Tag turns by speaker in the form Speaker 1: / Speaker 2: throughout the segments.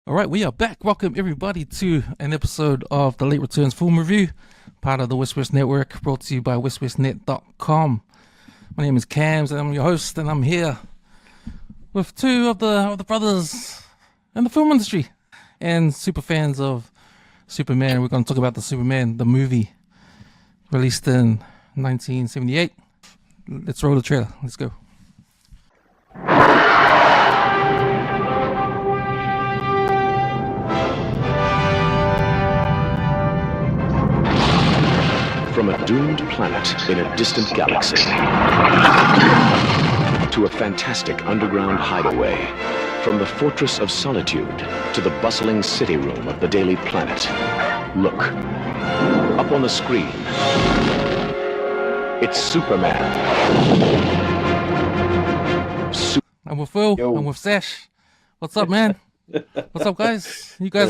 Speaker 1: All right, we are back. Welcome everybody to an episode of the Late Returns Film Review, part of the WesWes Network, brought to you by WesWesNet.com. My name is Cams, and I'm your host, and I'm here with two of the brothers in the film industry and super fans of Superman. We're going to talk about the Superman, the movie, released in 1978. Let's roll the trailer. Let's go.
Speaker 2: From a doomed planet in a distant galaxy to a fantastic underground hideaway, from the fortress of solitude to the bustling city room of the Daily Planet. Look, up on the screen, it's Superman.
Speaker 1: I'm with Will.
Speaker 3: Yo.
Speaker 1: I'm with Sash. What's up, man? What's up, guys? You guys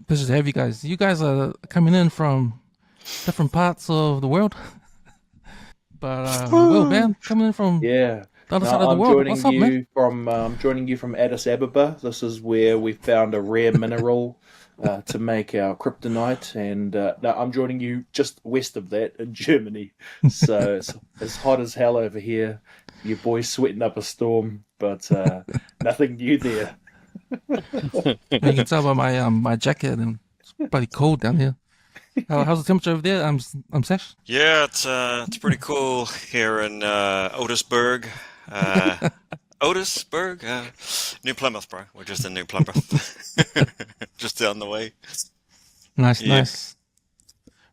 Speaker 1: pleasure to have you guys. You guys are coming in from different parts of the world. But Will, man, coming in from the other side of the world. What's up, man?
Speaker 3: I'm joining you from Addis Ababa. This is where we found a rare mineral to make our kryptonite, and I'm joining you just west of that in Germany. So it's hot as hell over here. Your boy's sweating up a storm, but nothing new there.
Speaker 1: You can tell by my jacket, and it's bloody cold down here. How's the temperature over there? I'm Sash.
Speaker 4: Yeah, it's pretty cool here in Otisburg. New Plymouth, bro. We're just in New Plymouth, just down the way.
Speaker 1: Nice.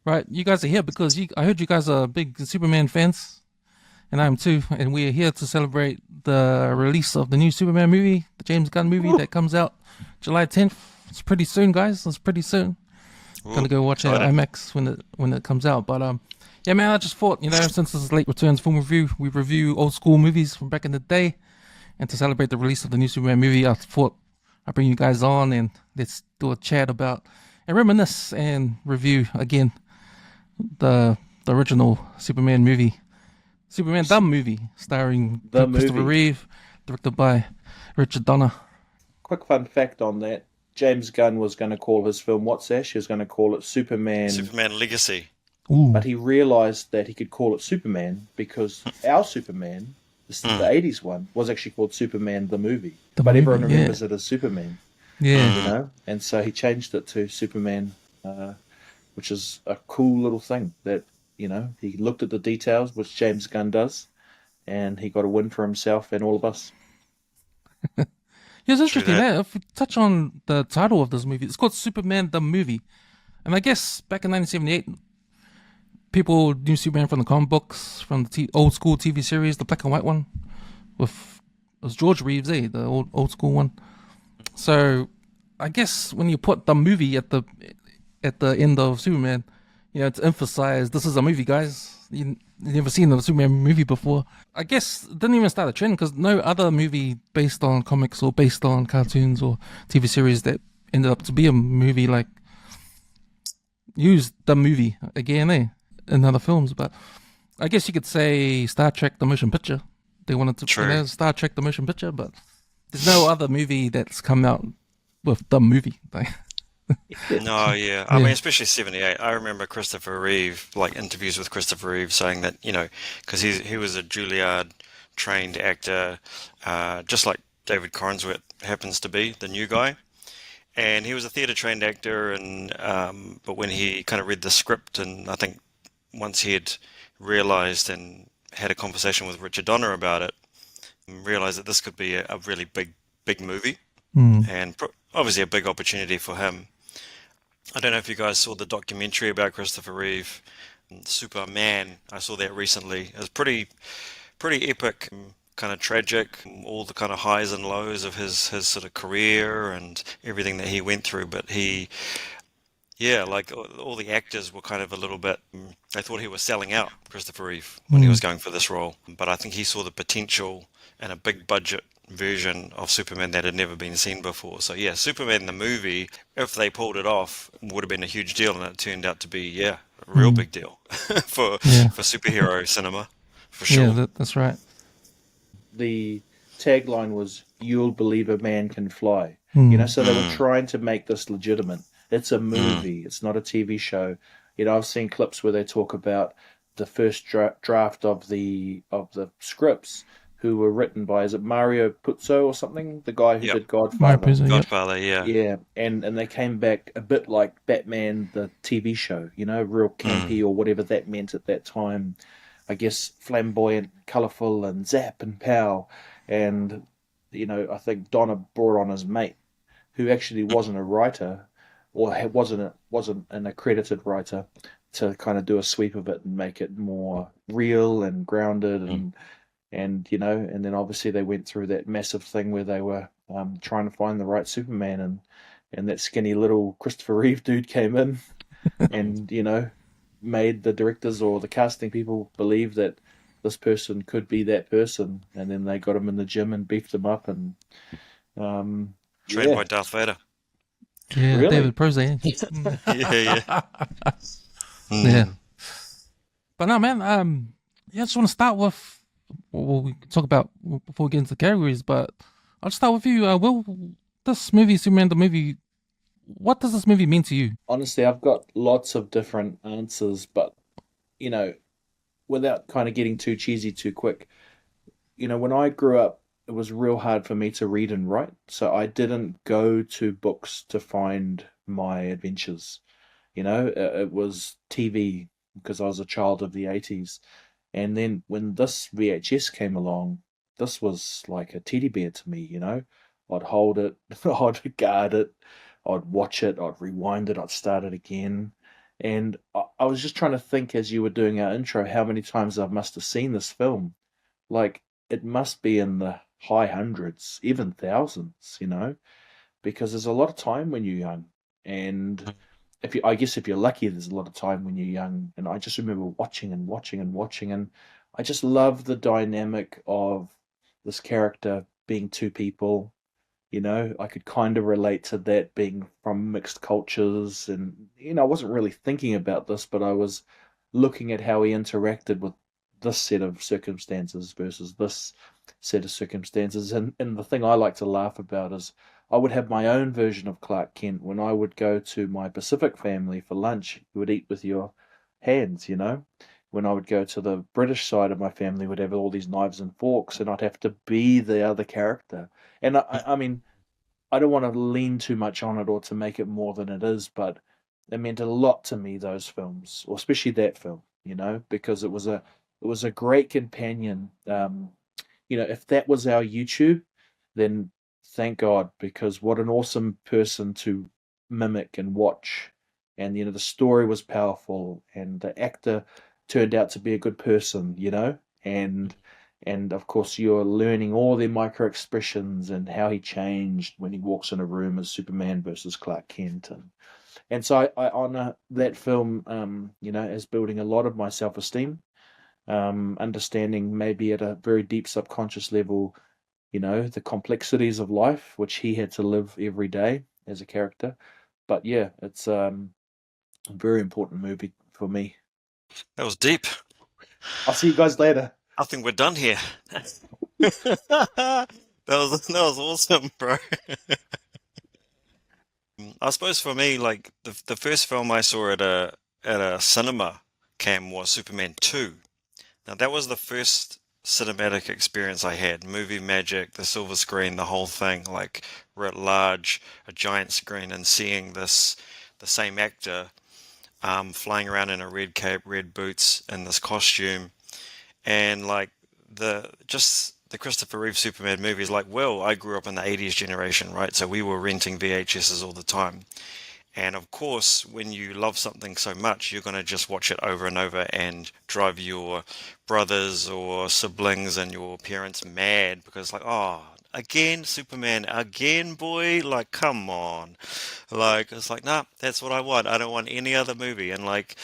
Speaker 1: Right, you guys are here because I heard you guys are big Superman fans, and I am too. And we're here to celebrate the release of the new Superman movie, the James Gunn movie that comes out July 10th. It's pretty soon, guys. It's pretty soon. Gonna go watch it at IMAX when it comes out. But yeah, man, I just thought, since this is Late Returns Film Review, we review old school movies from back in the day, and to celebrate the release of the new Superman movie, I thought I'd bring you guys on and let's do a chat about and reminisce and review again the original Superman movie, Superman the movie, starring Christopher Reeve, directed by Richard Donner.
Speaker 3: Quick fun fact on that. James Gunn was going to call his film, what's Sash? He was going to call it Superman
Speaker 4: Legacy.
Speaker 1: Ooh.
Speaker 3: But he realised that he could call it Superman because our Superman, the 80s one, was actually called Superman the movie. But everyone remembers it as Superman.
Speaker 1: Yeah.
Speaker 3: And so he changed it to Superman, which is a cool little thing that, he looked at the details, which James Gunn does, and he got a win for himself and all of us.
Speaker 1: Yeah, it's interesting. If we touch on the title of this movie, it's called Superman the movie, and I guess back in 1978, people knew Superman from the comic books, from the old school TV series, the black and white one, it was George Reeves, the old school one. So I guess when you put the movie at the end of Superman, it's emphasized this is a movie, guys. You've never seen a Superman movie before. I guess it didn't even start a trend because no other movie based on comics or based on cartoons or TV series that ended up to be a movie used the movie again, in other films. But I guess you could say Star Trek the motion picture. They wanted to Star Trek the motion picture, but there's no other movie that's come out with the movie.
Speaker 4: No, yeah. I mean, especially 78. I remember Christopher Reeve, interviews with Christopher Reeve saying that, because he was a Juilliard-trained actor, just like David Cornswet happens to be, the new guy. And he was a theatre-trained actor, and but when he kind of read the script, and I think once he had realised and had a conversation with Richard Donner about it, realised that this could be a really big movie, and obviously a big opportunity for him. I don't know if you guys saw the documentary about Christopher Reeve, Superman. I saw that recently. It was pretty epic, kind of tragic, all the kind of highs and lows of his sort of career and everything that he went through. But all the actors were kind of a little bit, they thought he was selling out, Christopher Reeve, when he was going for this role. But I think he saw the potential and a big budget version of Superman that had never been seen before. So yeah, Superman the movie, if they pulled it off, would have been a huge deal, and it turned out to be a real big deal for superhero cinema, for sure.
Speaker 1: Yeah, that's right.
Speaker 3: The tagline was "You'll believe a man can fly."
Speaker 1: Mm.
Speaker 3: So they were trying to make this legitimate. It's a movie. It's not a TV show. I've seen clips where they talk about the first draft of the scripts, who were written by, is it Mario Puzo or something, the guy who
Speaker 4: Yep.
Speaker 3: did
Speaker 1: My
Speaker 3: Godfather.
Speaker 1: prison, yep.
Speaker 4: Godfather, yeah.
Speaker 3: Yeah, and they came back a bit like Batman the TV show, real campy or whatever that meant at that time. I guess flamboyant, colourful, and zap and pow. And I think Donna brought on his mate, who actually wasn't a writer, or wasn't an accredited writer, to kind of do a sweep of it and make it more real and grounded, and then obviously they went through that massive thing where they were trying to find the right Superman, and that skinny little Christopher Reeve dude came in and made the directors or the casting people believe that this person could be that person, and then they got him in the gym and beefed him up, and
Speaker 4: Trained by Darth Vader.
Speaker 1: Yeah,
Speaker 3: Really?
Speaker 1: David Prose.
Speaker 4: Yeah.
Speaker 1: Yeah. But no, man, I just want to start with, well, we can talk about before we get into the categories, but I'll just start with you. Will, this movie, Superman the movie, what does this movie mean to you?
Speaker 3: Honestly, I've got lots of different answers, but without kind of getting too cheesy too quick, when I grew up, it was real hard for me to read and write, so I didn't go to books to find my adventures. It was TV, because I was a child of the 80s. And then when this VHS came along, this was like a teddy bear to me. I'd hold it, I'd guard it, I'd watch it, I'd rewind it, I'd start it again. And I was just trying to think, as you were doing our intro, how many times I must have seen this film. Like, it must be in the high hundreds, even thousands, because there's a lot of time when you're young. And I guess if you're lucky, there's a lot of time when you're young. And I just remember watching and watching and watching, and I just love the dynamic of this character being two people. I could kind of relate to that, being from mixed cultures, and I wasn't really thinking about this, but I was looking at how he interacted with this set of circumstances versus this set of circumstances. And the thing I like to laugh about is, I would have my own version of Clark Kent. When I would go to my Pacific family for lunch, you would eat with your hands, When I would go to the British side of my family, would have all these knives and forks, and I'd have to be the other character. And I mean, I don't want to lean too much on it or to make it more than it is, but it meant a lot to me, those films, or especially that film, because it was a great companion. If that was our YouTube, then thank God, because what an awesome person to mimic and watch. And the story was powerful, and the actor turned out to be a good person, and of course you're learning all their micro expressions and how he changed when he walks in a room as Superman versus Clark Kent. And so I honor that film, as building a lot of my self-esteem, understanding maybe at a very deep subconscious level, the complexities of life, which he had to live every day as a character. But yeah, it's a very important movie for me.
Speaker 4: That was deep.
Speaker 3: I'll see you guys later.
Speaker 4: I think we're done here. That was awesome, bro. I suppose for me, like the first film I saw at a cinema cam was Superman 2. Now that was the first cinematic experience I had. Movie magic, the silver screen, the whole thing, like writ large, a giant screen, and seeing the same actor flying around in a red cape, red boots, in this costume, and like the Christopher Reeve Superman movies. Like, well, I grew up in the 80s generation, right? So we were renting VHSs all the time. And of course, when you love something so much, you're going to just watch it over and over and drive your brothers or siblings and your parents mad, because like, oh, again, Superman, again, boy, like, come on. Like, it's like, nah, that's what I want. I don't want any other movie. And like,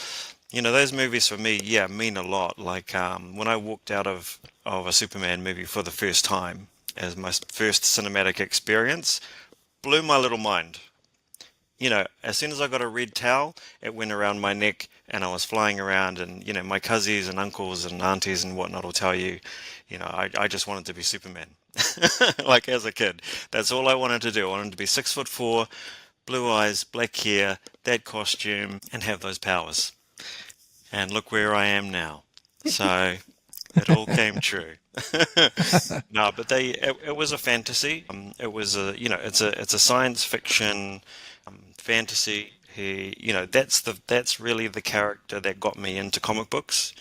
Speaker 4: those movies for me, yeah, mean a lot. Like, when I walked out of a Superman movie for the first time as my first cinematic experience, blew my little mind. as soon as I got a red towel, it went around my neck and I was flying around and, my cousins and uncles and aunties and whatnot will tell you, I just wanted to be Superman. Like as a kid. That's all I wanted to do. I wanted to be 6'4", blue eyes, black hair, that costume, and have those powers. And look where I am now. So it all came true. No, but it was a fantasy. It was it's a science fiction fantasy. That's really the character that got me into comic books.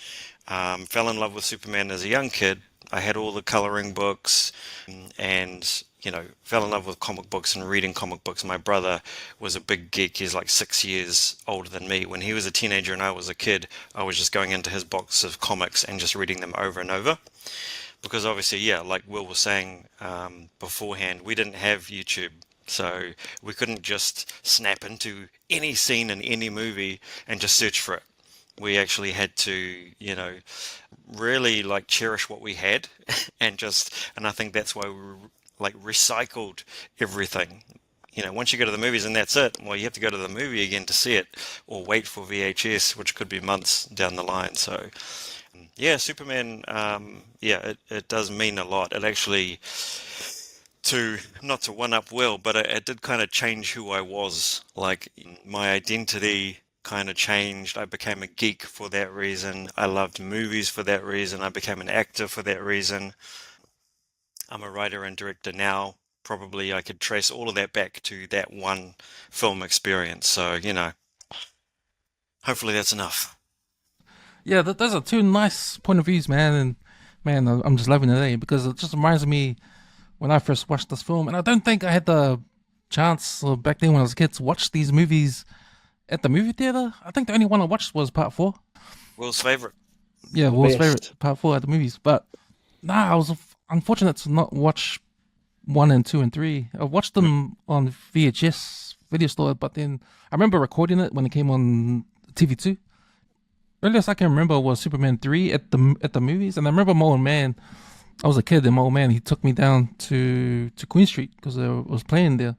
Speaker 4: Fell in love with Superman as a young kid. I had all the coloring books and fell in love with comic books and reading comic books. My brother was a big geek. He's like 6 years older than me. When he was a teenager and I was a kid, I was just going into his box of comics and just reading them over and over. Because obviously, yeah, like Will was saying beforehand, we didn't have YouTube. So we couldn't just snap into any scene in any movie and just search for it. We actually had to, really like cherish what we had and I think that's why we like recycled everything. Once you go to the movies and that's it, well, you have to go to the movie again to see it or wait for VHS, which could be months down the line. So yeah, Superman, it does mean a lot. It actually, not to one up Will, but it did kind of change who I was. Like my identity kind of changed. I became a geek for that reason. I loved movies for that reason. I became an actor for that reason. I'm a writer and director now. Probably I could trace all of that back to that one film experience. So, hopefully that's enough.
Speaker 1: Yeah, those are two nice point of views, man. And man, I'm just loving it today because it just reminds me when I first watched this film. And I don't think I had the chance back then when I was a kid to watch these movies at the movie theater. I think the only one I watched was part 4.
Speaker 4: Will's favorite.
Speaker 1: Yeah, Will's favorite, part 4 at the movies. But I was unfortunate to not watch 1 and 2 and 3. I watched them on VHS video store, but then I remember recording it when it came on TV2. Earliest I can remember was Superman 3 at the movies, and I remember my old man. I was a kid, and my old man, he took me down to Queen Street because I was playing there.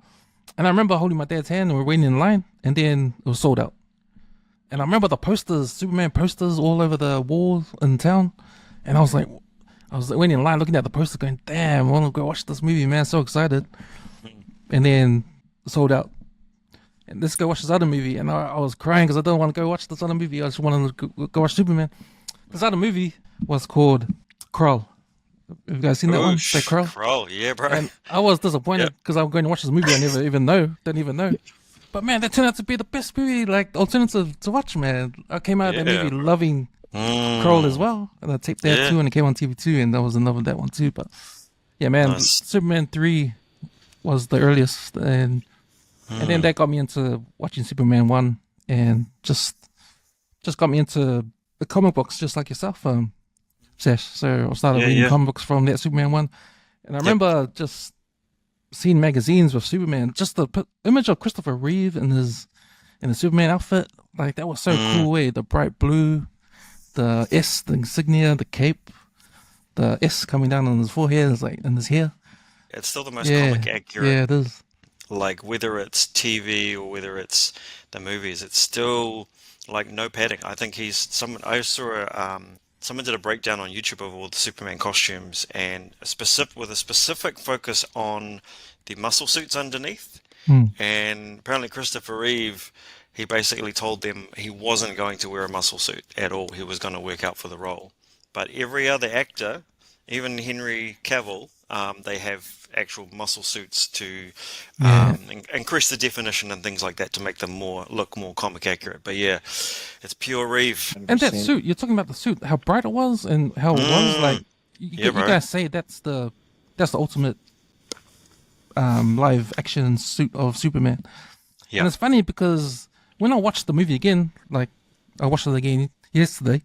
Speaker 1: And I remember holding my dad's hand and we were waiting in line, and then it was sold out. And I remember the posters, Superman posters all over the wall in town. And I was waiting in line looking at the poster going, damn, I want to go watch this movie, man. So excited. And then sold out. And let's go watch this other movie. And I was crying because I don't want to go watch this other movie. I just wanted to go watch Superman. This other movie was called Krull. Have you guys seen that one? Say Krull?
Speaker 4: Krull, yeah, bro.
Speaker 1: And I was disappointed because I'm going to watch this movie I don't even know. But man, that turned out to be the best movie, like alternative to watch, man. I came out of that movie loving Krull as well. And I taped that too, and it came on TV2, and that was another that one too. But yeah, man,
Speaker 4: Nice.
Speaker 1: Superman 3 was the earliest, and then that got me into watching Superman 1, and just got me into the comic books, just like yourself, Sash. So I started reading comic books from that Superman 1, and I remember just seeing magazines with Superman, just the image of Christopher Reeve in the Superman outfit, like that was so cool. The bright blue, the S, the insignia, the cape, the S coming down on his forehead, is like in his hair.
Speaker 4: It's still the most comic accurate.
Speaker 1: Yeah, it is.
Speaker 4: Like whether it's TV or whether it's the movies, it's still like no padding. I think I saw someone did a breakdown on YouTube of all the Superman costumes and with a specific focus on the muscle suits underneath. And apparently Christopher Reeve, he basically told them he wasn't going to wear a muscle suit at all. He was going to work out for the role. But every other actor, even Henry Cavill, they have actual muscle suits to increase the definition and things like that to make them look more comic accurate. But yeah, it's pure Reeve.
Speaker 1: And that suit, you're talking about the suit, how bright it was and how it was like. You guys say that's the ultimate live action suit of Superman. Yeah. And it's funny because when I watched the movie again, like I watched it again yesterday,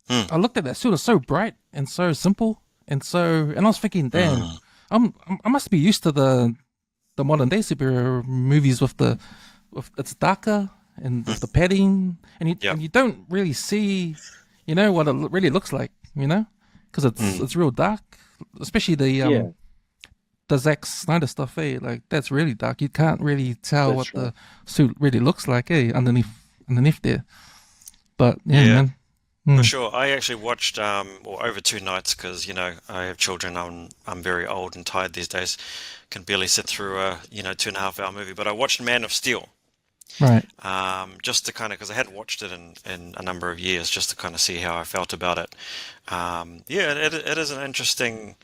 Speaker 1: I looked at that suit. It's so bright and so simple, and I was thinking, damn, I must be used to the modern day superhero movies with it's darker and with the padding, and you don't really see, what it really looks like, because it's real dark, especially the the Zack Snyder stuff, like that's really dark. You can't really tell what the suit really looks like, underneath there. But yeah, man.
Speaker 4: For sure. I actually watched over 2 nights because I have children. I'm very old and tired these days. Can barely sit through a 2.5 hour movie. But I watched Man of Steel.
Speaker 1: Right.
Speaker 4: Just to kind of, because I hadn't watched it in a number of years, just to kind of see how I felt about it. It is an interesting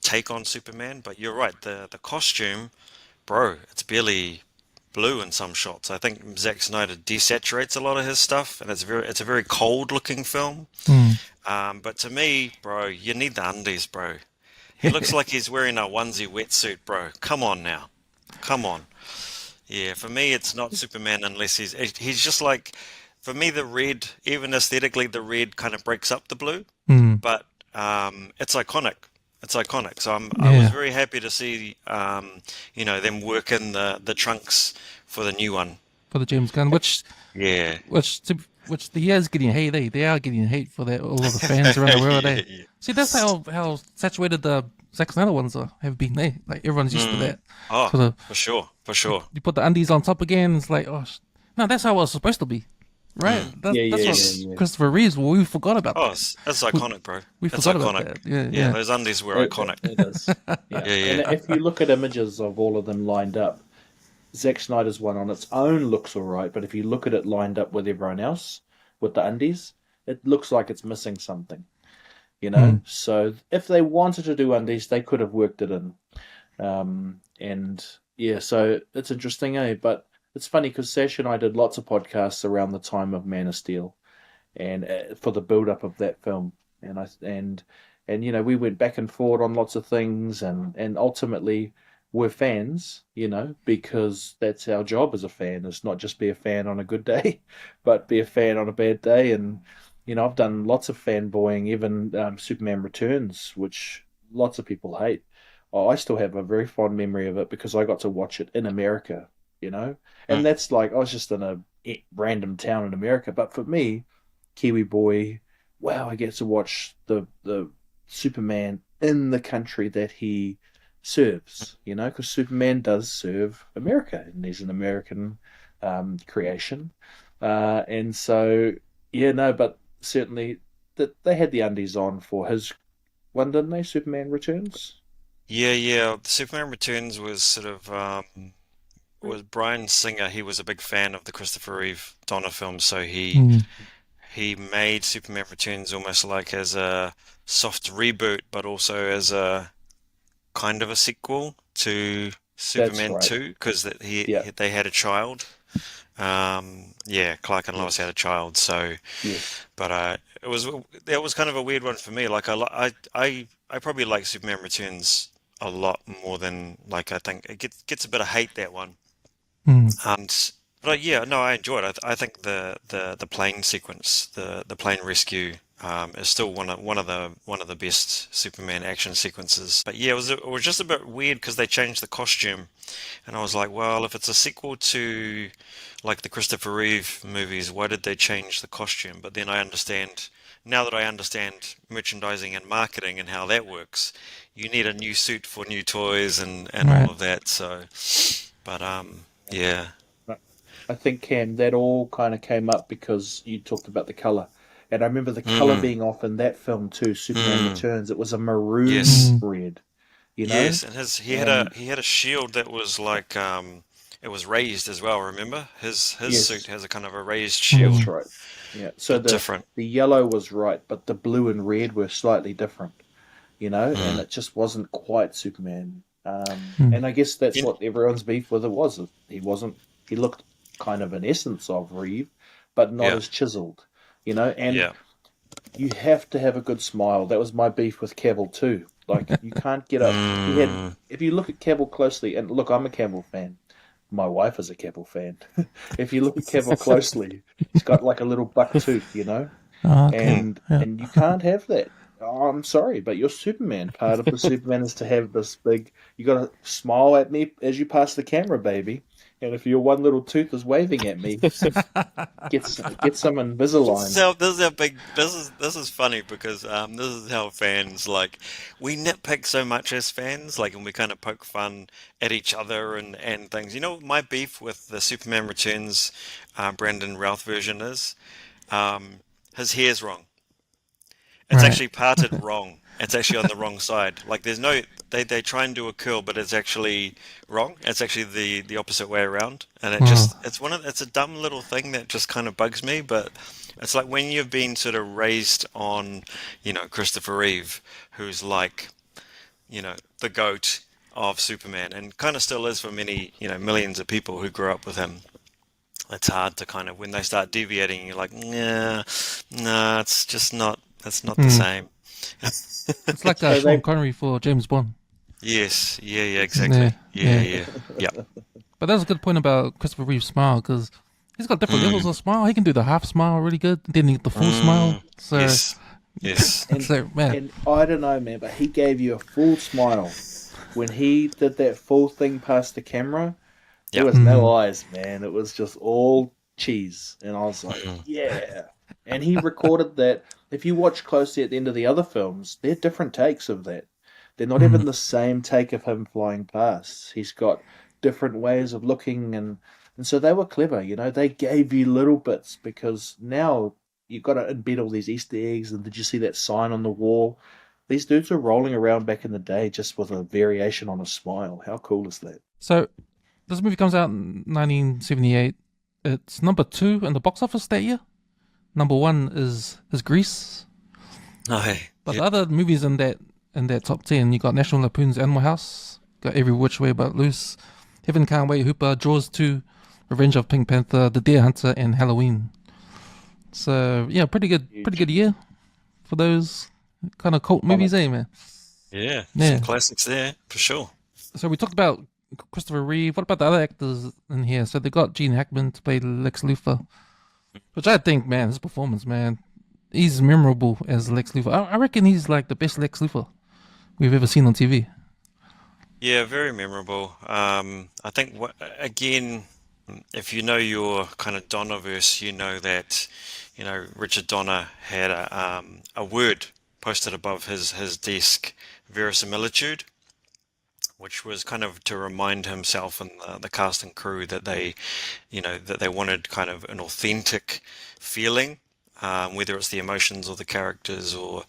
Speaker 4: take on Superman, but you're right. The costume, bro, it's barely blue in some shots. I think Zack Snyder desaturates a lot of his stuff, and it's a very cold looking film. But to me, bro, you need the undies, bro. He looks like he's wearing a onesie wetsuit, bro. Come on now. Come on. Yeah, for me, it's not Superman unless he's just like, for me, the red, even aesthetically, the red kind of breaks up the blue, but it's iconic. It's iconic. So I was very happy to see, them work in the trunks for the new one.
Speaker 1: For the James Gunn, which he is getting hate. They are getting hate for that. All of the fans around the world. See, that's how saturated the Zack Snyder ones have been. Like everyone's used to that.
Speaker 4: Oh, for sure.
Speaker 1: You put the undies on top again. It's like, no, that's how it was supposed to be, right? That's what Christopher Reeves. Well, we forgot about that.
Speaker 4: That's iconic, bro.
Speaker 1: We forgot about that. Yeah.
Speaker 4: Those undies were iconic.
Speaker 3: It is. And if you look at images of all of them lined up, Zack Snyder's one on its own looks all right, but if you look at it lined up with everyone else, with the undies, it looks like it's missing something. So if they wanted to do undies, they could have worked it in. So it's interesting, But it's funny because Sash and I did lots of podcasts around the time of Man of Steel, and for the build-up of that film, and we went back and forward on lots of things, and ultimately we're fans, because that's our job as a fan. Is not just be a fan on a good day, but be a fan on a bad day. And I've done lots of fanboying, even Superman Returns, which lots of people hate. I still have a very fond memory of it because I got to watch it in America, and that's like, I was just in a random town in America. But for me, Kiwi boy, wow, I get to watch the Superman in the country that he serves, because Superman does serve America, and he's an American creation. And so, but certainly that they had the undies on for his one, didn't they? Superman Returns?
Speaker 4: Yeah. Superman Returns was sort of was Bryan Singer. He was a big fan of the Christopher Reeve Donner film, so he made Superman Returns almost like as a soft reboot, but also as a kind of a sequel to Superman 2, because they had a child. Clark and Lois had a child, so but it was kind of a weird one for me. Like I probably like Superman Returns a lot more than, like, I think it gets a bit of hate, that one. But I enjoyed it. I think the plane sequence, the plane rescue, is still one of the best Superman action sequences. But yeah, it was just a bit weird because they changed the costume, and I was like, well, if it's a sequel to like the Christopher Reeve movies, why did they change the costume? But then now that I understand merchandising and marketing and how that works, you need a new suit for new toys and all of that. So, but yeah.
Speaker 3: I think, Cam, that all kind of came up because you talked about the colour. And I remember the colour being off in that film too, Superman Returns. It was a maroon red,
Speaker 4: Yes, and he had a shield that was like it was raised as well. Remember, his suit has a kind of a raised shield.
Speaker 3: That's right. Yeah, so the yellow was right, but the blue and red were slightly different. And it just wasn't quite Superman. And I guess that's what everyone's beef with it was. He looked kind of an essence of Reeve, but not as chiseled. And you have to have a good smile. That was my beef with Cavill too. Like, you can't get up. If you look at Cavill closely, and look, I'm a Cavill fan. My wife is a Cavill fan. If you look at Cavill closely, he's got like a little buck tooth, and you can't have that. Oh, I'm sorry, but you're Superman. Part of the Superman is to have this big. You got to smile at me as you pass the camera, baby. And if your one little tooth is waving at me, get some Invisalign.
Speaker 4: This is how big this is funny because this is how fans like we nitpick so much as fans like and we kind of poke fun at each other and things. You know my beef with the Superman Returns Brandon Routh version is his hair's wrong. It's
Speaker 1: Right.
Speaker 4: actually parted wrong. It's actually on the wrong side. Like there's no they try and do a curl, but it's actually wrong. It's actually the opposite way around. And it just
Speaker 1: Oh,
Speaker 4: it's a dumb little thing that just kind of bugs me, but it's like when you've been sort of raised on, Christopher Reeve, who's like, the goat of Superman and kind of still is for many, millions of people who grew up with him. It's hard to kind of when they start deviating, you're like, nah, nah, it's just not. That's not the
Speaker 1: hmm.
Speaker 4: same.
Speaker 1: It's like
Speaker 3: So
Speaker 1: Sean
Speaker 3: they
Speaker 1: Connery for James Bond.
Speaker 4: Yes, yeah,
Speaker 1: Yeah,
Speaker 4: exactly. Yeah,
Speaker 1: yeah.
Speaker 4: yeah, yeah.
Speaker 1: But that's a good point about Christopher Reeve's smile because he's got different levels
Speaker 4: Mm,
Speaker 1: of smile. He can do the half smile really good, then the full smile.
Speaker 4: mm,
Speaker 1: So
Speaker 4: yes, yes.
Speaker 3: and
Speaker 1: it's like, man,
Speaker 3: and I don't know, man, but he gave you a full smile when he did that full thing past the camera. There
Speaker 4: Yep.
Speaker 3: was no
Speaker 1: mm,
Speaker 3: eyes, man. It was just all cheese, and I was like,
Speaker 4: Mm,
Speaker 3: yeah. And he recorded that. If you watch closely at the end of the other films, they're different takes of that. They're not
Speaker 1: mm,
Speaker 3: even the same take of him flying past. He's got different ways of looking, and so they were clever. They gave you little bits because now you've got to embed all these Easter eggs. And did you see that sign on the wall? These dudes were rolling around back in the day just with a variation on a smile. How cool is that?
Speaker 1: so this movie comes out in 1978. It's number 2 in the box office that year. Number 1 is Grease.
Speaker 4: oh, hey,
Speaker 1: But
Speaker 4: yeah.
Speaker 1: the other movies in that top 10, you got National Lampoon's Animal House, got Every Which Way But Loose, Heaven Can't Wait, Hooper, Jaws 2, Revenge of Pink Panther, The Deer Hunter, and Halloween. So yeah, pretty
Speaker 3: Huge.
Speaker 1: good year for those kind of cult
Speaker 3: On it.
Speaker 1: movies, eh, man?
Speaker 4: Yeah, some
Speaker 1: Yeah.
Speaker 4: classics there for sure.
Speaker 1: So we talked about Christopher Reeve. What about the other actors in here? So they got Gene Hackman to play Lex Luthor, which I think, man, his performance, man, he's memorable as Lex Luthor. I reckon he's like the best Lex Luthor we've ever seen on TV.
Speaker 4: Yeah, very memorable. I think again, if you know your kind of Donnerverse, you know that, Richard Donner had a word posted above his desk, verisimilitude, which was kind of to remind himself and the cast and crew that they wanted kind of an authentic feeling, whether it's the emotions or the characters, or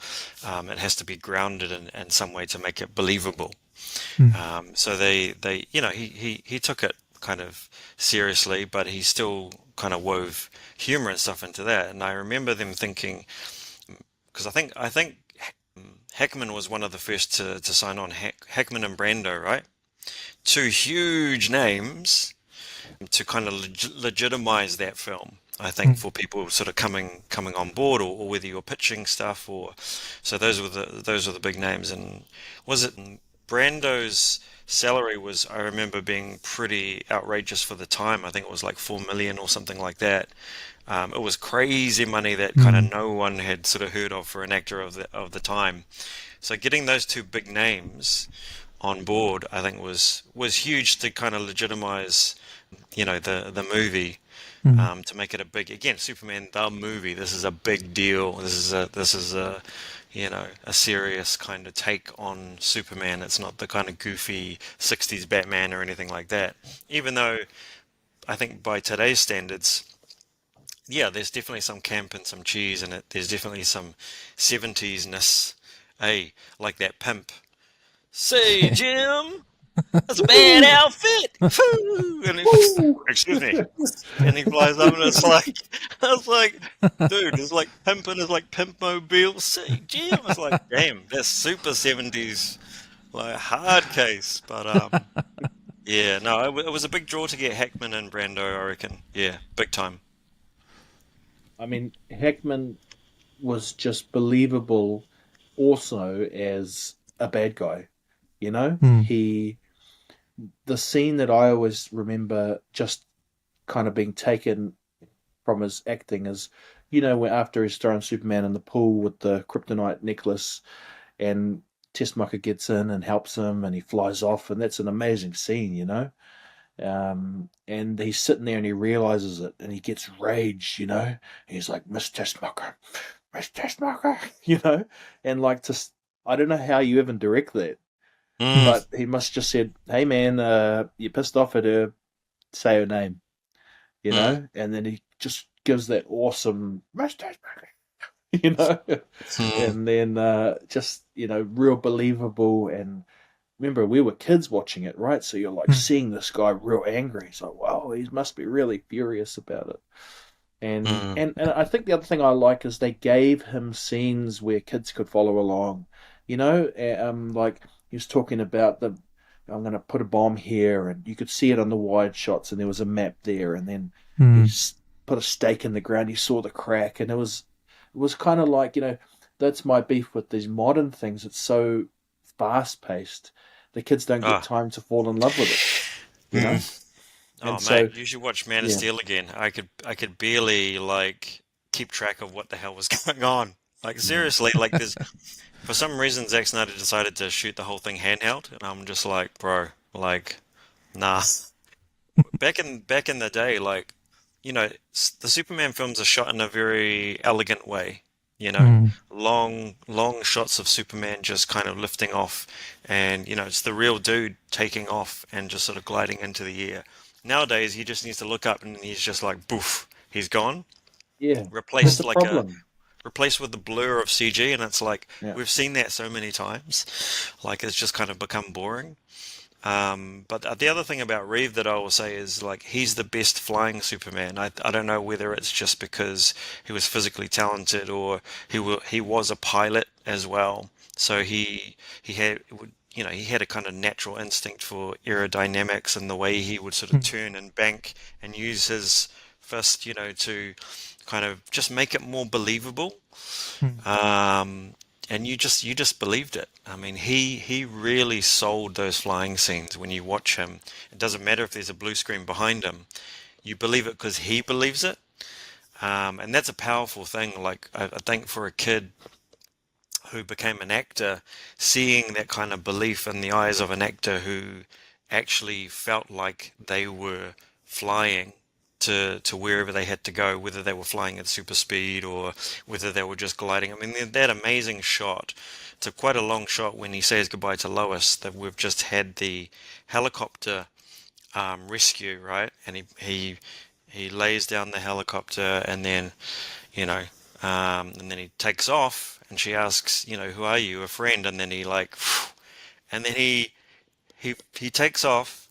Speaker 4: it has to be grounded in some way to make it believable.
Speaker 1: Hmm.
Speaker 4: So he took it kind of seriously, but he still kind of wove humor and stuff into that. And I remember them thinking, because I think Hackman was one of the first to sign on. Hackman and Brando, right? Two huge names to kind of legitimize that film. I think
Speaker 1: Hmm.
Speaker 4: for people sort of coming on board, or whether you're pitching stuff, or so those were the big names. And was it Brando's salary was, I remember, being pretty outrageous for the time. I think it was like 4 million or something like that. It was crazy money that kind
Speaker 1: Hmm.
Speaker 4: of no one had sort of heard of for an actor of the time. So getting those two big names on board, I think was huge to kind of legitimize, the movie,
Speaker 1: Hmm.
Speaker 4: to make it a big, again, Superman the movie. This is a big deal. This is a serious kind of take on Superman. It's not the kind of goofy 60s Batman or anything like that. Even though I think by today's standards, yeah, there's definitely some camp and some cheese in it. There's definitely some 70s-ness. Hey, like that pimp. Say, Jim, that's a bad
Speaker 3: Woo!
Speaker 4: outfit. Woo! And
Speaker 3: Woo!
Speaker 4: excuse me. And he flies up, and it's like, I was like, dude, it's like pimping is like pimp mobile. Say, Jim, it's like, damn, that's super 70s, like hard case. But yeah, no, it was a big draw to get Hackman and Brando, I reckon. Yeah, big time.
Speaker 3: I mean, Hackman was just believable also as a bad guy. You know,
Speaker 1: Hmm.
Speaker 3: he the scene that I always remember just kind of being taken from his acting is You know, where after he's throwing Superman in the pool with the kryptonite necklace, and Tessmacher gets in and helps him, and he flies off, and that's an amazing scene, you know. And he's sitting there and he realizes it, and he gets rage, you know. And he's like, Miss Tessmacher, Miss Tessmacher, you know. And like, I don't know how you even direct that, but he must just said, "Hey man, you're pissed off at her. Say her name," you know. And then he just gives that awesome Miss Tessmacher, you know. And then just, you know, real believable. And remember, we were kids watching it, right? So you're like seeing this guy real angry. He's like, wow, he must be really furious about it. And I think the other thing I like is they gave him scenes where kids could follow along. You know, like he was talking about I'm going to put a bomb here, and you could see it on the wide shots, and there was a map there, and then he put a stake in the ground. You saw the crack, and it was kind of like, you know, that's my beef with these modern things. It's so fast paced. The kids don't get time to fall in love with it, you know.
Speaker 4: Oh, mate, you should watch Man of Steel again. I could barely like keep track of what the hell was going on. Like seriously, like there's for some reason Zack Snyder decided to shoot the whole thing handheld, and I'm just like, bro, like, nah. Back in the day, like, you know, the Superman films are shot in a very elegant way. You know, long shots of Superman just kind of lifting off, and you know, it's the real dude taking off and just sort of gliding into the air. Nowadays, he just needs to look up and he's just like, boof, he's gone.
Speaker 3: Yeah,
Speaker 4: Replaced
Speaker 3: that's the
Speaker 4: like
Speaker 3: problem.
Speaker 4: replaced with the blur of CG, and it's like
Speaker 3: Yeah.
Speaker 4: we've seen that so many times, like it's just kind of become boring. But the other thing about Reeve that I will say is like he's the best flying Superman. I don't know whether it's just because he was physically talented or he was a pilot as well. So he had you know he had a kind of natural instinct for aerodynamics and the way he would sort of turn and bank and use his fist, you know, to kind of just make it more believable. And you just believed it. I mean, he really sold those flying scenes when you watch him. It doesn't matter if there's a blue screen behind him. You believe it because he believes it. And that's a powerful thing. Like, I think for a kid who became an actor, seeing that kind of belief in the eyes of an actor who actually felt like they were flying to wherever they had to go, whether they were flying at super speed or whether they were just gliding. I mean, that amazing shot. It's quite a long shot when he says goodbye to Lois, that we've just had the helicopter rescue, right? And he lays down the helicopter, and then, you know, and then he takes off, and she asks, you know, who are you? A friend? And then he like, and then he takes off.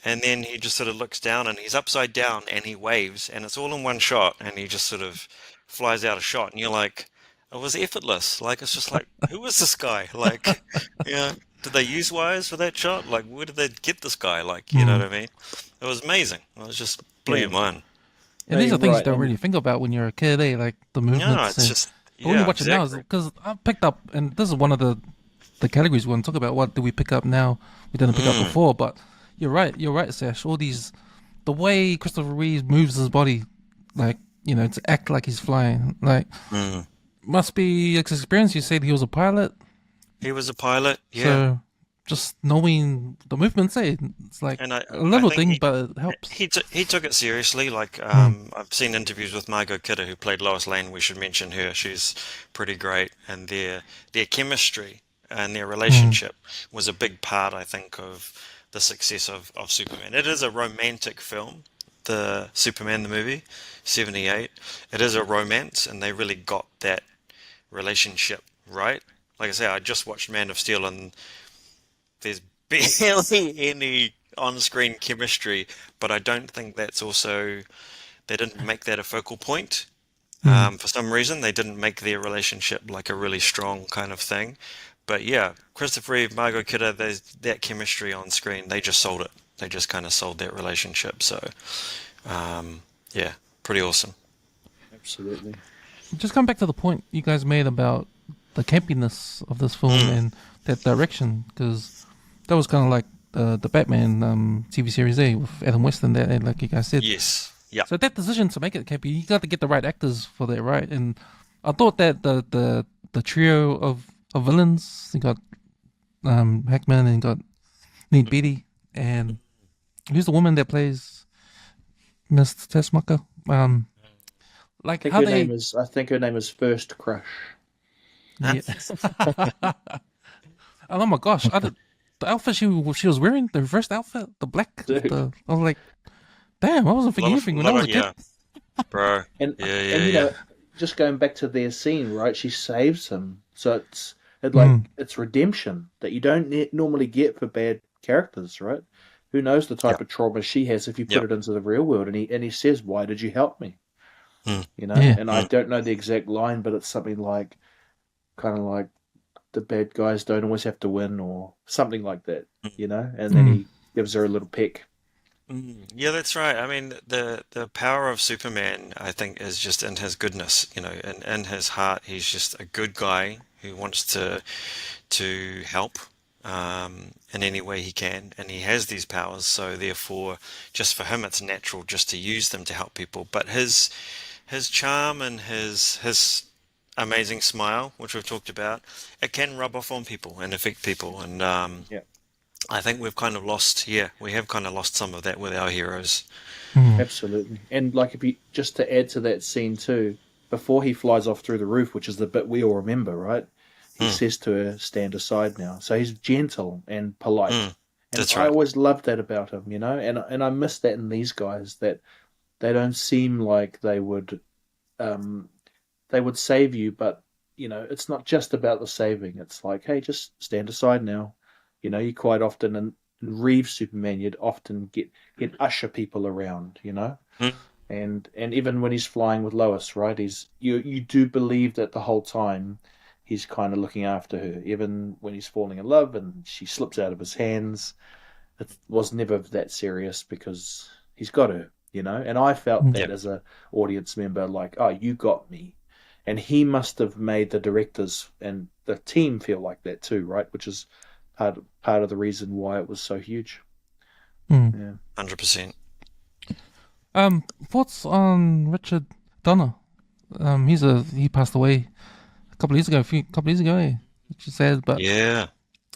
Speaker 4: And then he just sort of looks down and he's upside down and he waves and it's all in one shot and he just sort of flies out of shot and you're like, it was effortless. Like, it's just like, who is this guy? Like, you know, did they use wires for that shot? Like, where did they get this guy? Like, you know what I mean? It was amazing. It was just blew your mind.
Speaker 1: And these are things you don't
Speaker 3: and
Speaker 1: really think about when you're a kid, eh? Like the movements.
Speaker 4: No, it's just,
Speaker 1: But when you
Speaker 4: yeah,
Speaker 1: watch it now,
Speaker 4: exactly.
Speaker 1: because I picked up, and this is one of the categories we want to talk about. What do we pick up now? We didn't pick up before, but you're right, Sash. All these, the way Christopher Reeve moves his body, like, you know, to act like he's flying, like, must be experience. You said he was a pilot.
Speaker 4: He was a pilot, yeah.
Speaker 1: So just knowing the movements, eh? It's like
Speaker 4: And
Speaker 1: a
Speaker 4: I
Speaker 1: little
Speaker 4: think
Speaker 1: thing, but it helps.
Speaker 4: he took it seriously. Like I've seen interviews with Margot Kidder, who played Lois Lane. We should mention her. She's pretty great, and their chemistry and their relationship was a big part, I think, of the success of Superman. It is a romantic film, the Superman the movie, 78. It is a romance, and they really got that relationship right. Like I say, I just watched Man of Steel, and there's barely any on-screen chemistry, but I don't think that's also, they didn't make that a focal point. For some reason, they didn't make their relationship like a really strong kind of thing. But yeah, Christopher Reeve, Margot Kidder, that chemistry on screen, they just sold it. They just kind of sold that relationship. So, yeah, pretty awesome.
Speaker 3: Absolutely.
Speaker 1: Just come back to the point you guys made about the campiness of this film and that direction, because that was kind of like the Batman TV series A with Adam West in there, like you guys said.
Speaker 4: Yes, Yeah.
Speaker 1: So that decision to make it campy, you got to get the right actors for that, right? And I thought that the trio of villains, you got Hackman and you got Need Beatty, and who's the woman that plays Miss Tessmacher? Like
Speaker 3: think
Speaker 1: how
Speaker 3: her
Speaker 1: they,
Speaker 3: name is. I think her name is First Crush.
Speaker 1: yeah. Oh my gosh, the outfit she was wearing, the first outfit, the black,
Speaker 3: Dude.
Speaker 1: I was like, damn, I wasn't thinking anything when I was a kid.
Speaker 4: Yeah, bro.
Speaker 3: And
Speaker 4: Yeah,
Speaker 3: and
Speaker 4: yeah,
Speaker 3: you
Speaker 4: yeah.
Speaker 3: know, just going back to their scene, right? She saves him, so
Speaker 1: Mm.
Speaker 3: it's redemption that you don't normally get for bad characters, right? Who knows the type
Speaker 4: Yeah.
Speaker 3: of trauma she has if you put
Speaker 4: Yep.
Speaker 3: it into the real world? And he says, "Why did you help me?"
Speaker 4: Mm.
Speaker 3: You know,
Speaker 1: Yeah.
Speaker 3: and I don't know the exact line, but it's something like, kind of like, the bad guys don't always have to win, or something like that. You know, and then he gives her a little peck.
Speaker 4: Yeah, that's right. I mean, the power of Superman, I think, is just in his goodness, and in his heart, he's just a good guy who wants to help in any way he can, and he has these powers, so therefore, just for him, it's natural just to use them to help people. But his charm and his amazing smile, which we've talked about, it can rub off on people and affect people, and
Speaker 3: Yeah.
Speaker 4: I think we have kind of lost some of that with our heroes.
Speaker 3: Absolutely. And like, if you just to add to that scene too, before he flies off through the roof, which is the bit we all remember, right? He says to her, "Stand aside now." So he's gentle and polite. And
Speaker 4: That's
Speaker 3: I
Speaker 4: right.
Speaker 3: always loved that about him, you know, and I miss that in these guys, that they don't seem like they would save you, but you know, it's not just about the saving. It's like, hey, just stand aside now. You know, you quite often in Reeve Superman, you'd often get usher people around, you know,
Speaker 4: Mm.
Speaker 3: and even when he's flying with Lois, right? You do believe that the whole time he's kind of looking after her, even when he's falling in love and she slips out of his hands. It was never that serious because he's got her, you know. And I felt that
Speaker 4: Yep.
Speaker 3: as a audience member, like, oh, you got me. And he must have made the directors and the team feel like that too, right? Which is part of the reason why it was so huge. Yeah.
Speaker 4: 100%.
Speaker 1: Thoughts on Richard Donner? He passed away a couple of years ago, which is sad. But
Speaker 4: Yeah.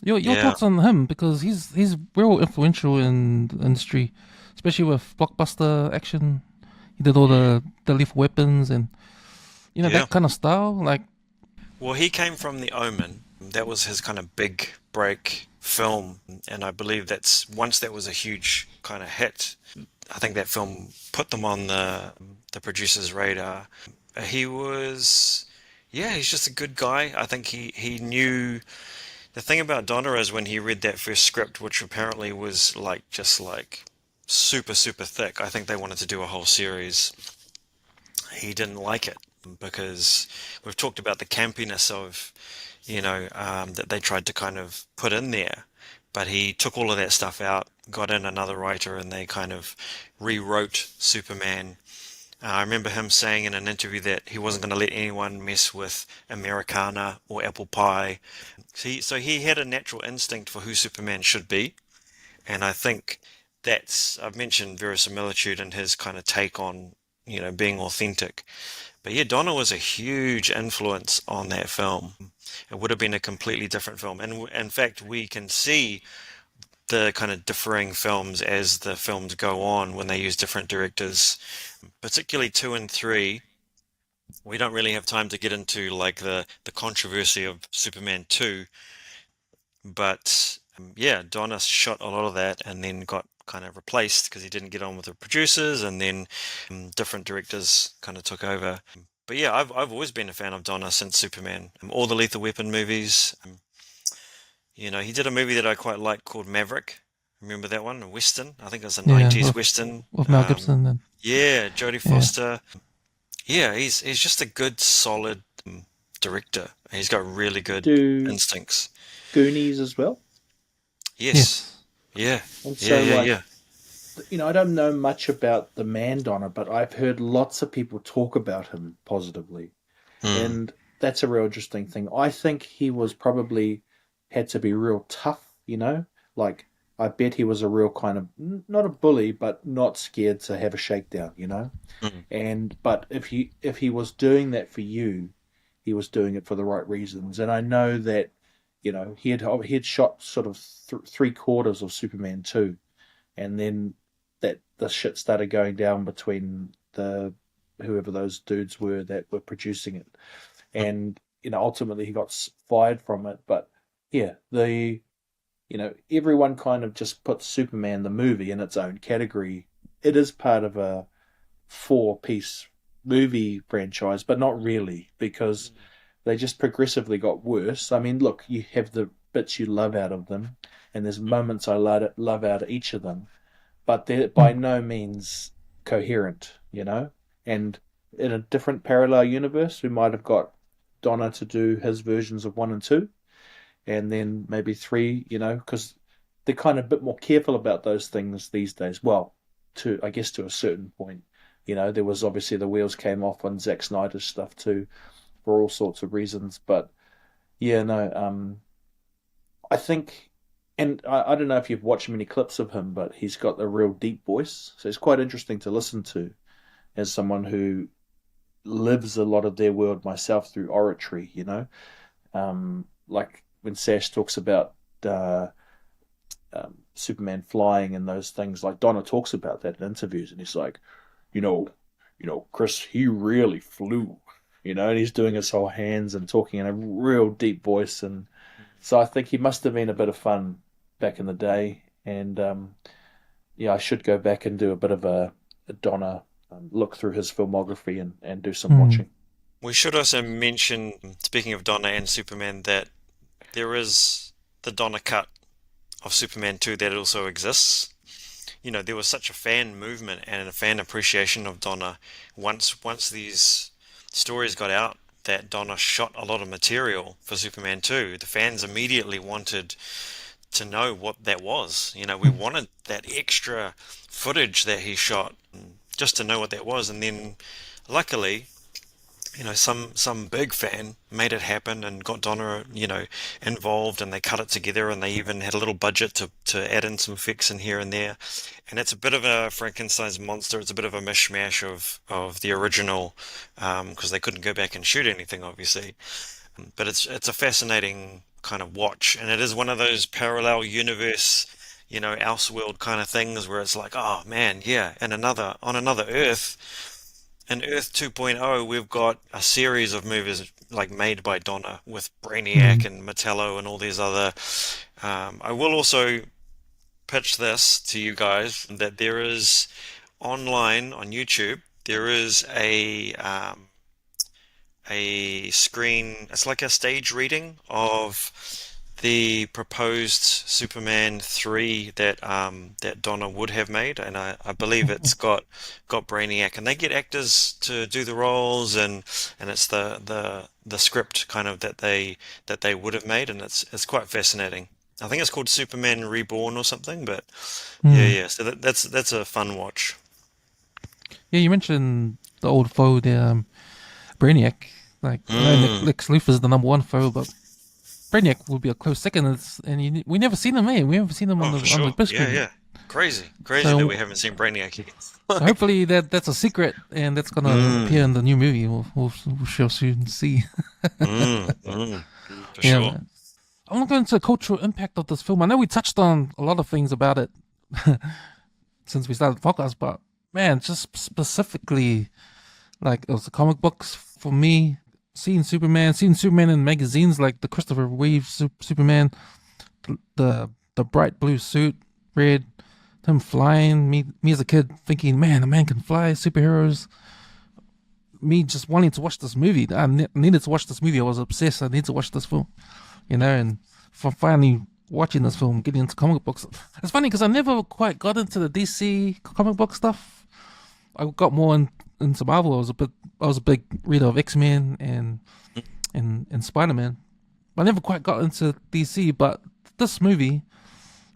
Speaker 1: your
Speaker 4: Yeah.
Speaker 1: thoughts on him, because he's real influential in the industry, especially with blockbuster action. He did all the Lethal Weapons and
Speaker 4: Yeah.
Speaker 1: that kind of style. Like,
Speaker 4: Well, he came from The Omen. That was his kind of big break film, and I believe once that was a huge kind of hit. I think that film put them on the producer's radar. He was, yeah, he's just a good guy. I think he knew. The thing about Donner is when he read that first script, which apparently was just like super, super thick. I think they wanted to do a whole series. He didn't like it because we've talked about the campiness of, that they tried to kind of put in there. But he took all of that stuff out, got in another writer, and they kind of rewrote Superman. I remember him saying in an interview that he wasn't going to let anyone mess with Americana or apple pie. So he had a natural instinct for who Superman should be. And I think I've mentioned verisimilitude and his kind of take on, being authentic. But yeah, Donner was a huge influence on that film. It would have been a completely different film. And in fact, we can see the kind of differing films as the films go on when they use different directors, particularly 2 and 3. We don't really have time to get into like the controversy of Superman 2, but yeah, Donner shot a lot of that and then got kind of replaced because he didn't get on with the producers, and then different directors kind of took over. But yeah, I've always been a fan of Donner since Superman. All the Lethal Weapon movies. He did a movie that I quite like called Maverick. Remember that one? A Western. I think it was a 90s Western.
Speaker 1: with Mel Gibson. And
Speaker 4: Yeah, Jodie Foster. Yeah, he's just a good, solid director. He's got really good
Speaker 3: Do
Speaker 4: instincts.
Speaker 3: Goonies as well.
Speaker 4: Yes. Yeah.
Speaker 3: And so,
Speaker 4: Yeah.
Speaker 3: I don't know much about the man Donner, but I've heard lots of people talk about him positively. And that's a real interesting thing. I think he was probably had to be real tough, like I bet he was a real kind of not a bully, but not scared to have a shakedown,
Speaker 4: Mm.
Speaker 3: But if he was doing that for you, he was doing it for the right reasons. And I know that, he had shot sort of three quarters of Superman 2, and then that the shit started going down between the whoever those dudes were that were producing it, and ultimately he got fired from it. But yeah, everyone kind of just puts Superman the movie in its own category. It is part of a four-piece movie franchise, but not really, because they just progressively got worse. I mean, look, you have the bits you love out of them, and there's moments I love out of each of them, but they're by no means coherent, And in a different parallel universe, we might have got Donner to do his versions of 1 and 2, and then maybe 3, because they're kind of a bit more careful about those things these days. Well, I guess to a certain point. There was obviously the wheels came off on Zack Snyder's stuff too, for all sorts of reasons. But yeah, no, I think, and I don't know if you've watched many clips of him, but he's got a real deep voice, so it's quite interesting to listen to as someone who lives a lot of their world myself through oratory. Like when Sash talks about Superman flying and those things, like Donna talks about that in interviews, and he's like, you know, Chris, he really flew, and he's doing his whole hands and talking in a real deep voice. And so I think he must have been a bit of fun back in the day. And yeah, I should go back and do a bit of a Donna look through his filmography and do some watching.
Speaker 4: We should also mention, speaking of Donna and Superman, that there is the Donna cut of Superman 2 that also exists. There was such a fan movement and a fan appreciation of Donna once these stories got out that Donna shot a lot of material for Superman 2. The fans immediately wanted to know what that was. We wanted that extra footage that he shot just to know what that was. And then luckily, some big fan made it happen and got Donna, involved, and they cut it together, and they even had a little budget to add in some effects in here and there. And it's a bit of a Frankenstein's monster. It's a bit of a mishmash of the original, because they couldn't go back and shoot anything, obviously. But it's a fascinating kind of watch, and it is one of those parallel universe, Elseworld kind of things where it's like, oh man, yeah, and on another Earth. In Earth 2.0, we've got a series of movies like made by Donna with Brainiac and Metallo and all these other. I will also pitch this to you guys that there is online on YouTube. There is a screen. It's like a stage reading of the proposed Superman 3 that Donna would have made, and I believe it's got Brainiac, and they get actors to do the roles, and it's the script kind of that they would have made, and it's quite fascinating. I think it's called Superman Reborn or something, but yeah. So that's a fun watch.
Speaker 1: Yeah, you mentioned the old foe, the Brainiac. Like Lex Luthor is the number one foe, but Brainiac will be a close second, we never seen him, We haven't seen him on the big screen.
Speaker 4: Yeah. Crazy so, that we haven't seen Brainiac yet.
Speaker 1: So hopefully that's a secret, and that's gonna appear in the new movie. We'll shall soon see.
Speaker 4: For sure.
Speaker 1: I want to go into the cultural impact of this film. I know we touched on a lot of things about it since we started the podcast, but man, just specifically, like it was the comic books for me. Seeing Superman in magazines like the Christopher Reeve Superman, the bright blue suit, red, him flying, me as a kid thinking, man, a man can fly, superheroes. Me just wanting to watch this movie. I needed to watch this movie. I was obsessed. I need to watch this film, and for finally watching this film, getting into comic books. It's funny because I never quite got into the DC comic book stuff. I got more into Marvel. I was a big reader of X-Men and Spider-Man. I never quite got into DC, but this movie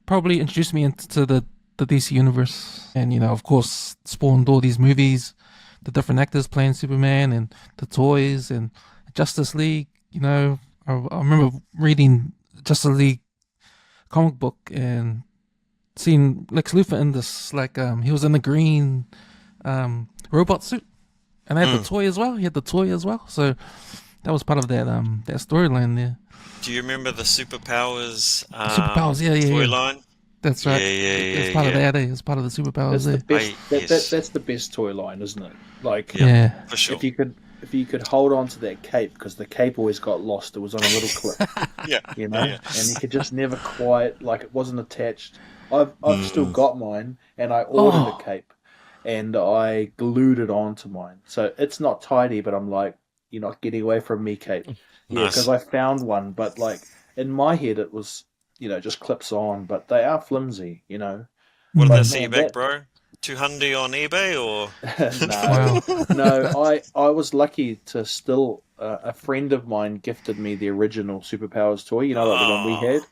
Speaker 1: probably introduced me into the DC universe, and of course spawned all these movies, the different actors playing Superman, and the toys, and Justice League. I remember reading Justice League comic book, and seen Lex Luthor in this, like, he was in the green robot suit, and they had the toy as well. He had the toy as well, so that was part of that that storyline there.
Speaker 4: Do you remember the Superpowers
Speaker 1: Superpowers, yeah.
Speaker 4: toyline?
Speaker 1: That's right. It's part of that. It's part of the superpowers.
Speaker 3: That's the best.
Speaker 4: Yes.
Speaker 3: That's the best toy line, isn't it? Like,
Speaker 1: Yeah.
Speaker 4: For sure.
Speaker 3: if you could hold on to that cape, because the cape always got lost. It was on a little clip,
Speaker 4: Yeah.
Speaker 3: you know, and you could just never quite, like, it wasn't attached. I've still got mine, and I ordered a cape, and I glued it onto mine. So it's not tidy, but I'm like, you're not getting away from me, cape. Yeah,
Speaker 4: Nice.
Speaker 3: because I found one, but like in my head it was, just clips on, but they are flimsy,
Speaker 4: What did
Speaker 3: But
Speaker 4: that set you
Speaker 3: man,
Speaker 4: back, bro? 200 on eBay or?
Speaker 3: I was lucky to still. A friend of mine gifted me the original Superpowers toy, like the one we had.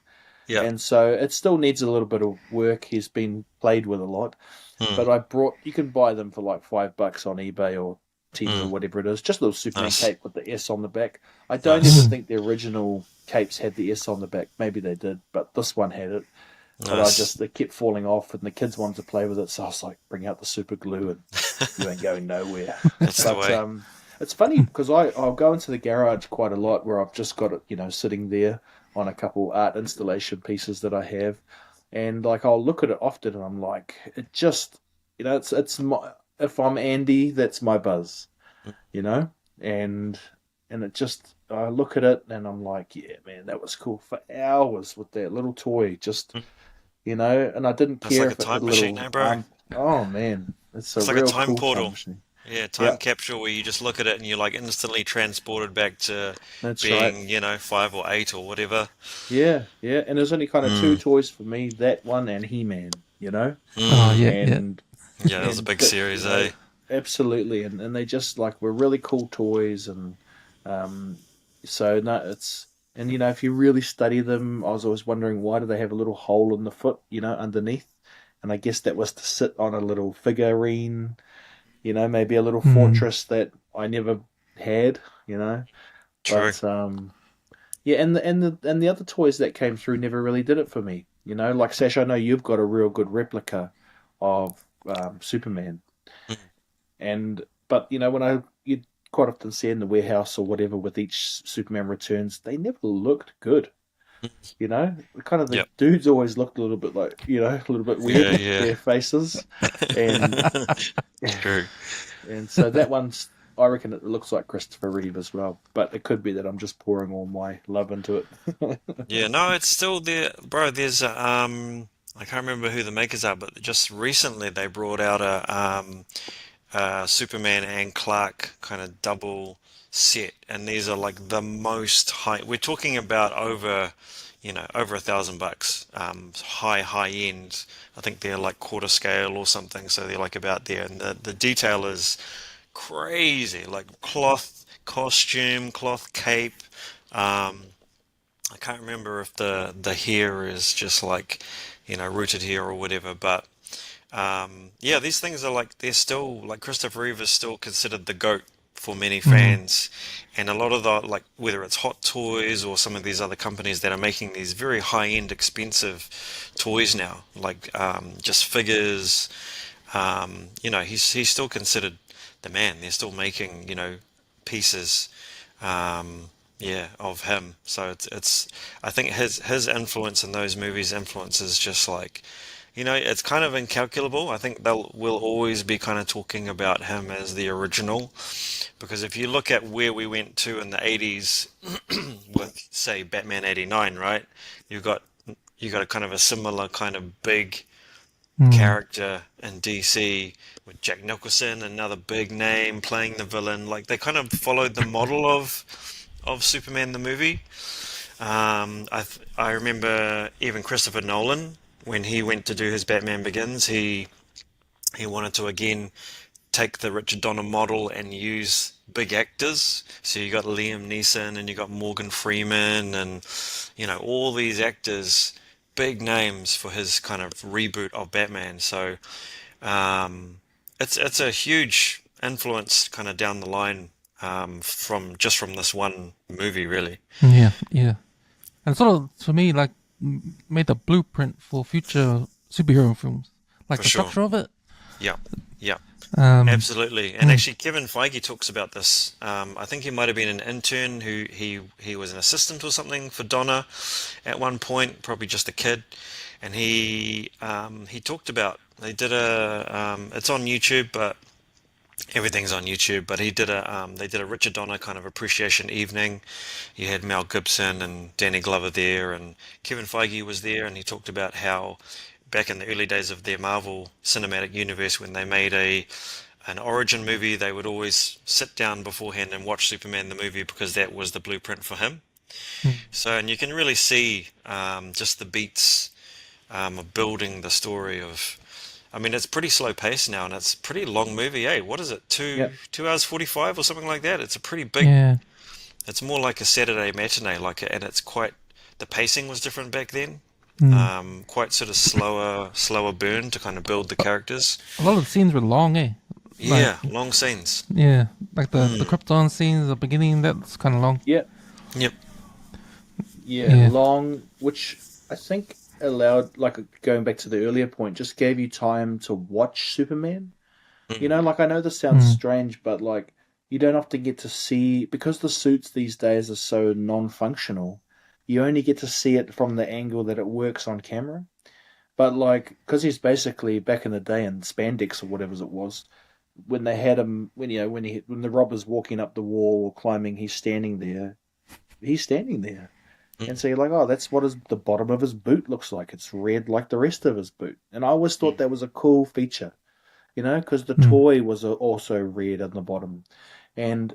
Speaker 4: Yeah.
Speaker 3: And so it still needs a little bit of work. He's been played with a lot, but you can buy them for like $5 on eBay or 10 or whatever it is. Just a little Superman cape with the S on the back. I don't even think the original capes had the S on the back. Maybe they did, but this one had it. But it kept falling off, and the kids wanted to play with it, so I was like, bring out the super glue, and you ain't going nowhere.
Speaker 4: That's the way.
Speaker 3: It's funny because I'll go into the garage quite a lot where I've just got it, sitting there on a couple art installation pieces that I have, and like I'll look at it often, and I'm like, it just, it's my, if I'm Andy, that's my buzz, and it just, I look at it and I'm like, yeah, man, that was cool for hours with that little toy, just. And I didn't care
Speaker 4: like
Speaker 3: if
Speaker 4: a time
Speaker 3: it
Speaker 4: machine, eh, bro?
Speaker 3: oh man, it's
Speaker 4: like
Speaker 3: real
Speaker 4: a time
Speaker 3: cool
Speaker 4: portal.
Speaker 3: Time machine.
Speaker 4: Yeah, time capsule where you just look at it and you're like instantly transported back to
Speaker 3: That's
Speaker 4: being,
Speaker 3: right.
Speaker 4: 5 or 8 or whatever.
Speaker 3: Yeah, and there's only kind of two toys for me, that one and
Speaker 1: Oh
Speaker 3: He-Man,
Speaker 1: yeah,
Speaker 3: and
Speaker 4: Yeah, that was a big series, eh?
Speaker 3: absolutely, and they just like were really cool toys, and so no, it's. And, if you really study them, I was always wondering, why do they have a little hole in the foot, underneath? And I guess that was to sit on a little figurine, maybe a little fortress that I never had,
Speaker 4: True.
Speaker 3: But, and the other toys that came through never really did it for me. Like Sash, I know you've got a real good replica of Superman. But, when you quite often see in the warehouse or whatever with each Superman Returns, they never looked good. Kind of the dudes always looked a little bit like, a little bit weird with their faces. And
Speaker 4: True.
Speaker 3: and so that one's, I reckon it looks like Christopher Reeve as well. But it could be that I'm just pouring all my love into it.
Speaker 4: Yeah, no, it's still there, bro. There's I can't remember who the makers are, but just recently they brought out a Superman and Clark kind of double set, and these are like the most high. We're talking about over $1,000, high end. I think they're like quarter scale or something, so they're like about there, and the detail is crazy, like cloth costume, cloth cape. I can't remember if the hair is just like, rooted hair or whatever, but yeah, these things are like, they're still like, Christopher Reeve is still considered the GOAT for many fans, and a lot of the, like, whether it's Hot Toys or some of these other companies that are making these very high-end expensive toys now, like just figures, he's still considered the man. They're still making, pieces of him. So it's I think his influence in those movies influences just like, it's kind of incalculable. I think we'll always be kind of talking about him as the original, because if you look at where we went to in the 80s with, say, Batman 89, right? You got a kind of a similar kind of big character in DC with Jack Nicholson, another big name playing the villain. Like, they kind of followed the model of Superman the movie. I remember even Christopher Nolan, when he went to do his Batman Begins, he wanted to again take the Richard Donner model and use big actors. So you got Liam Neeson and you got Morgan Freeman and all these actors, big names for his kind of reboot of Batman. So it's a huge influence kind of down the line from this one movie, really.
Speaker 1: Yeah. And sort of, for me, like, made the blueprint for future superhero films, like
Speaker 4: For
Speaker 1: the
Speaker 4: sure.
Speaker 1: structure of it.
Speaker 4: Yeah, yeah,
Speaker 1: Um,
Speaker 4: absolutely. And actually, Kevin Feige talks about this. I think he might have been an intern who he was an assistant or something for Donna at one point, probably just a kid. And he talked about they did it's on YouTube, but everything's on YouTube. But they did a Richard Donner kind of appreciation evening. You had Mel Gibson and Danny Glover there, and Kevin Feige was there, and he talked about how back in the early days of their Marvel Cinematic Universe, when they made an origin movie, they would always sit down beforehand and watch Superman the movie because that was the blueprint for him. So, and you can really see just the beats of building the story of. I mean, it's pretty slow paced now, and it's a pretty long movie. Eh? What is it?
Speaker 3: Yeah.
Speaker 4: 2 hours 45 or something like that. It's a pretty big.
Speaker 1: yeah,
Speaker 4: It's more like a Saturday matinee, and it's quite. The pacing was different back then. Quite sort of slower burn to kind of build the characters.
Speaker 1: a lot of the scenes were long, eh?
Speaker 4: Yeah, long scenes.
Speaker 1: Yeah, like the Krypton scenes, the beginning, that's kind of long.
Speaker 3: Yeah.
Speaker 4: Yep.
Speaker 3: Yeah, long, which I think allowed, like going back to the earlier point, just gave you time to watch Superman. You know, like I know this sounds strange, but like you don't often get to see, because the suits these days are so non-functional, you only get to see it from the angle that it works on camera. But like, because he's basically back in the day in spandex or whatever it was, when they had him, when the robber's walking up the wall or climbing, he's standing there. He's standing there. And so you're like, oh, that's what the bottom of his boot looks like. It's red like the rest of his boot. And I always thought that was a cool feature, because the toy was also red on the bottom. And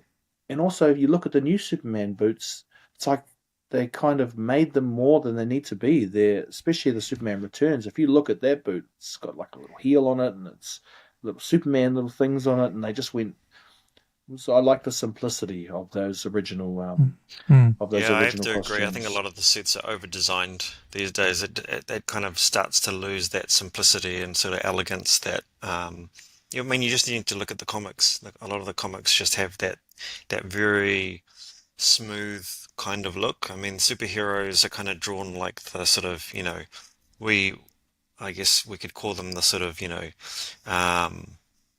Speaker 3: also, if you look at the new Superman boots, it's like they kind of made them more than they need to be. Especially the Superman Returns. If you look at that boot, it's got like a little heel on it, and it's little Superman little things on it, and they just went. So I like the simplicity of those original
Speaker 4: Yeah, I have
Speaker 3: original
Speaker 4: to agree. I
Speaker 3: costumes.
Speaker 4: think a lot of the suits are over-designed these days. It kind of starts to lose that simplicity and sort of elegance that. I mean, you just need to look at the comics. Like, a lot of the comics just have that very smooth kind of look. I mean, superheroes are kind of drawn like the sort of, we, I guess we could call them the sort of,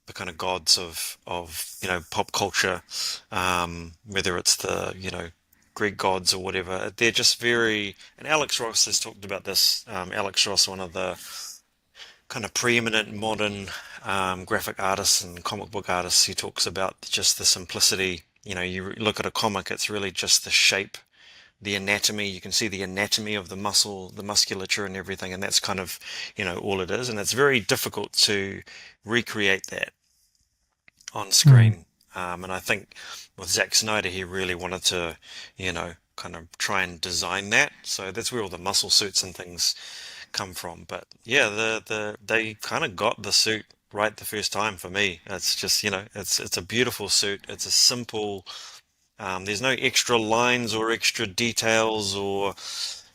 Speaker 4: the kind of gods of pop culture, whether it's the, Greek gods or whatever. They're just very, and Alex Ross has talked about this. Alex Ross, one of the kind of preeminent modern graphic artists and comic book artists, he talks about just the simplicity. You look at a comic, it's really just the shape, the anatomy. You can see the anatomy of the muscle, the musculature and everything, and that's kind of, all it is. And it's very difficult to recreate that on screen. And I think with Zack Snyder, he really wanted to, kind of try and design that. So that's where all the muscle suits and things come from. But yeah, they kind of got the suit right the first time for me. It's just, it's a beautiful suit. It's a simple. There's no extra lines or extra details or,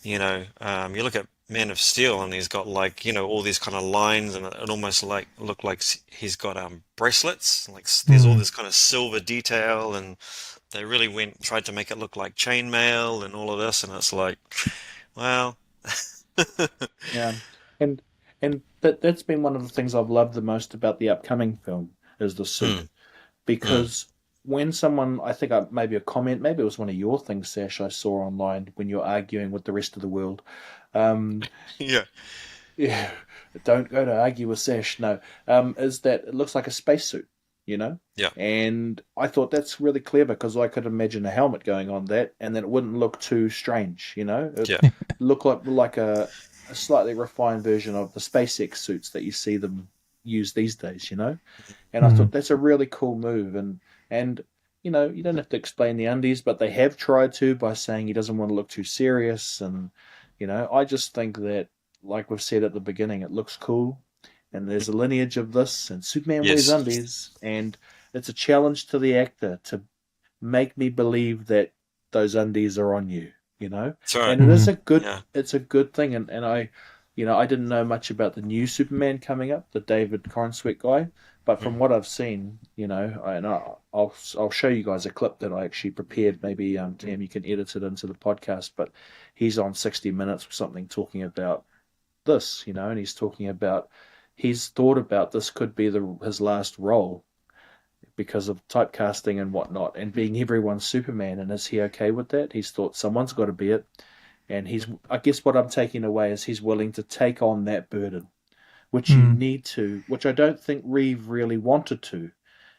Speaker 4: you look at Man of Steel and he's got like, all these kind of lines and it almost look like he's got bracelets. Like there's all this kind of silver detail and they really tried to make it look like chainmail and all of this. And it's like, well,
Speaker 3: Yeah, and that's been one of the things I've loved the most about the upcoming film is the suit, because when someone, I think maybe a comment, maybe it was one of your things, Sash, I saw online when you're arguing with the rest of the world.
Speaker 4: yeah,
Speaker 3: Yeah, don't go to argue with Sash. No, is that it looks like a spacesuit,
Speaker 4: yeah,
Speaker 3: And I thought that's really clever because I could imagine a helmet going on that, and then it wouldn't look too strange, It
Speaker 4: yeah,
Speaker 3: look like a slightly refined version of the SpaceX suits that you see them use these days, And I thought that's a really cool move, and you don't have to explain the undies, but they have tried to by saying he doesn't want to look too serious, and I just think that, like we've said at the beginning, it looks cool, and there's a lineage of this, and Superman wears
Speaker 4: yes,
Speaker 3: undies, and it's a challenge to the actor to make me believe that those undies are on you,
Speaker 4: that's right.
Speaker 3: and it is
Speaker 4: Yeah,
Speaker 3: it's a good thing, and I, I didn't know much about the new Superman coming up, the David Cornsweet guy, but from what I've seen, I'll show you guys a clip that I actually prepared. Maybe Tam, you can edit it into the podcast, but he's on 60 Minutes or something talking about this, and he's talking about he's thought about this could be his last role because of typecasting and whatnot, and being everyone's Superman. And is he okay with that? He's thought someone's got to be it, and I guess what I'm taking away is he's willing to take on that burden, which you need to, which I don't think Reeve really wanted to.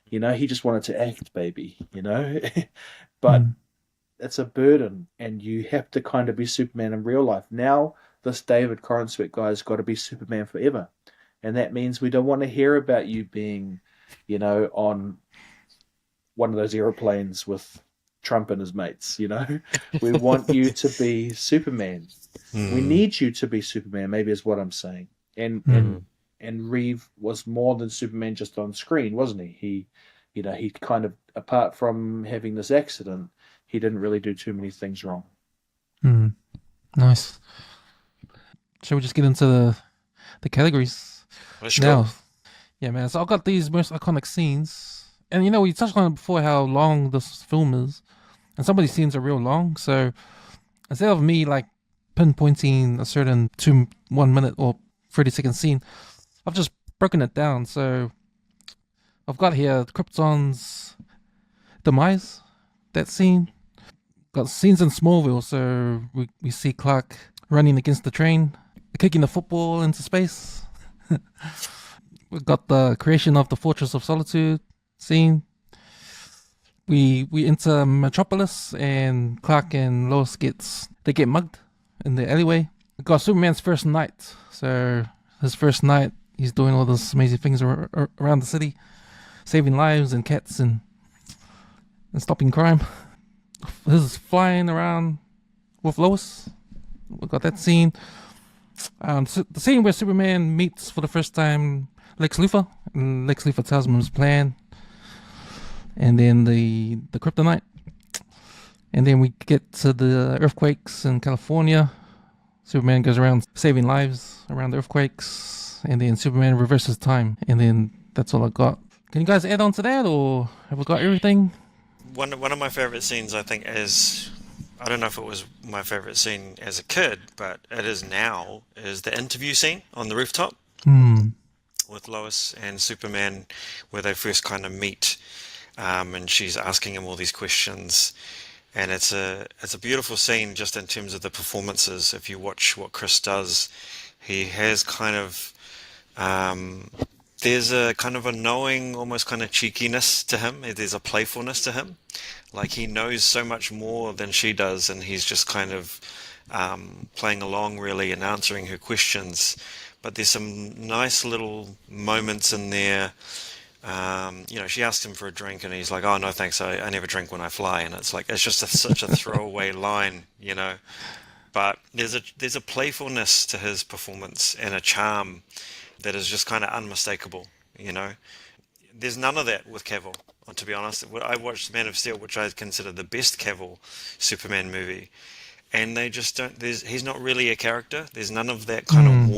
Speaker 3: He just wanted to act, baby, but it's a burden, and you have to kind of be Superman in real life. Now, this David Corenswet guy's got to be Superman forever, and that means we don't want to hear about you being, on one of those aeroplanes with Trump and his mates. We want you to be Superman. We need you to be Superman, maybe is what I'm saying. And Reeve was more than Superman just on screen, wasn't he? He kind of, apart from having this accident, he didn't really do too many things wrong.
Speaker 1: Nice. Shall we just get into the categories now? Yeah, man. So I've got these most iconic scenes, and we touched on it before how long this film is, and some of these scenes are real long. So instead of me like pinpointing a certain 1 minute or 30-second scene, I've just broken it down. So I've got here Krypton's demise, that scene. Got scenes in Smallville, so we see Clark running against the train, kicking the football into space. We've got the creation of the Fortress of Solitude scene. We enter Metropolis, and Clark and Lois get mugged in the alleyway. We've got Superman's first night. So his first night, he's doing all those amazing things around the city, saving lives and cats and stopping crime. His flying around with Lois. We've got that scene. So the scene where Superman meets for the first time Lex Luthor, and Lex Luthor tells him his plan. And then the kryptonite. And then we get to the earthquakes in California. Superman goes around saving lives around the earthquakes. And then Superman reverses time. And then that's all I got. Can you guys add on to that, or have we got everything?
Speaker 4: One of my favorite scenes, I think, is, I don't know if it was my favorite scene as a kid, but it is now, is the interview scene on the rooftop with Lois and Superman, where they first kind of meet, and she's asking him all these questions. And it's a beautiful scene just in terms of the performances. If you watch what Chris does, he has kind of there's a kind of a knowing, almost kind of cheekiness to him. There's a playfulness to him. Like, he knows so much more than she does, and he's just kind of playing along, really, and answering her questions. But there's some nice little moments in there. She asked him for a drink, and he's like, "Oh, no, thanks. I never drink when I fly." And it's like, it's just such a throwaway line, But there's a playfulness to his performance and a charm that is just kind of unmistakable, There's none of that with Cavill, to be honest. I watched Man of Steel, which I consider the best Cavill Superman movie, and they just don't. He's not really a character. There's none of that kind of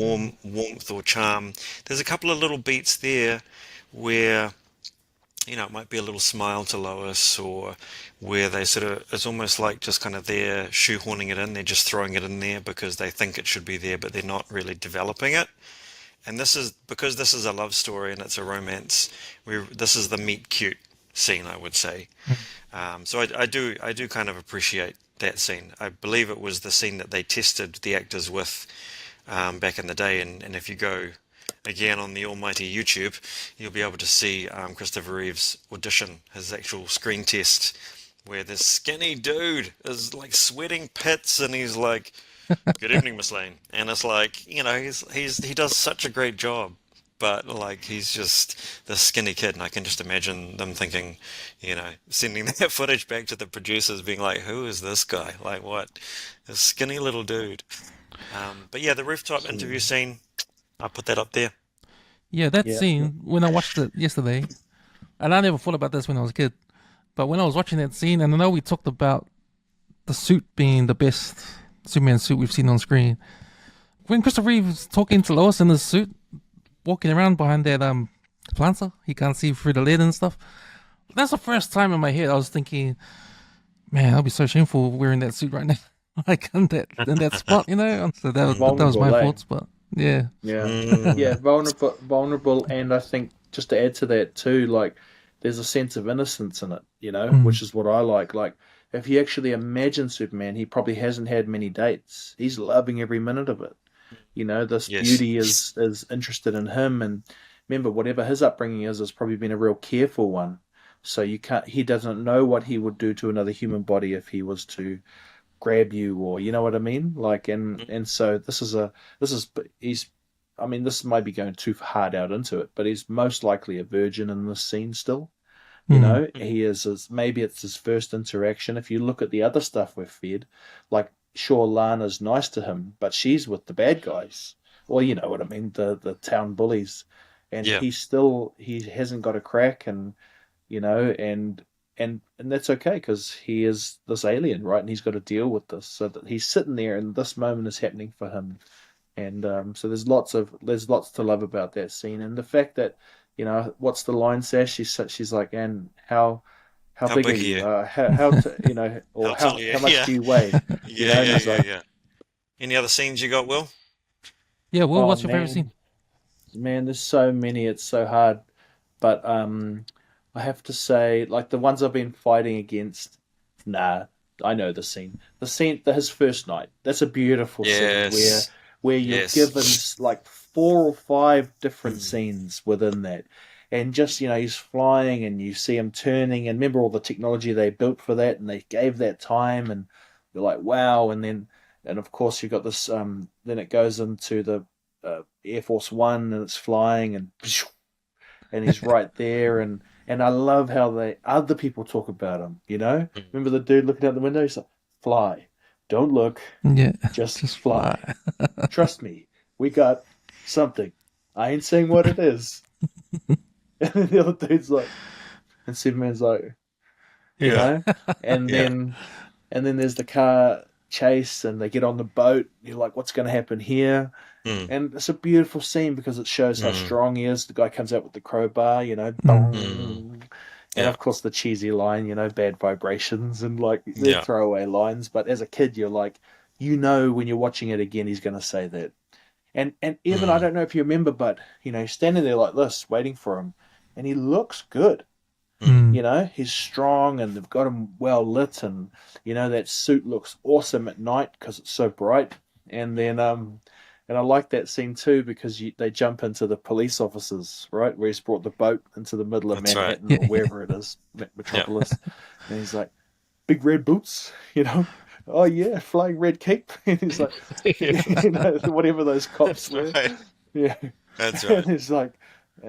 Speaker 4: warmth or charm. There's a couple of little beats there where, it might be a little smile to Lois, or where they sort of, it's almost like just kind of they're shoehorning it in. They're just throwing it in there because they think it should be there, but they're not really developing it. And this is because this is a love story and it's a romance. This is the meet cute scene, I would say. So I do kind of appreciate that scene. I believe it was the scene that they tested the actors with back in the day. And if you go again on the almighty YouTube, you'll be able to see Christopher Reeve's audition, his actual screen test, where this skinny dude is like sweating pits, and he's like, "Good evening, Miss Lane." And it's like, he does such a great job, but like, he's just this skinny kid, and I can just imagine them thinking, sending that footage back to the producers, being like, "Who is this guy? Like, what? This skinny little dude." But yeah, the rooftop interview scene, I put that up there.
Speaker 1: Yeah, that scene, when I watched it yesterday, and I never thought about this when I was a kid, but when I was watching that scene, and I know we talked about the suit being the best Superman suit we've seen on screen. When Christopher Reeve was talking to Lois in his suit, walking around behind that planter, he can't see through the lid and stuff. That's the first time in my head I was thinking, man, I'll be so shameful wearing that suit right now, like in that spot, So that was my thoughts. But Yeah.
Speaker 3: Yeah, vulnerable, and I think just to add to that too, like there's a sense of innocence in it, which is what I like. Like if you actually imagine Superman, he probably hasn't had many dates. He's loving every minute of it. This
Speaker 4: Yes.
Speaker 3: beauty is interested in him, and remember, whatever his upbringing is, has probably been a real careful one. So he doesn't know what he would do to another human body if he was to grab you, or you know what I mean? Like, and so he's, I mean, this might be going too hard out into it, but he's most likely a virgin in this scene still. He is, maybe it's his first interaction. If you look at the other stuff we've fed, like, sure, Lana's nice to him, but she's with the bad guys. Well, you know what I mean, the town bullies. And
Speaker 4: Yeah.
Speaker 3: he hasn't got a crack, and, and that's okay because he is this alien, right? And he's got to deal with this. So that he's sitting there and this moment is happening for him. And so there's lots to love about that scene. And the fact that, what's the line, Sash? She's like, and how big are you? Or how much do you weigh?
Speaker 4: Yeah. Any other scenes you got, Will?
Speaker 1: Yeah, Will,
Speaker 3: Oh
Speaker 1: what's your favorite
Speaker 3: man,
Speaker 1: scene?
Speaker 3: man, there's so many. It's so hard. But I have to say, like the ones I've been fighting against. Nah, I know the scene. His first night. That's a beautiful scene
Speaker 4: Yes.
Speaker 3: where you're
Speaker 4: Yes.
Speaker 3: given like 4 or 5 different
Speaker 4: Mm.
Speaker 3: scenes within that. And just, he's flying and you see him turning, and remember all the technology they built for that, and they gave that time, and you're like, wow. And of course you've got this, then it goes into the Air Force One, and it's flying, and he's right there, and I love how other people talk about him, Remember the dude looking out the window? He's like, fly. Don't look.
Speaker 1: Yeah,
Speaker 3: Just
Speaker 1: just
Speaker 3: fly.
Speaker 1: fly.
Speaker 3: Trust me. We got something. I ain't saying what it is. And then the other dude's like, and Superman's like, you
Speaker 4: Yeah.
Speaker 3: know? And
Speaker 4: Yeah.
Speaker 3: then there's the car chase, and they get on the boat. You're like, what's going to happen here?
Speaker 4: Mm.
Speaker 3: And it's a beautiful scene because it shows how
Speaker 4: Mm.
Speaker 3: strong he is. The guy comes out with the crowbar,
Speaker 1: Mm.
Speaker 3: bong. And
Speaker 4: Yeah.
Speaker 3: of course the cheesy line, bad vibrations, and like they're
Speaker 4: Yeah.
Speaker 3: throwaway lines. But as a kid, you're like, when you're watching it again, he's going to say that. And even, I
Speaker 4: Mm.
Speaker 3: don't know if you remember, but he's standing there like this, waiting for him, and he looks good.
Speaker 1: Mm.
Speaker 3: He's strong, and they've got him well lit, and that suit looks awesome at night because it's so bright. And then and I like that scene too because they jump into the police officers, right, where he's brought the boat into the middle of
Speaker 4: That's right.
Speaker 3: Manhattan
Speaker 1: Yeah,
Speaker 3: or wherever it is, Metropolis, and he's like, big red boots, oh yeah, flying red cape, and he's like, whatever those cops
Speaker 4: That's
Speaker 3: were,
Speaker 4: right.
Speaker 3: yeah.
Speaker 4: That's
Speaker 3: And
Speaker 4: right.
Speaker 3: it's like,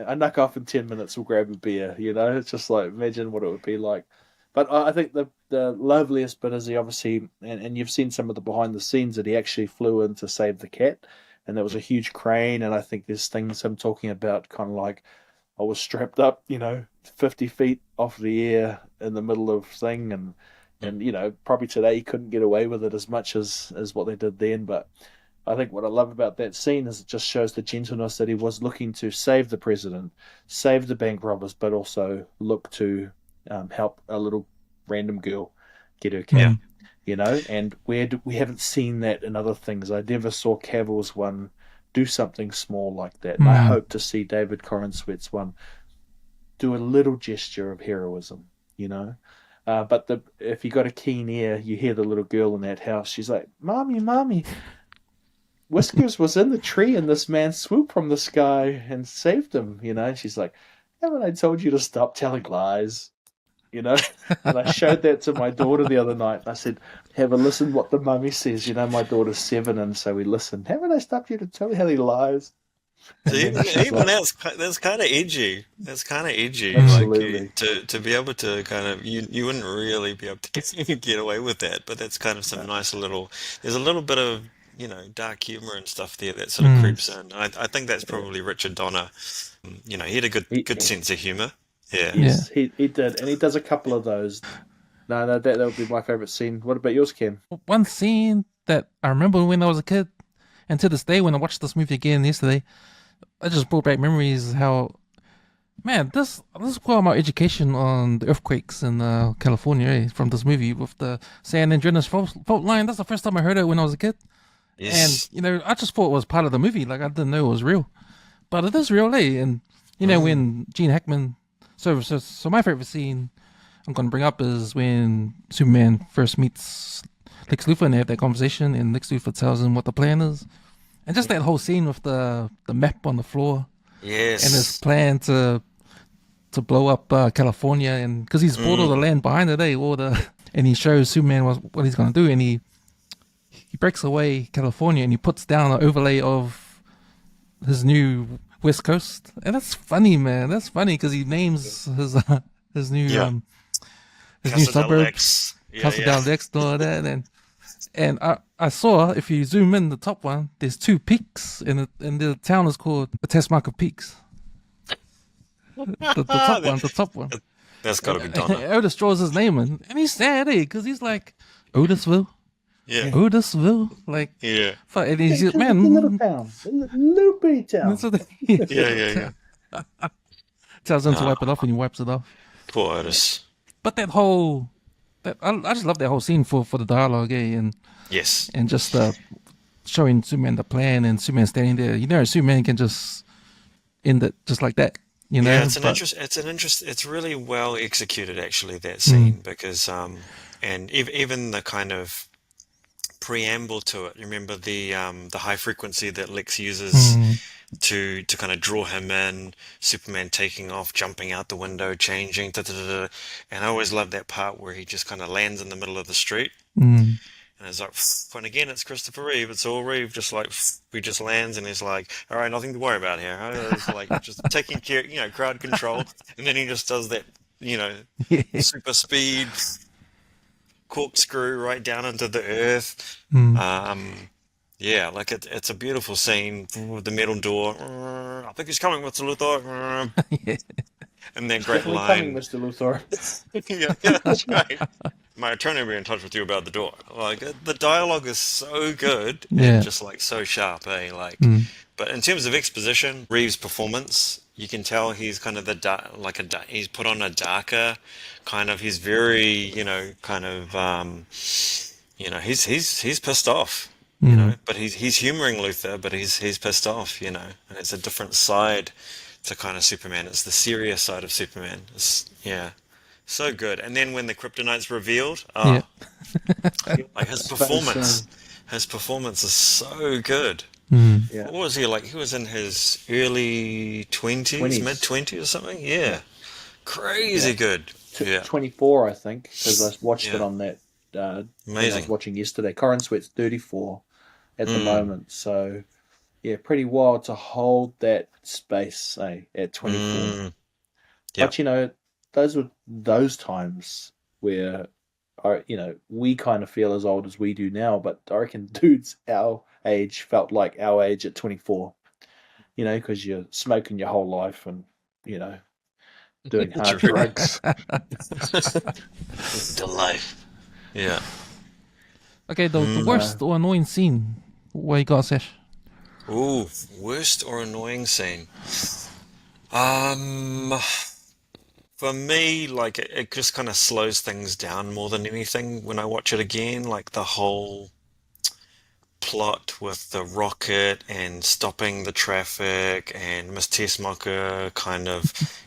Speaker 3: I knock off in 10 minutes, we'll grab a beer, It's just like, imagine what it would be like. But I think the loveliest bit is he obviously, and you've seen some of the behind the scenes, that he actually flew in to save the cat. And there was a huge crane. And I think there's things him talking about kind of like, I was strapped up, 50 feet off the air in the middle of thing. And probably today he couldn't get away with it as much as what they did then. But I think what I love about that scene is it just shows the gentleness that he was looking to save the president, save the bank robbers, but also look to help a little random girl get her cat. And we haven't seen that in other things. I never saw Cavill's one do something small like that. And I hope to see David Corenswet's one do a little gesture of heroism, But if you got a keen ear, you hear the little girl in that house. She's like, "Mommy, mommy, Whiskers was in the tree and this man swooped from the sky and saved him, And she's like, haven't I told you to stop telling lies? And I showed that to my daughter the other night. I said, have a listen what the mummy says. My daughter's 7, and so we listened. Haven't I stopped you to tell any lies? And
Speaker 4: So
Speaker 3: then she's
Speaker 4: even
Speaker 3: like,
Speaker 4: that's kind of edgy. That's kind of edgy. Like
Speaker 3: absolutely.
Speaker 4: to be able to kind of you wouldn't really be able to get away with that. But that's kind of some nice little. There's a little bit of dark humor and stuff there that sort of creeps in. I think that's probably Richard Donner. He had a
Speaker 3: He,
Speaker 4: good sense of humor. Yeah.
Speaker 1: Yeah.
Speaker 3: yes, he did. And he does a couple of those. No, that would be my favorite scene. What about yours, Ken?
Speaker 1: One scene that I remember when I was a kid, and to this day, when I watched this movie again yesterday, I just brought back memories. How, man, this is quite my education on the earthquakes in California from this movie with the San Andreas fault line. That's the first time I heard it when I was a kid, And
Speaker 4: Yes.
Speaker 1: I just thought it was part of the movie. Like I didn't know it was real, but it is real, eh? And when Gene Hackman. So my favorite scene I'm gonna bring up is when Superman first meets Lex Luthor and they have that conversation, and Lex Luthor tells him what the plan is, and just that whole scene with the map on the floor and his
Speaker 4: Yes.
Speaker 1: plan to blow up California, and because he's bought all the land behind it, and he shows Superman what he's gonna do, and he breaks away California and he puts down an overlay of his new West Coast, and that's funny, man. That's funny because he names his new
Speaker 4: Yeah.
Speaker 1: his new
Speaker 4: Casa del
Speaker 1: suburbs,
Speaker 4: Lex. Yeah,
Speaker 1: Casa
Speaker 4: yeah.
Speaker 1: del Lex, and all that, and I saw, if you zoom in the top one, there's two peaks, and the town is called the Test Mark of Peaks. The top one.
Speaker 4: That's got to be Donna.
Speaker 1: Otis draws his name in, and he's sad, eh? Because he's like Otisville,
Speaker 4: Yeah.
Speaker 1: Otisville, like
Speaker 4: Yeah.
Speaker 1: fuck, and he's just,
Speaker 3: The
Speaker 1: man,
Speaker 3: little town. The little bitty town.
Speaker 1: that's what
Speaker 4: Yeah, yeah, yeah.
Speaker 1: tells him to wipe it off, and he wipes it off.
Speaker 4: Poor Otis.
Speaker 1: But that whole, I just love that whole scene for the dialogue, eh?
Speaker 4: Yes.
Speaker 1: And just showing Superman the plan, and Superman standing there. Superman can just end it just like that.
Speaker 4: Yeah, it's an
Speaker 1: But-
Speaker 4: interest. It's really well executed, actually, that scene, because and even the kind of preamble to it. You remember the high frequency that Lex uses to kind of draw him in. Superman taking off, jumping out the window, changing, da, da, da, da. And I always love that part where he just kind of lands in the middle of the street. And it's like, and again, it's Christopher Reeve. It's all Reeve, just like, he just lands and he's like, all right, nothing to worry about here. It's like just taking care, crowd control. And then he just does that, super speed corkscrew right down into the earth. Yeah, like it's a beautiful scene with the metal door. I think he's coming, Mr. Luthor. And that great
Speaker 3: Definitely coming,
Speaker 4: line.
Speaker 3: Mr. Luthor.
Speaker 4: Yeah, that's right. My attorney will be in touch with you about the door. Like the dialogue is so good,
Speaker 1: Yeah.
Speaker 4: and just like so sharp, eh? Like, but in terms of exposition, Reeves' performance, you can tell he's kind of he's put on a darker kind of. He's very, kind of, he's pissed off. But he's humoring Luthor, but he's pissed off, and it's a different side to kind of Superman. It's the serious side of Superman. So good. And then when the kryptonite's revealed, like his performance is so good.
Speaker 3: Yeah.
Speaker 4: What was he like? He was in his early 20s, mid-20s or something. Yeah, crazy good. Yeah,
Speaker 3: 24, I think, because I watched it on that. When I
Speaker 4: amazing.
Speaker 3: was watching yesterday. Corin Sweat's 34 at the moment, so yeah, pretty wild to hold that space, at 24.
Speaker 4: Yep.
Speaker 3: But those were those times where, we kind of feel as old as we do now, but I reckon dudes our age felt like our age at 24. Because you're smoking your whole life and doing hard
Speaker 4: True.
Speaker 3: drugs.
Speaker 4: The life. Yeah.
Speaker 1: Okay, the worst or annoying scene. What you got, Sash?
Speaker 4: Ooh, worst or annoying scene. For me, like it just kind of slows things down more than anything when I watch it again. Like the whole plot with the rocket and stopping the traffic, and Miss Tessmacher kind of,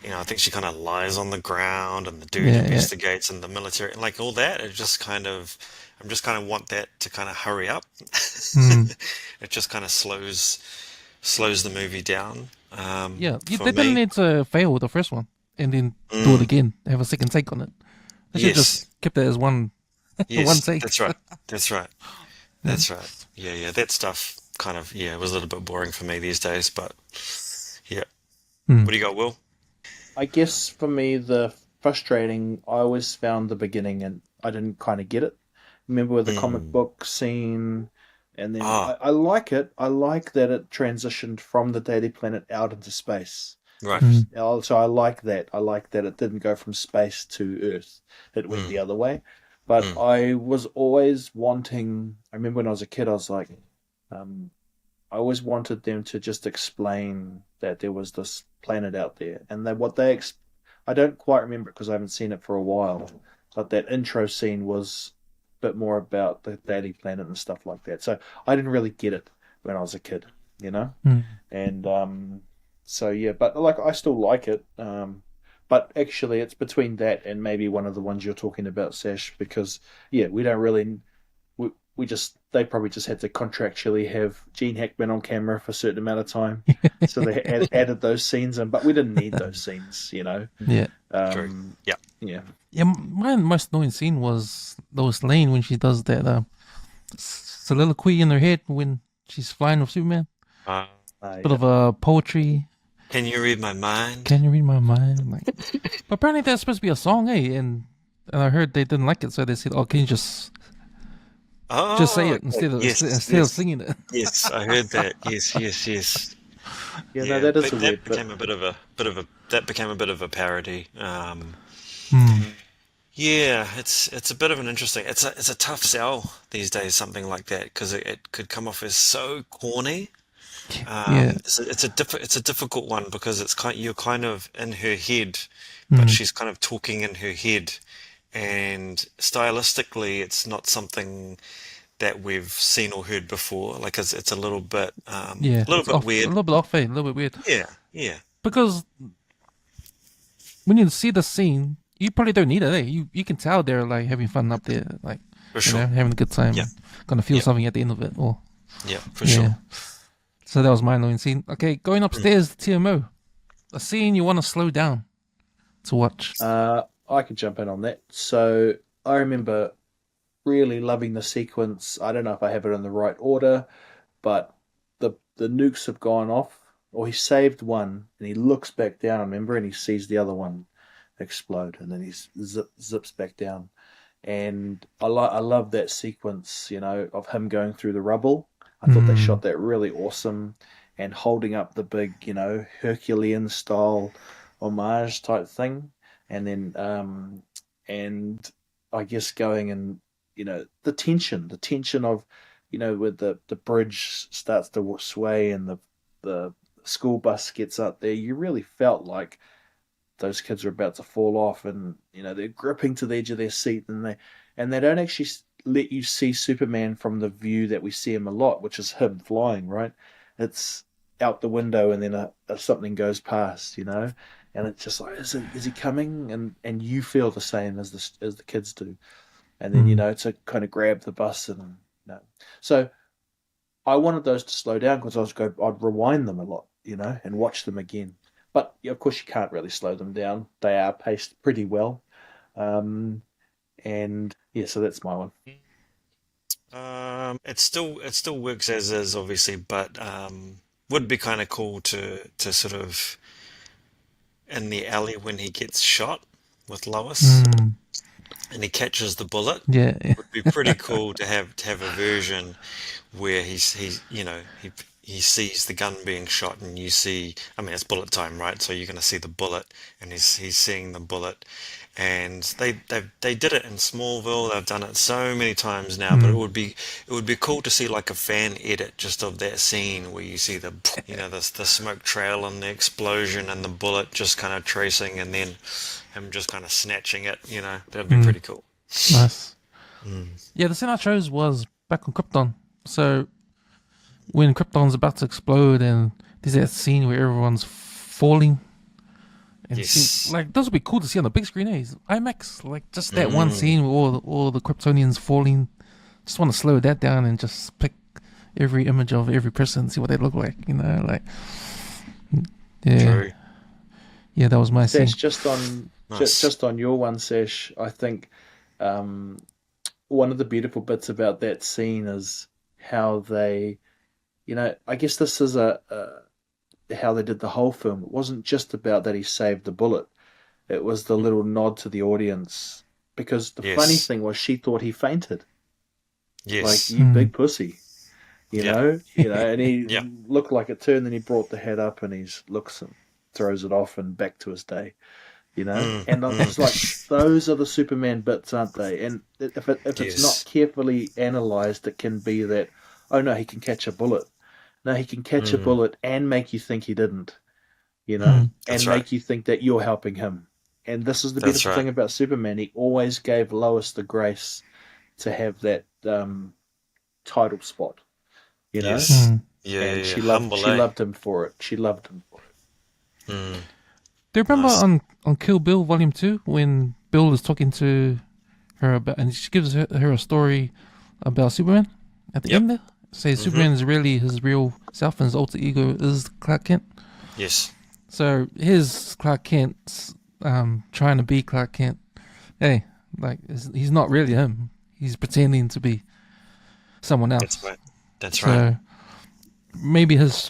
Speaker 4: I think she kind of lies on the ground, and the dude investigates, and the military, and like all that. It just kind of, I'm just kind of want that to kind of hurry up. It just kind of slows the movie down.
Speaker 1: They
Speaker 4: For
Speaker 1: didn't
Speaker 4: me.
Speaker 1: need to fail with the first one and then do it again. Have a second take on it. They should just kept it as one
Speaker 4: Yes,
Speaker 1: one take.
Speaker 4: that's right. That's right. Yeah. That stuff kind of, was a little bit boring for me these days, but yeah. What do you got, Will?
Speaker 3: I guess for me, the frustrating, I always found the beginning and I didn't kind of get it. Remember with the comic book scene, and then I like it. I like that it transitioned from the Daily Planet out into space.
Speaker 4: Right.
Speaker 3: So I like that. I like that it didn't go from space to Earth. It went the other way. But I was always wanting, I remember when I was a kid, I was like, I always wanted them to just explain that there was this planet out there. And I don't quite remember it because I haven't seen it for a while, but that intro scene was bit more about the Daily Planet and stuff like that. So I didn't really get it when I was a kid, and so yeah, but like I still like it. But actually, it's between that and maybe one of the ones you're talking about, Sash, because yeah, we don't really we just they probably just had to contractually have Gene Hackman on camera for a certain amount of time, so they added those scenes in. But we didn't need those scenes,
Speaker 1: Yeah.
Speaker 4: True. Yeah.
Speaker 3: Yeah.
Speaker 1: Yeah, my most annoying scene was Lois Lane when she does that soliloquy in her head when she's flying with Superman. Bit of a poetry.
Speaker 4: Can you read my mind?
Speaker 1: Can you read my mind? Like, but apparently that's supposed to be a song, eh? And I heard they didn't like it, so they said, "Oh, can you just say it instead of singing it?"
Speaker 4: Yes, I heard that. Yes.
Speaker 3: Yeah, no, that is a weird.
Speaker 4: That became a bit of a parody. Yeah, it's a bit of an interesting. It's a tough sell these days, something like that, because it could come off as so corny.
Speaker 1: Yeah.
Speaker 4: It's a difficult one because you're kind of in her head, but she's kind of talking in her head, and stylistically, it's not something that we've seen or heard before. Like it's a little bit,
Speaker 1: Yeah,
Speaker 4: a little bit
Speaker 1: off,
Speaker 4: weird.
Speaker 1: a little bit off, eh? A little bit weird.
Speaker 4: Yeah.
Speaker 1: Because when you see the scene, you probably don't need it, eh? You can tell they're like having fun up there, like
Speaker 4: For sure.
Speaker 1: having a good time.
Speaker 4: Yeah.
Speaker 1: Gonna feel
Speaker 4: Yeah.
Speaker 1: something at the end of it. Or
Speaker 4: Yeah, for sure.
Speaker 1: So that was my annoying scene. Okay, going upstairs to TMO. A scene you want to slow down to watch.
Speaker 3: I could jump in on that. So I remember really loving the sequence. I don't know if I have it in the right order, but the nukes have gone off, or he saved one, and he looks back down, remember, and he sees the other one explode, and then he zips back down. And I love that sequence, of him going through the rubble. I thought they shot that really awesome, and holding up the big, Herculean style homage type thing, and then and I guess going and the tension of where the bridge starts to sway and the school bus gets up there. You really felt like those kids are about to fall off, and they're gripping to the edge of their seat, and they don't actually let you see Superman from the view that we see him a lot, which is him flying, right? It's out the window, and then something goes past, and it's just like, is he coming? And you feel the same as the kids do, and then to kind of grab the bus and so I wanted those to slow down because I'd rewind them a lot, and watch them again. But of course, you can't really slow them down. They are paced pretty well. And yeah, so that's my one.
Speaker 4: It still works as is, obviously, but would be kind of cool to sort of in the alley when he gets shot with Lois and he catches the bullet.
Speaker 1: Yeah.
Speaker 4: Would be pretty cool to have a version where he sees the gun being shot, and you see, I mean, it's bullet time, right? So you're going to see the bullet, and he's seeing the bullet. And they did it in Smallville. They've done it so many times now, but it would be cool to see like a fan edit just of that scene where you see the the smoke trail and the explosion and the bullet just kind of tracing, and then him just kind of snatching it. That'd be pretty cool.
Speaker 1: Nice. Yeah, the scene I chose was back on Krypton. So when Krypton's about to explode, and there's that scene where everyone's falling. And
Speaker 4: Yes.
Speaker 1: those would be cool to see on the big screen, eh? IMAX, like just that one scene with all the Kryptonians falling. Just want to slow that down and just pick every image of every person, see what they look like, yeah.
Speaker 4: True.
Speaker 1: Yeah, that was my scene.
Speaker 3: Sash, just on
Speaker 4: Nice.
Speaker 3: just on your one, Sash, I think one of the beautiful bits about that scene is how they, I guess this is how they did the whole film. It wasn't just about that he saved the bullet. It was the little nod to the audience, because the
Speaker 4: Yes.
Speaker 3: funny thing was she thought he fainted.
Speaker 4: Yes.
Speaker 3: Like, you big pussy.
Speaker 4: Yeah.
Speaker 3: And he
Speaker 4: Yeah.
Speaker 3: looked like it turned, then he brought the head up and he looks and throws it off and back to his day. And I was like, those are the Superman bits, aren't they? And if it's
Speaker 4: Yes.
Speaker 3: not carefully analysed, it can be that, oh no, he can catch a bullet. No, he can catch a bullet and make you think he didn't, and
Speaker 4: That's
Speaker 3: make
Speaker 4: right.
Speaker 3: you think that you're helping him. And this is the
Speaker 4: That's
Speaker 3: beautiful
Speaker 4: right.
Speaker 3: thing about Superman. He always gave Lois the grace to have that title spot, you know.
Speaker 4: Yes.
Speaker 1: Mm.
Speaker 4: Yeah,
Speaker 3: And
Speaker 4: yeah,
Speaker 3: she
Speaker 4: humble,
Speaker 3: loved him for it. She loved him for it.
Speaker 4: Mm.
Speaker 1: Do you remember
Speaker 4: Nice.
Speaker 1: on Kill Bill Volume 2 when Bill is talking to her about, and she gives her a story about Superman at the
Speaker 4: Yep.
Speaker 1: end there? Say Superman is really his real self and his alter ego is Clark Kent.
Speaker 4: Yes.
Speaker 1: So his Clark Kent's trying to be Clark Kent. Hey, like he's not really him. He's pretending to be someone else.
Speaker 4: That's right. That's
Speaker 1: So
Speaker 4: right.
Speaker 1: maybe his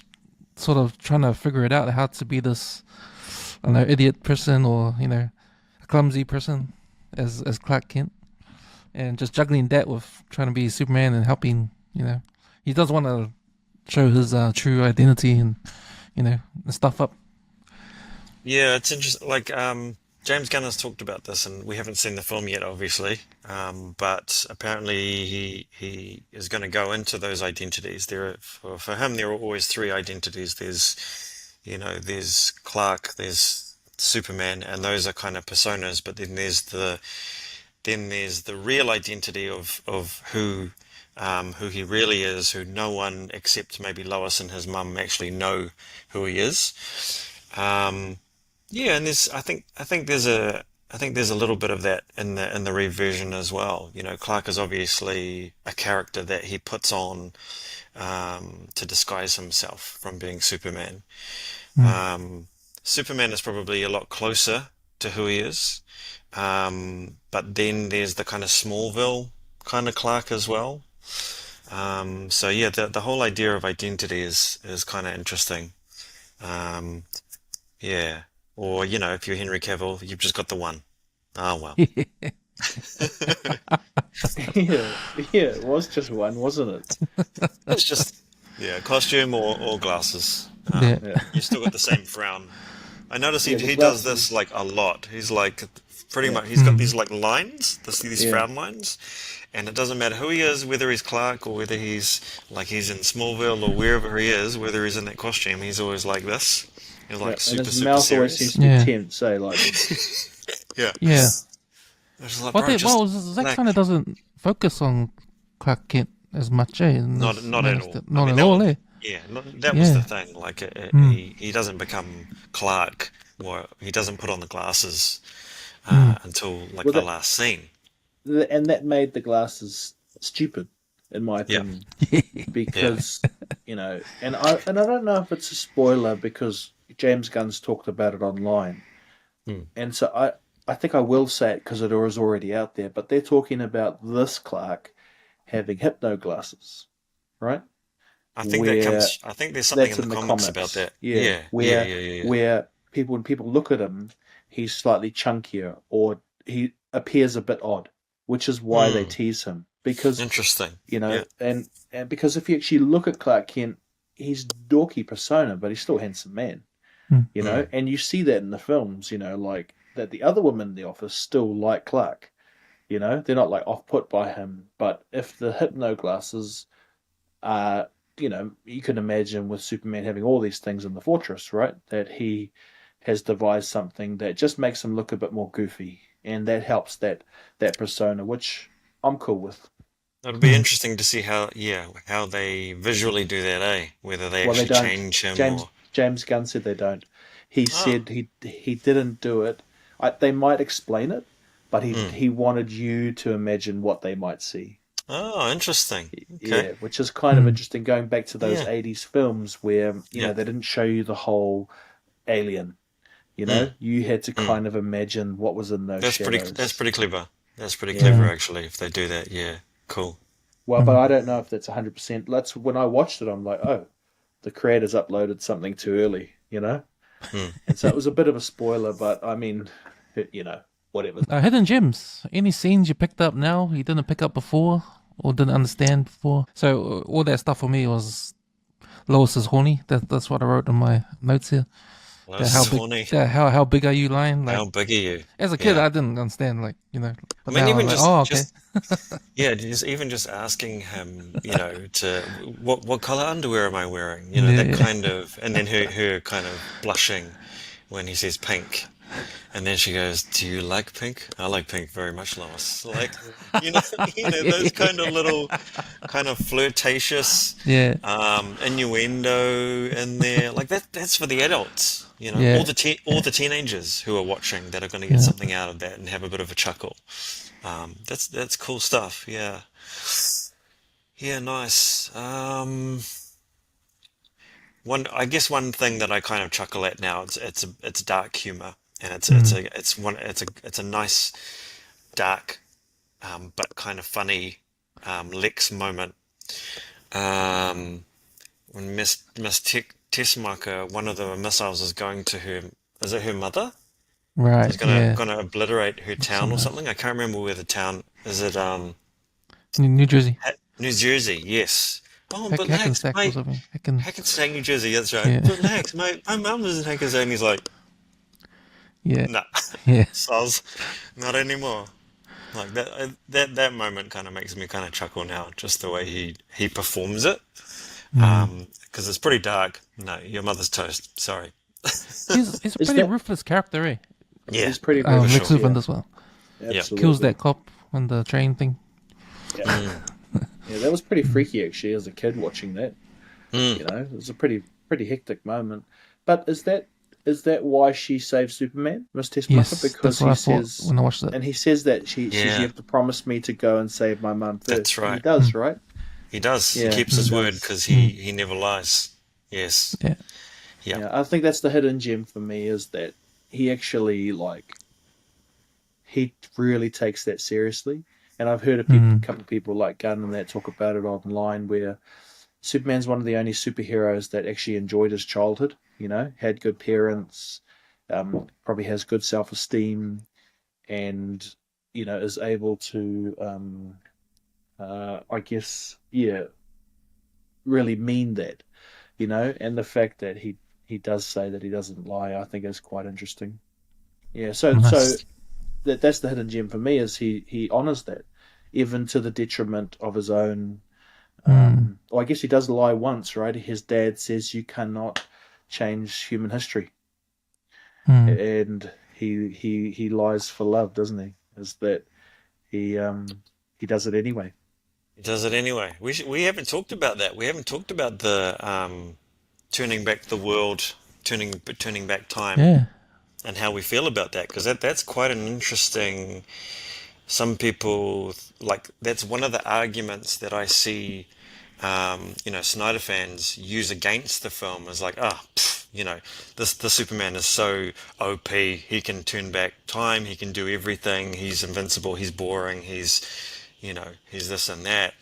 Speaker 1: sort of trying to figure it out how to be this, I don't know, idiot person or a clumsy person as Clark Kent, and just juggling that with trying to be Superman and helping. He does want to show his true identity and and stuff up.
Speaker 4: Yeah, it's interesting. Like, James Gunn has talked about this, and we haven't seen the film yet, obviously. But apparently, he is going to go into those identities. For him, there are always three identities. There's Clark, there's Superman, and those are kind of personas. But then there's the real identity of who he really is, who no one except maybe Lois and his mum actually know who he is. Yeah, and I think there's a little bit of that in the Reeve version as well. Clark is obviously a character that he puts on to disguise himself from being Superman. Superman is probably a lot closer to who he is, but then there's the kind of Smallville kind of Clark as well. So yeah, the whole idea of identity is kind of interesting. Yeah. Or, if you're Henry Cavill, you've just got the one. Oh, well.
Speaker 3: Yeah, it was just one, wasn't it?
Speaker 4: It's just, costume or glasses.
Speaker 1: Yeah.
Speaker 4: You still got the same frown. I notice
Speaker 3: Yeah, the
Speaker 4: he does
Speaker 3: glasses.
Speaker 4: this, like, a lot. He's, like, pretty much, he's got these, like, lines, these frown lines. And it doesn't matter who he is, whether he's Clark or whether he's in Smallville or wherever he is, whether he's in that costume, he's always like this. He's, like,
Speaker 3: and
Speaker 4: super,
Speaker 3: his
Speaker 4: super
Speaker 3: mouth always
Speaker 4: serious.
Speaker 3: seems to be
Speaker 1: Yeah.
Speaker 3: tense, like
Speaker 4: Yeah.
Speaker 1: Yeah.
Speaker 4: It's like,
Speaker 1: Well,
Speaker 4: bro, just
Speaker 1: Zack
Speaker 4: like-
Speaker 1: kind of doesn't focus on Clark Kent as much, in
Speaker 4: Not
Speaker 1: this
Speaker 4: at
Speaker 1: Man of
Speaker 4: all.
Speaker 1: Steel.
Speaker 4: I
Speaker 1: Not
Speaker 4: mean,
Speaker 1: at
Speaker 4: that
Speaker 1: all,
Speaker 4: was-
Speaker 1: eh?
Speaker 4: Yeah, that was the
Speaker 1: Yeah.
Speaker 4: thing. Like,
Speaker 1: Mm.
Speaker 4: he doesn't become Clark, or he doesn't put on the glasses until like
Speaker 3: Well,
Speaker 4: the
Speaker 3: that-
Speaker 4: last scene.
Speaker 3: and that made the glasses stupid, in my
Speaker 4: Yeah.
Speaker 3: opinion, because and I don't know if it's a spoiler because James Gunn's talked about it online, and so I think I will say it because it was already out there. But they're talking about this Clark having hypno glasses, right?
Speaker 4: I think
Speaker 3: Where-
Speaker 4: I think there's something
Speaker 3: That's
Speaker 4: in the comics about that.
Speaker 3: Yeah,
Speaker 4: Yeah.
Speaker 3: where when people look at him, he's slightly chunkier or he appears a bit odd, which is why they tease him because
Speaker 4: Interesting.
Speaker 3: and because if you actually look at Clark Kent, he's dorky persona, but he's still a handsome man, and you see that in the films, like that the other women in the office still like Clark, they're not like off put by him, but if the hypno glasses are you can imagine with Superman having all these things in the fortress, right? That he has devised something that just makes him look a bit more goofy, and that helps that persona, which I'm cool with.
Speaker 4: It'll be interesting to see how they visually do that, eh? Whether they
Speaker 3: Well, they
Speaker 4: actually
Speaker 3: don't.
Speaker 4: change him
Speaker 3: James
Speaker 4: or
Speaker 3: James Gunn said they don't. He said he didn't do it. They might explain it, but he wanted you to imagine what they might see.
Speaker 4: Oh, interesting.
Speaker 3: Yeah,
Speaker 4: Okay.
Speaker 3: which is kind of interesting, going back to those
Speaker 4: Yeah.
Speaker 3: 80s films where
Speaker 4: Yeah.
Speaker 3: they didn't show you the whole alien. You had to kind of imagine what was in those shadows.
Speaker 4: That's pretty clever. That's pretty clever actually, if they do that. Yeah. Cool.
Speaker 3: Well, but I don't know if that's 100%. That's when I watched it, I'm like, oh, the creators uploaded something too early, And so it was a bit of a spoiler, but I mean, whatever.
Speaker 1: Hidden gems. Any scenes you picked up now you didn't pick up before or didn't understand before? So all that stuff for me was Lois is horny. That's what I wrote in my notes here.
Speaker 4: That's funny.
Speaker 1: How big are you, Lion? Like,
Speaker 4: How big are you?
Speaker 1: as a kid,
Speaker 4: Yeah.
Speaker 1: I didn't understand. But
Speaker 4: I mean,
Speaker 1: now
Speaker 4: even
Speaker 1: I'm like,
Speaker 4: just,
Speaker 1: oh, okay.
Speaker 4: just asking him, to what color underwear am I wearing?
Speaker 1: Yeah.
Speaker 4: That kind of, and then her kind of blushing when he says pink. And then she goes, "Do you like pink?" "I like pink very much, Lois." Like, you know, those kind of little, kind of flirtatious,
Speaker 1: Yeah,
Speaker 4: innuendo in there. Like that's for the adults,
Speaker 1: yeah,
Speaker 4: all the teenagers who are watching that are going to get
Speaker 1: yeah.
Speaker 4: something out of that and have a bit of a chuckle. That's cool stuff. Yeah, yeah, nice. I guess one thing that I kind of chuckle at now, it's dark humor, and
Speaker 1: Mm,
Speaker 4: it's a nice dark, but kind of funny, Lex moment. Um, when Miss Tessmacher, one of the missiles is going to her, is it her mother?
Speaker 1: right.
Speaker 4: Is
Speaker 1: Yeah.
Speaker 4: gonna obliterate her
Speaker 1: I've
Speaker 4: town
Speaker 1: seen
Speaker 4: or
Speaker 1: that.
Speaker 4: something. I can't remember where the town is. It
Speaker 1: New Jersey.
Speaker 4: New Jersey? Yes. Oh, but Lex,
Speaker 1: Hackensack or
Speaker 4: mate,
Speaker 1: something. Hacken.
Speaker 4: Hackensack, New Jersey. That's right.
Speaker 1: Yeah.
Speaker 4: But Lex, mate, my mum lives in Hackensack. And he's like,
Speaker 1: Yeah.
Speaker 4: nah,
Speaker 1: Yeah.
Speaker 4: soz, not anymore. Like that moment kind of makes me kind of chuckle now, just the way he performs it.
Speaker 1: Mm.
Speaker 4: Because it's pretty dark. No, your mother's toast. Sorry.
Speaker 1: He's a
Speaker 3: Is
Speaker 1: pretty
Speaker 3: that
Speaker 1: ruthless character, eh?
Speaker 4: Yeah,
Speaker 3: he's pretty
Speaker 4: for
Speaker 1: Lex
Speaker 3: ruthless?
Speaker 4: sure.
Speaker 1: Luthor
Speaker 3: Yeah,
Speaker 1: as well.
Speaker 4: Yeah.
Speaker 1: Kills
Speaker 3: absolutely.
Speaker 1: that cop on the train thing.
Speaker 3: Yeah,
Speaker 4: Mm,
Speaker 3: yeah, that was pretty freaky actually as a kid watching that.
Speaker 4: mm.
Speaker 3: You know, it was a pretty hectic moment. But is that why she saved Superman, Miss Tessmacher?
Speaker 1: Yes,
Speaker 3: Because
Speaker 1: that's what
Speaker 3: he
Speaker 1: I thought
Speaker 3: says,
Speaker 1: when I watched it.
Speaker 3: and he says that she says you
Speaker 4: Yeah,
Speaker 3: have to promise me to go and save my mum
Speaker 4: that's
Speaker 3: first, and he
Speaker 4: right.
Speaker 3: does,
Speaker 1: Mm.
Speaker 3: right?
Speaker 4: He does. He
Speaker 3: Yeah,
Speaker 4: keeps
Speaker 3: he
Speaker 4: his
Speaker 1: Mm.
Speaker 4: word
Speaker 3: does.
Speaker 4: because
Speaker 1: Mm.
Speaker 4: he never lies. Yes.
Speaker 1: Yeah.
Speaker 4: Yeah.
Speaker 3: Yeah, I think that's the hidden gem for me is that he actually he really takes that seriously. And I've heard a
Speaker 1: Mm.
Speaker 3: couple of people like Gunn and that talk about it online where Superman's one of the only superheroes that actually enjoyed his childhood, had good parents, probably has good self esteem, and, is able to, I guess, yeah, really mean that, and the fact that he does say that he doesn't lie, I think is quite interesting. Yeah, so
Speaker 1: Nice.
Speaker 3: that's the hidden gem for me is he honors that, even to the detriment of his own.
Speaker 1: Mm.
Speaker 3: Well, I guess he does lie once, right? His dad says you cannot change human history,
Speaker 1: Mm.
Speaker 3: and he lies for love, doesn't he? Is that he does it anyway?
Speaker 4: He does it anyway. We haven't talked about that. We haven't talked about the turning back the world, turning back time,
Speaker 1: Yeah.
Speaker 4: and how we feel about that because that's quite an interesting. Some people like that's one of the arguments that I see. Snyder fans use against the film is like, this the Superman is so OP. He can turn back time. He can do everything. He's invincible. He's boring. He's this and that.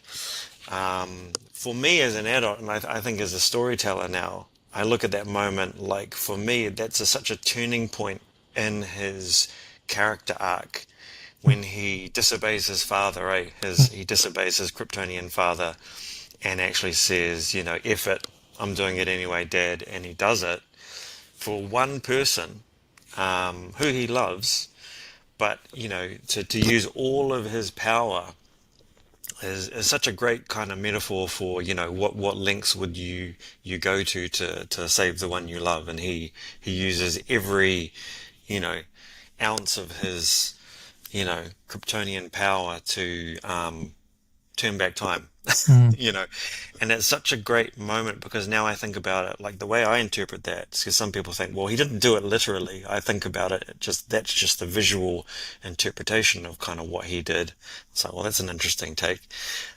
Speaker 4: For me as an adult, and I think as a storyteller now, I look at that moment like for me that's such a turning point in his character arc when he disobeys his father, right? He disobeys his Kryptonian father and actually says, F it, I'm doing it anyway, Dad, and he does it for one person who he loves, but to use all of his power is such a great kind of metaphor for what lengths would you go to save the one you love, and he uses every you know ounce of his Kryptonian power to turn back time.
Speaker 1: Mm.
Speaker 4: you know, and it's such a great moment because now I think about it, like the way I interpret that, because some people think, well, he didn't do it literally. I think about it, that's just the visual interpretation of kind of what he did. So, well, that's an interesting take,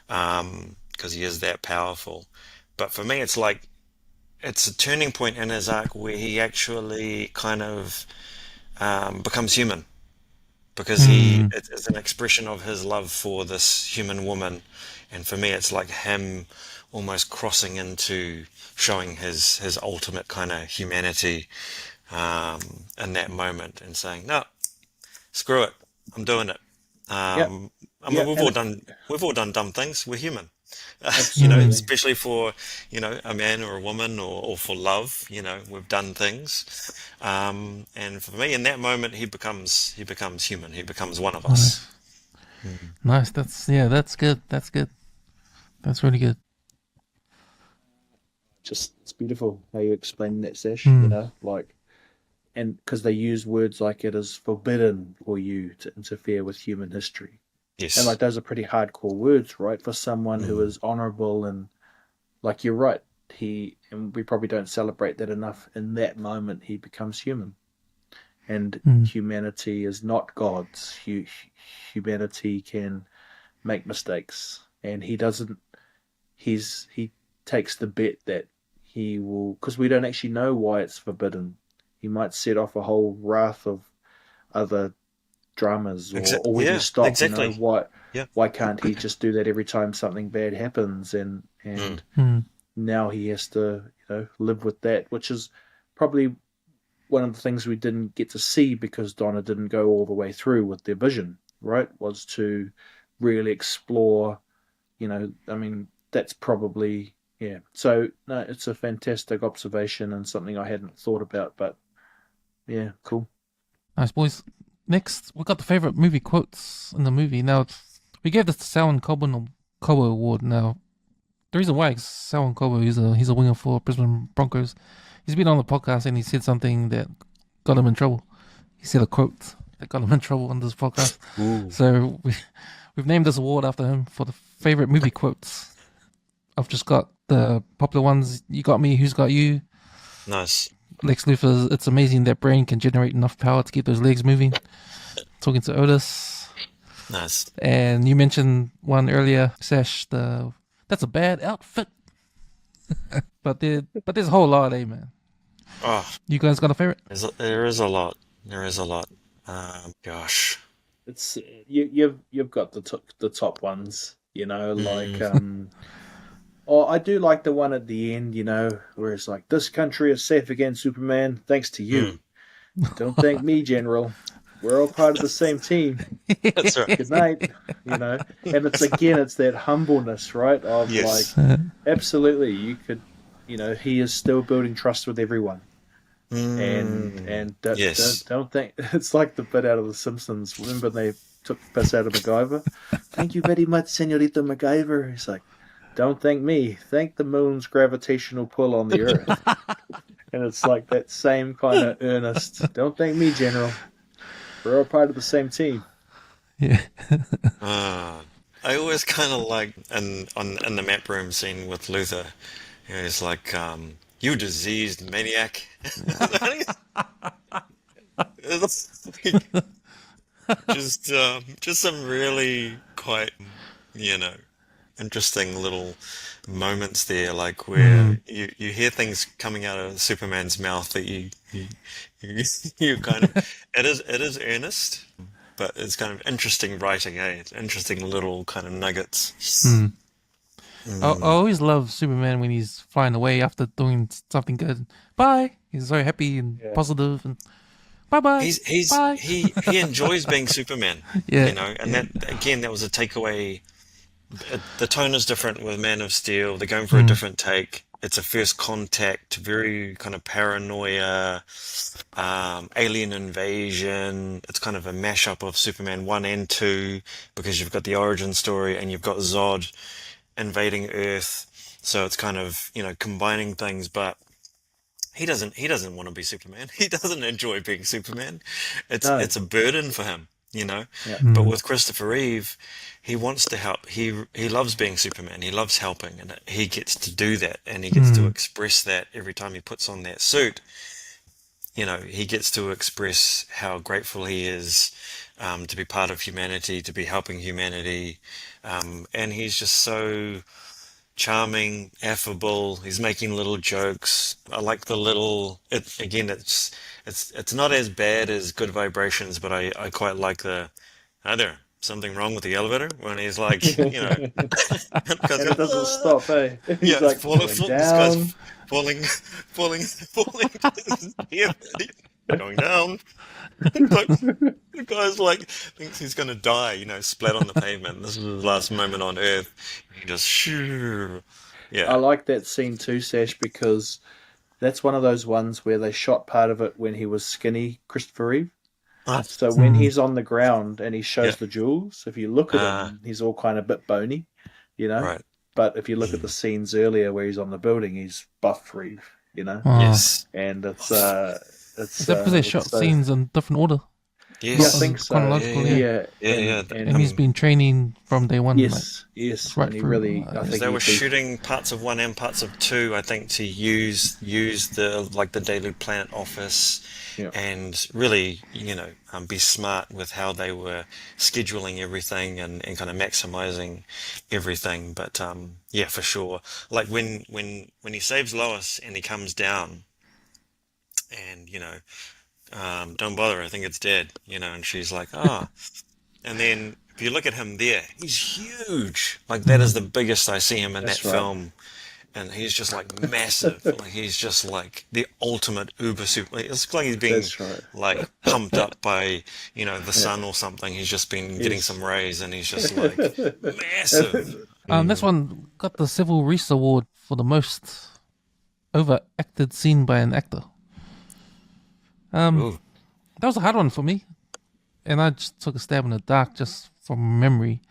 Speaker 4: because he is that powerful. But for me, it's like, it's a turning point in his arc where he actually kind of becomes human because
Speaker 1: Mm.
Speaker 4: it's an expression of his love for this human woman, and for me it's like him almost crossing into showing his ultimate kind of humanity in that moment and saying, no, screw it, I'm doing it.
Speaker 3: Yeah,
Speaker 4: I mean,
Speaker 3: yeah, and
Speaker 4: we've all done dumb things. We're human.
Speaker 1: Mm.
Speaker 3: absolutely.
Speaker 4: Especially for, a man or a woman, or for love, we've done things. And for me, in that moment, he becomes human. He becomes one of us.
Speaker 1: Nice. Nice. That's good. That's good. That's really good.
Speaker 3: Just it's beautiful how you explain that, Sash.
Speaker 1: Mm.
Speaker 3: Like and because they use words like it is forbidden for you to interfere with human history.
Speaker 4: Yes.
Speaker 3: And like those are pretty hardcore words, right? For someone who is honorable and like you're right. And we probably don't celebrate that enough. In that moment, he becomes human, and humanity is not God's. Humanity can make mistakes, and he doesn't. He takes the bet that he will, because we don't actually know why it's forbidden. He might set off a whole raft of other dramas, or we just stop.
Speaker 4: Exactly.
Speaker 3: You know, why can't he just do that every time something bad happens? And now he has to, live with that, which is probably one of the things we didn't get to see because Donna didn't go all the way through with their vision, right? Was to really explore, that's probably, yeah. So, no, it's a fantastic observation and something I hadn't thought about, but yeah, cool.
Speaker 1: Nice, boys. Next, we got the favorite movie quotes in the movie. Now, we gave this to Salwan Kobo Award. Now, the reason why is Salwan Kobo, he's a winger for Brisbane Broncos. He's been on the podcast and he said something that got him in trouble. He said a quote that got him in trouble on this podcast.
Speaker 4: Ooh.
Speaker 1: So we've named this award after him for the favorite movie quotes. I've just got the popular ones. You got me, who's got you?
Speaker 4: Nice.
Speaker 1: Lex Luthor's, it's amazing that brain can generate enough power to keep those legs moving. Talking to Otis.
Speaker 4: Nice.
Speaker 1: And you mentioned one earlier, Sash, that's a bad outfit. but there's a whole lot, man.
Speaker 4: Oh,
Speaker 1: You guys got a favorite?
Speaker 4: there is a lot. There is a lot. Gosh.
Speaker 3: It's you've got the top ones, like I do like the one at the end, where it's like, this country is safe against Superman thanks to you. Don't thank me, General. We're all part of the same team.
Speaker 4: That's right.
Speaker 3: Good night. And it's that humbleness, right? Of
Speaker 4: Yes.
Speaker 3: like, absolutely, you could, he is still building trust with everyone. And
Speaker 4: Yes.
Speaker 3: don't think it's like the bit out of The Simpsons. Remember they took the piss out of MacGyver? Thank you very much, Senorita MacGyver. He's like, don't thank me. Thank the moon's gravitational pull on the earth. And it's like that same kind of earnest. Don't thank me, General. We're all part of the same team.
Speaker 1: Yeah.
Speaker 4: I always kind of like in the map room scene with Luthor. It's like, you diseased maniac. just some really quite, interesting little moments there, like where you hear things coming out of Superman's mouth that you kind of it is earnest, but it's kind of interesting writing, It's interesting little kind of nuggets.
Speaker 1: I always love Superman when he's flying away after doing something good. Bye. He's so happy and positive and bye.
Speaker 4: He enjoys being Superman.
Speaker 1: Yeah.
Speaker 4: And that again, that was a takeaway. The tone is different with Man of Steel. They're going for a different take. It's a first contact, very kind of paranoia, alien invasion. It's kind of a mashup of Superman 1 and 2 because you've got the origin story and you've got Zod invading Earth. So it's kind of, combining things, but he doesn't want to be Superman. He doesn't enjoy being Superman. It's a burden for him,
Speaker 3: Yeah.
Speaker 4: But with Christopher Reeve, he wants to help. He loves being Superman. He loves helping, and he gets to do that, and he gets to express that every time he puts on that suit. He gets to express how grateful he is to be part of humanity, to be helping humanity, and he's just so charming, affable. He's making little jokes. I like the little. It's not as bad as Good Vibrations, but I quite like the. Hi there. Something wrong with the elevator? When he's like,
Speaker 3: And it doesn't stop, eh? He's like
Speaker 4: falling
Speaker 3: down.
Speaker 4: going down. The guy's like thinks he's gonna die, splat on the pavement. This is his last moment on Earth. He just
Speaker 3: I like that scene too, Sash, because that's one of those ones where they shot part of it when he was skinny, Christopher Reeve. So when he's on the ground and he shows the jewels, if you look at him, he's all kind of a bit bony,
Speaker 4: Right.
Speaker 3: But if you look at the scenes earlier where he's on the building, he's buff Reeve,
Speaker 4: Yes.
Speaker 3: And it's It's
Speaker 1: Is that because they
Speaker 3: it's
Speaker 1: shot
Speaker 3: so,
Speaker 1: scenes in different order?
Speaker 3: yeah, I
Speaker 4: Yes.
Speaker 3: think so.
Speaker 1: Chronological, yeah.
Speaker 3: Yeah,
Speaker 4: Yeah.
Speaker 1: And he's been training from day one, like
Speaker 3: yes,
Speaker 1: right
Speaker 3: and he
Speaker 1: through.
Speaker 3: really, I
Speaker 4: Because
Speaker 3: think
Speaker 4: they were
Speaker 3: he
Speaker 4: shooting parts of 1 and parts of 2, I think, to use the the Daily Planet office,
Speaker 3: yeah,
Speaker 4: and really, be smart with how they were scheduling everything, and kind of maximizing everything. But yeah, for sure. Like when he saves Lois and he comes down, and don't bother, I think it's dead, and she's like, ah. And then if you look at him there, he's huge. Like that is the biggest I see him in that
Speaker 3: that's right.
Speaker 4: film. And he's just like massive. Like he's just like the ultimate uber super. It's like he's being
Speaker 3: That's right.
Speaker 4: like pumped up by, the
Speaker 3: Yeah.
Speaker 4: sun or something. He's just been getting
Speaker 3: Yes.
Speaker 4: some rays, and he's just like massive.
Speaker 1: This one got the Civil Reese Award for the most overacted scene by an actor.
Speaker 4: Ooh.
Speaker 1: That was a hard one for me, and I just took a stab in the dark just from memory.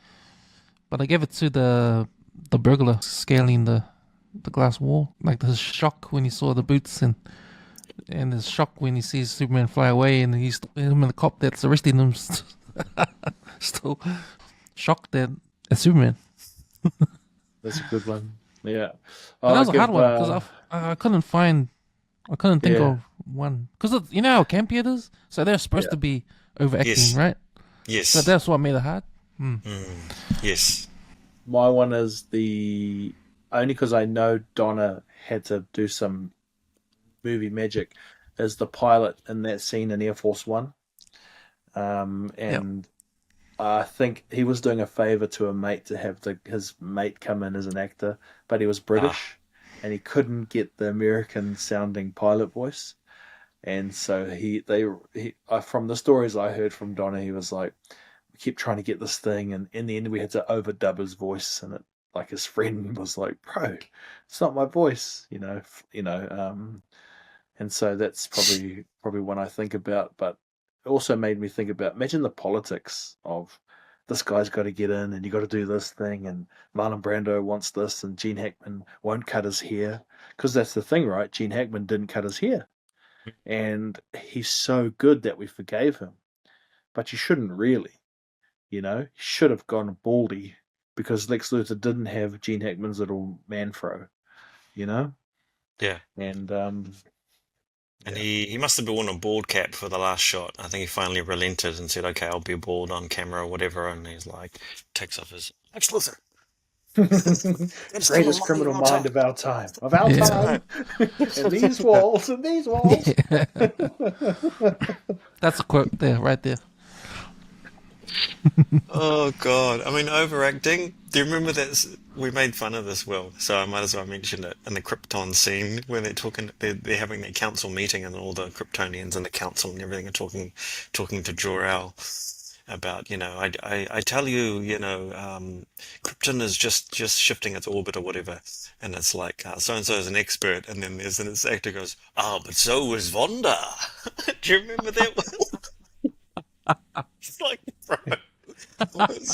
Speaker 1: But I gave it to the burglar scaling the glass wall, like his shock when he saw the boots, and his shock when he sees Superman fly away, and he's him and the cop that's arresting him still shocked at Superman.
Speaker 3: That's a good one. Yeah,
Speaker 1: But that was a hard one
Speaker 3: give,
Speaker 1: because I couldn't think
Speaker 3: Yeah.
Speaker 1: of one, because you know how campy it is, so they're supposed to be overacting,
Speaker 4: Yes.
Speaker 1: right?
Speaker 4: Yes.
Speaker 1: So that's what made it hard.
Speaker 4: Yes.
Speaker 3: my one is the only because I know Donna had to do some movie magic is the pilot in that scene in Air Force One, and I think he was doing a favor to a mate to have his mate come in as an actor, but he was British, and he couldn't get the American sounding pilot voice, and so from the stories I heard from Donna, he was like, we kept trying to get this thing, and in the end we had to overdub his voice, and it like his friend was like, bro, it's not my voice, and so that's probably one I think about, but it also made me think about, imagine the politics of this guy's got to get in and you got to do this thing, and Marlon Brando wants this, and Gene Hackman won't cut his hair, because that's the thing, right? Gene Hackman didn't cut his hair, and he's so good that we forgave him, but you shouldn't really, he should have gone baldy, because Lex Luthor didn't have Gene Hackman's little man-fro,
Speaker 4: Yeah.
Speaker 3: and
Speaker 4: And he must have worn a bald cap for the last shot. I think he finally relented and said, "Okay, I'll be bald on camera or whatever." And he's like, takes off his Lex Luthor.
Speaker 3: greatest criminal mind of our time.
Speaker 1: Yeah.
Speaker 3: Time. And these walls, and these walls.
Speaker 1: That's a quote there, right there.
Speaker 4: Oh God! I mean, overacting. Do you remember that we made fun of this, Will? So I might as well mention it in the Krypton scene where they're having their council meeting, and all the Kryptonians and the council and everything are talking to Jor-El about, I tell you, Krypton is just shifting its orbit or whatever, and it's like so and so is an expert, and then this actor goes, but so is Vonda. Do you remember that one? It's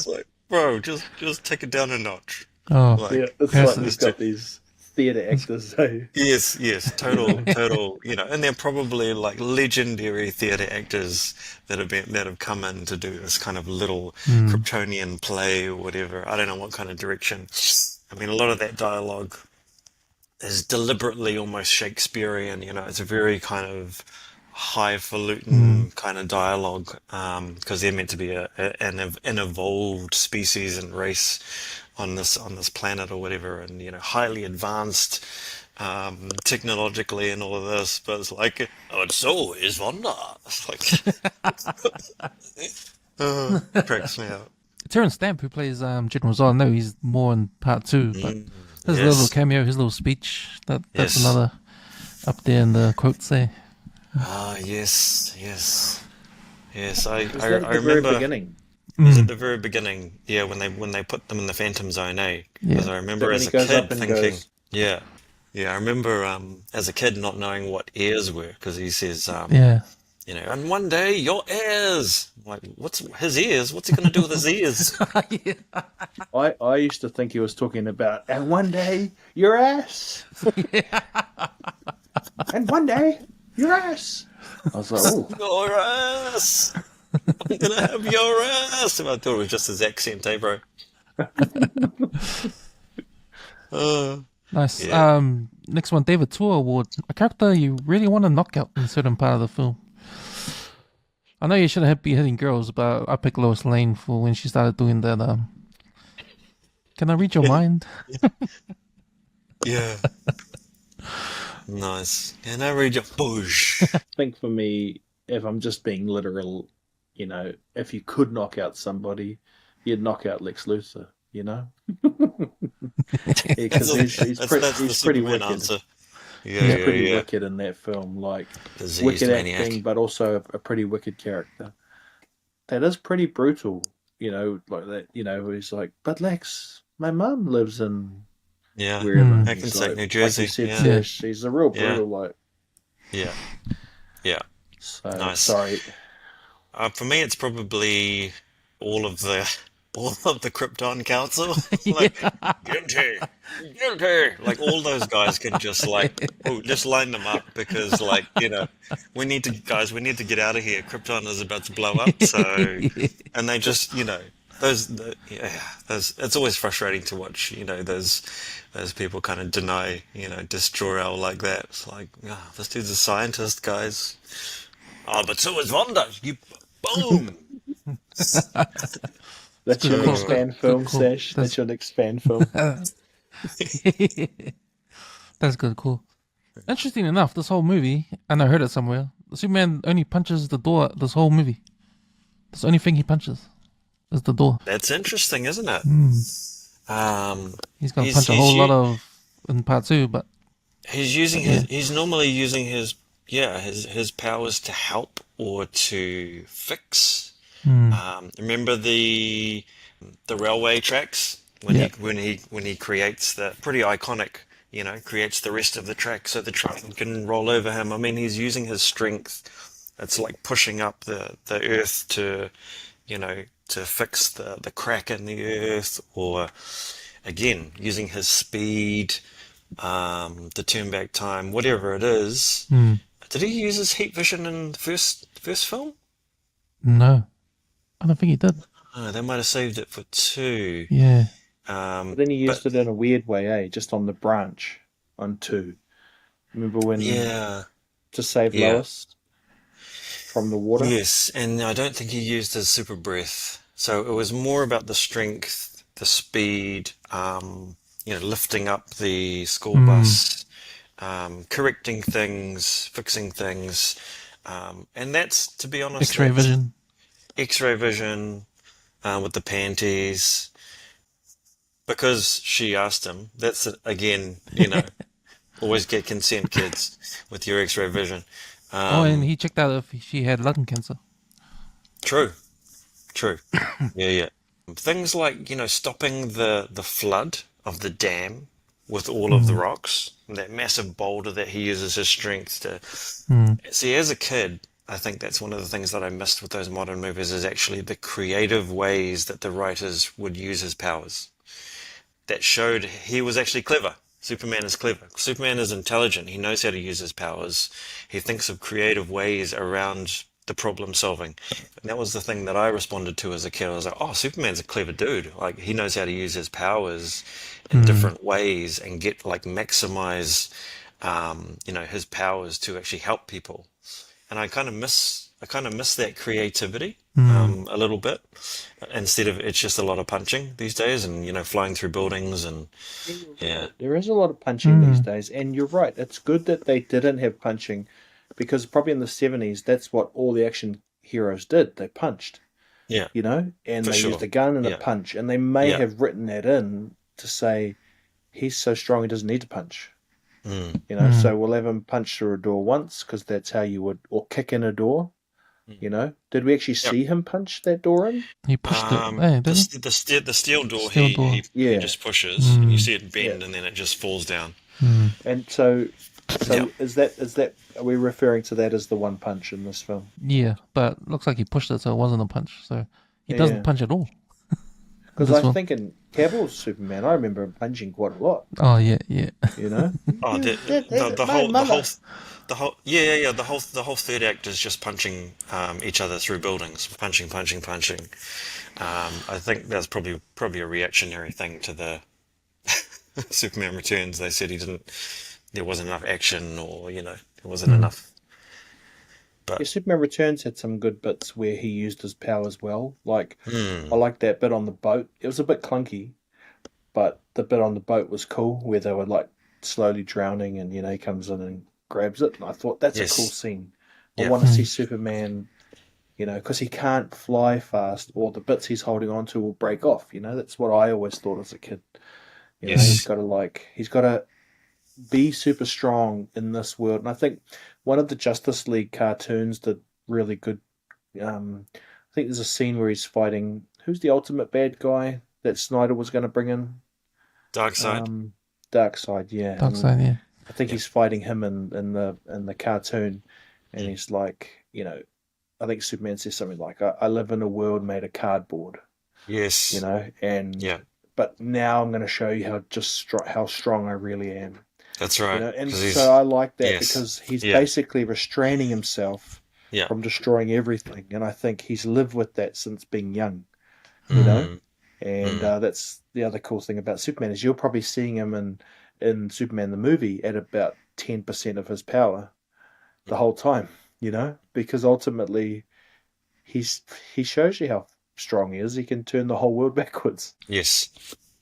Speaker 4: like, bro, just take it down a notch.
Speaker 1: Oh,
Speaker 3: Yeah, it's
Speaker 1: Yes,
Speaker 3: like we've got these theatre actors.
Speaker 4: Yes, total, and they're probably like legendary theatre actors that have come in to do this kind of little Kryptonian play or whatever. I don't know what kind of direction. I mean, a lot of that dialogue is deliberately almost Shakespearean. It's a very kind of highfalutin kind of dialogue, because they're meant to be an evolved species and race on this planet or whatever, and highly advanced technologically and all of this, but it's like, and so is Vonda. It's like, cracks me out.
Speaker 1: Terrence Stamp, who plays General Zod, I know he's more in part 2, but his
Speaker 4: Yes.
Speaker 1: little cameo, his little speech, that's
Speaker 4: Yes.
Speaker 1: another up there in the quotes there.
Speaker 4: Yes. I
Speaker 3: Is that at the
Speaker 4: remember.
Speaker 3: very beginning?
Speaker 4: It was at the very beginning, yeah, when they put them in the Phantom Zone, eh? Because
Speaker 1: Yeah.
Speaker 4: I remember
Speaker 3: When
Speaker 4: as
Speaker 3: he
Speaker 4: a
Speaker 3: goes
Speaker 4: kid
Speaker 3: up and
Speaker 4: thinking,
Speaker 3: goes-
Speaker 4: yeah, I remember as a kid not knowing what ears were, because he says,
Speaker 1: Yeah.
Speaker 4: and one day your ears, like, what's his ears? What's he gonna do with his ears?
Speaker 3: I used to think he was talking about, and one day your ass, and one day Your ass. I was like, oh.
Speaker 4: Your ass! I'm gonna have your ass! I thought it was just his accent, bro?
Speaker 1: Nice.
Speaker 4: Yeah.
Speaker 1: Next one, David Tour Award. A character you really want to knock out in a certain part of the film. I know you shouldn't be hitting girls, but I picked Lois Lane for when she started doing that. Can I read your mind?
Speaker 4: Yeah. Nice. And I read your bush.
Speaker 3: I think for me, if I'm just being literal, if you could knock out somebody, you'd knock out Lex Luthor, Because he's pretty wicked.
Speaker 4: Answer.
Speaker 3: He's pretty wicked in that film, like
Speaker 4: Diseased
Speaker 3: wicked
Speaker 4: maniac.
Speaker 3: acting, but also a pretty wicked character. That is pretty brutal, like that. He's like, but Lex, my mum lives in wherever.
Speaker 4: Hackensack,
Speaker 3: like,
Speaker 4: New Jersey.
Speaker 3: Like you said, she's a real brutal, like.
Speaker 4: Yeah.
Speaker 3: So
Speaker 4: Nice.
Speaker 3: sorry.
Speaker 4: For me, it's probably all of the Krypton Council. Like, guilty. Like, all those guys can just, just line them up because, we need to get out of here. Krypton is about to blow up, so, and they just, it's always frustrating to watch, those people kind of deny, diss Jor-El like that. It's like, this dude's a scientist, guys. Oh, but so is Wanda. You, boom!
Speaker 3: That's your next fan film, Sash. That's your next fan film.
Speaker 1: That's good, cool. Interesting enough, this whole movie, and I heard it somewhere, Superman only punches the door this whole movie. That's the only thing he punches is the door.
Speaker 4: That's interesting, isn't it?
Speaker 1: He's going to punch a whole lot of in part 2, but...
Speaker 4: He's normally using his powers to help or to fix. Remember the railway tracks when he creates the pretty iconic, creates the rest of the track so the train can roll over him. I mean, he's using his strength. It's like pushing up the earth to, to fix the crack in the earth, or again using his speed, to turn back time, whatever it is. Did he use his heat vision in the first film?
Speaker 1: No, I don't think he did.
Speaker 4: Oh, they might have saved it for 2.
Speaker 1: Yeah.
Speaker 3: But then he used it in a weird way, just on the branch on 2. Remember when?
Speaker 4: Yeah.
Speaker 3: To save Lois from the water.
Speaker 4: Yes, and I don't think he used his super breath. So it was more about the strength, the speed, lifting up the school bus, correcting things, fixing things, and that's, to be honest,
Speaker 1: X-ray vision.
Speaker 4: X-ray vision with the panties, because she asked him. That's it, again, always get consent, kids, with your X-ray vision.
Speaker 1: And he checked out if she had lung cancer.
Speaker 4: True. Yeah. Things like, stopping the flood of the dam with all of the rocks, that massive boulder that he uses his strength to... See, as a kid, I think that's one of the things that I missed with those modern movies, is actually the creative ways that the writers would use his powers. That showed he was actually clever. Superman is clever. Superman is intelligent. He knows how to use his powers. He thinks of creative ways around the problem solving. And that was the thing that I responded to as a kid. I was like, oh, Superman's a clever dude. Like, he knows how to use his powers in different ways and maximize, his powers to actually help people. And I kind of miss that creativity a little bit. Instead of, it's just a lot of punching these days, and flying through buildings, and
Speaker 3: there is a lot of punching these days. And you're right, it's good that they didn't have punching, because probably in the 70s that's what all the action heroes did. They punched, and they used a gun and a punch, and they may have written that in to say he's so strong he doesn't need to punch. So we'll have him punch through a door once, because that's how you would, or kick in a door. Did we actually see him punch that door in?
Speaker 1: He pushed it.
Speaker 4: The steel door. He just pushes, and you see it bend, and then it just falls down.
Speaker 3: And so is that? Are we referring to that as the one punch in this film?
Speaker 1: Yeah, but looks like he pushed it, so it wasn't a punch. So he doesn't punch at all.
Speaker 3: Because
Speaker 1: This
Speaker 3: I
Speaker 1: one.
Speaker 3: think in Cavill's Superman, I remember him punching quite a lot.
Speaker 1: Oh yeah, yeah.
Speaker 3: You know,
Speaker 4: Oh,
Speaker 3: my mother.
Speaker 4: the whole third act is just punching each other through buildings, punching. I think that's probably a reactionary thing to the Superman Returns. They said there wasn't enough action, or there wasn't
Speaker 1: Mm.
Speaker 4: enough.
Speaker 3: Yeah,
Speaker 4: But
Speaker 3: Superman Returns had some good bits where he used his powers well. Like I
Speaker 4: hmm,
Speaker 3: like that bit on the boat. It was a bit clunky, but the bit on the boat was cool where they were like slowly drowning, and he comes in and grabs it. And I thought that's a cool
Speaker 4: yes,
Speaker 3: scene. I
Speaker 4: yeah,
Speaker 3: want to see
Speaker 1: Mm.
Speaker 3: Superman, because he can't fly fast, or the bits he's holding on to will break off. That's what I always thought as a kid. He's
Speaker 4: yes,
Speaker 3: got to be super strong in this world. And I think one of the Justice League cartoons did really good. I think there's a scene where he's fighting. Who's the ultimate bad guy that Snyder was going to bring in?
Speaker 4: Dark Side,
Speaker 3: Um, Darkseid, yeah.
Speaker 1: Dark
Speaker 3: And
Speaker 1: side, yeah.
Speaker 3: I think
Speaker 4: yeah,
Speaker 3: he's fighting him in the cartoon, and
Speaker 4: mm,
Speaker 3: he's like, I think Superman says something like, "I live in a world made of cardboard,"
Speaker 4: yes,
Speaker 3: and
Speaker 4: yeah,
Speaker 3: but now I'm going to show you how strong I really am.
Speaker 4: that's right.
Speaker 3: And
Speaker 4: Because
Speaker 3: so I like that
Speaker 4: yes,
Speaker 3: because he's
Speaker 4: yeah,
Speaker 3: basically restraining himself
Speaker 4: yeah,
Speaker 3: from destroying everything, and I think he's lived with that since being young, you know.
Speaker 4: mm,
Speaker 3: And
Speaker 4: mm,
Speaker 3: that's the other cool thing about Superman is you're probably seeing him in Superman the movie at about 10% of his power the whole time, because ultimately he's he shows you how strong he is. He can turn the whole world backwards.
Speaker 4: yes,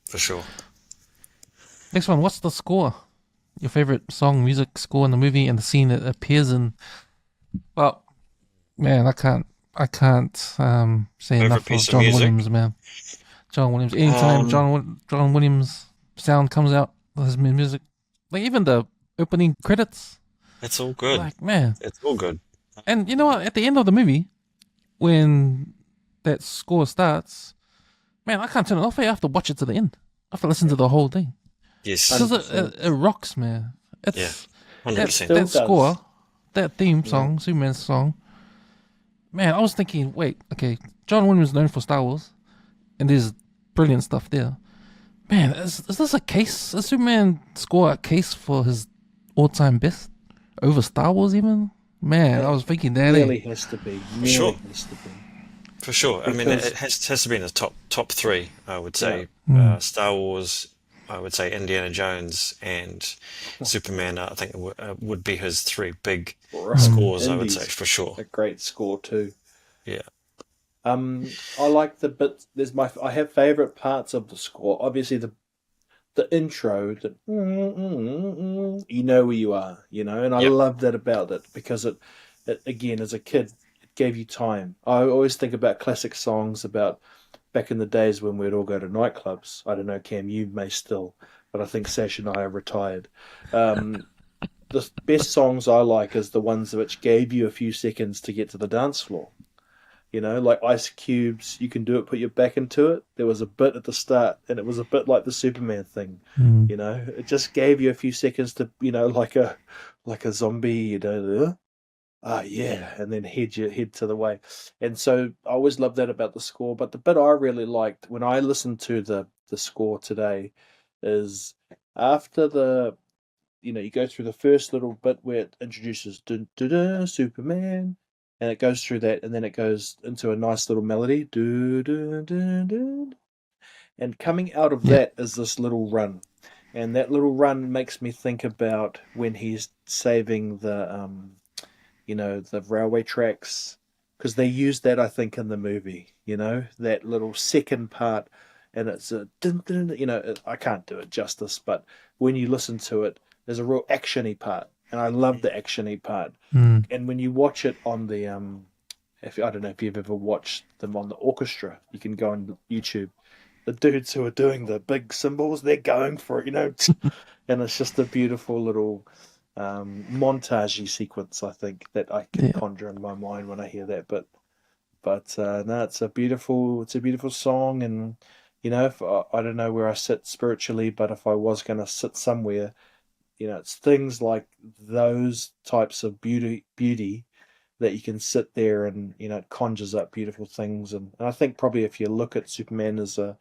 Speaker 4: for sure.
Speaker 1: Next one. What's the score? Your favorite song, music score in the movie, and the scene that appears in. Well, man, I can't say
Speaker 4: Favorite
Speaker 1: enough of
Speaker 4: piece of
Speaker 1: John
Speaker 4: music?
Speaker 1: Williams, man. John Williams. Anytime
Speaker 4: Um,
Speaker 1: John Williams sound comes out, his music, like even the opening credits,
Speaker 4: it's all good.
Speaker 1: like man.
Speaker 4: It's all good.
Speaker 1: And you know what? At the end of the movie, when that score starts, man, I can't turn it off. I have to watch it to the end. I have to listen to the whole thing
Speaker 4: Yes,
Speaker 1: because it,
Speaker 3: 100%.
Speaker 1: it, it rocks, man.
Speaker 4: yeah,
Speaker 1: It's
Speaker 4: hundred
Speaker 3: It
Speaker 4: percent.
Speaker 3: still
Speaker 1: that
Speaker 3: does.
Speaker 1: score, that theme
Speaker 3: Yeah.
Speaker 1: song, Superman's song. Man, I was thinking, wait, okay, John Williams is known for Star Wars, and there's brilliant stuff there. Man, is this a case? Is Superman score a case for his all-time best over Star Wars even? Man, I was thinking that.
Speaker 3: Nearly has to be.
Speaker 4: For sure,
Speaker 3: Nearly has to be.
Speaker 4: for sure. I mean, it
Speaker 3: Because,
Speaker 4: has to be in the top three. I would
Speaker 3: yeah,
Speaker 4: say
Speaker 1: Mm.
Speaker 4: Star Wars. I would say Indiana Jones and Superman. I think would be his three big
Speaker 3: right.
Speaker 4: scores. I would say
Speaker 3: Indy's
Speaker 4: for sure.
Speaker 3: a great score too.
Speaker 4: Yeah.
Speaker 3: I like the bit. I have favorite parts of the score. Obviously, the intro, you know where you are, and I
Speaker 4: Yep.
Speaker 3: love that about it because it again, as a kid, it gave you time. I always think about classic songs about back in the days when we'd all go to nightclubs. I don't know, Cam, you may still, but I think Sash and I are retired. Um, the best songs I like is the ones which gave you a few seconds to get to the dance floor. Like Ice Cube's You Can Do It, Put Your Back Into It. There was a bit at the start, and it was a bit like the Superman thing.
Speaker 1: Mm.
Speaker 3: It just gave you a few seconds to, like a zombie, yeah, and then head to the way. And so I always loved that about the score. But the bit I really liked when I listened to the score today is after you go through the first little bit where it introduces dun, dun, dun, Superman, and it goes through that, and then it goes into a nice little melody, dun, dun, dun, dun, and coming out of
Speaker 1: Yeah.
Speaker 3: that is this little run, and that little run makes me think about when he's saving the railway tracks, because they used that I think in the movie, that little second part, and it's a dun, dun, dun, I can't do it justice, but when you listen to it, there's a real actiony part, and I love the actiony part.
Speaker 1: Mm.
Speaker 3: And when you watch it on the if I don't know if you've ever watched them on the orchestra, you can go on YouTube. The dudes who are doing the big cymbals, they're going for it, and it's just a beautiful little montagey sequence, I think, that I can
Speaker 1: Yeah.
Speaker 3: conjure in my mind when I hear that. But no, it's a beautiful song, and if I don't know where I sit spiritually, but if I was going to sit somewhere, it's things like those types of beauty that you can sit there and it conjures up beautiful things. And I think probably if you look at Superman as a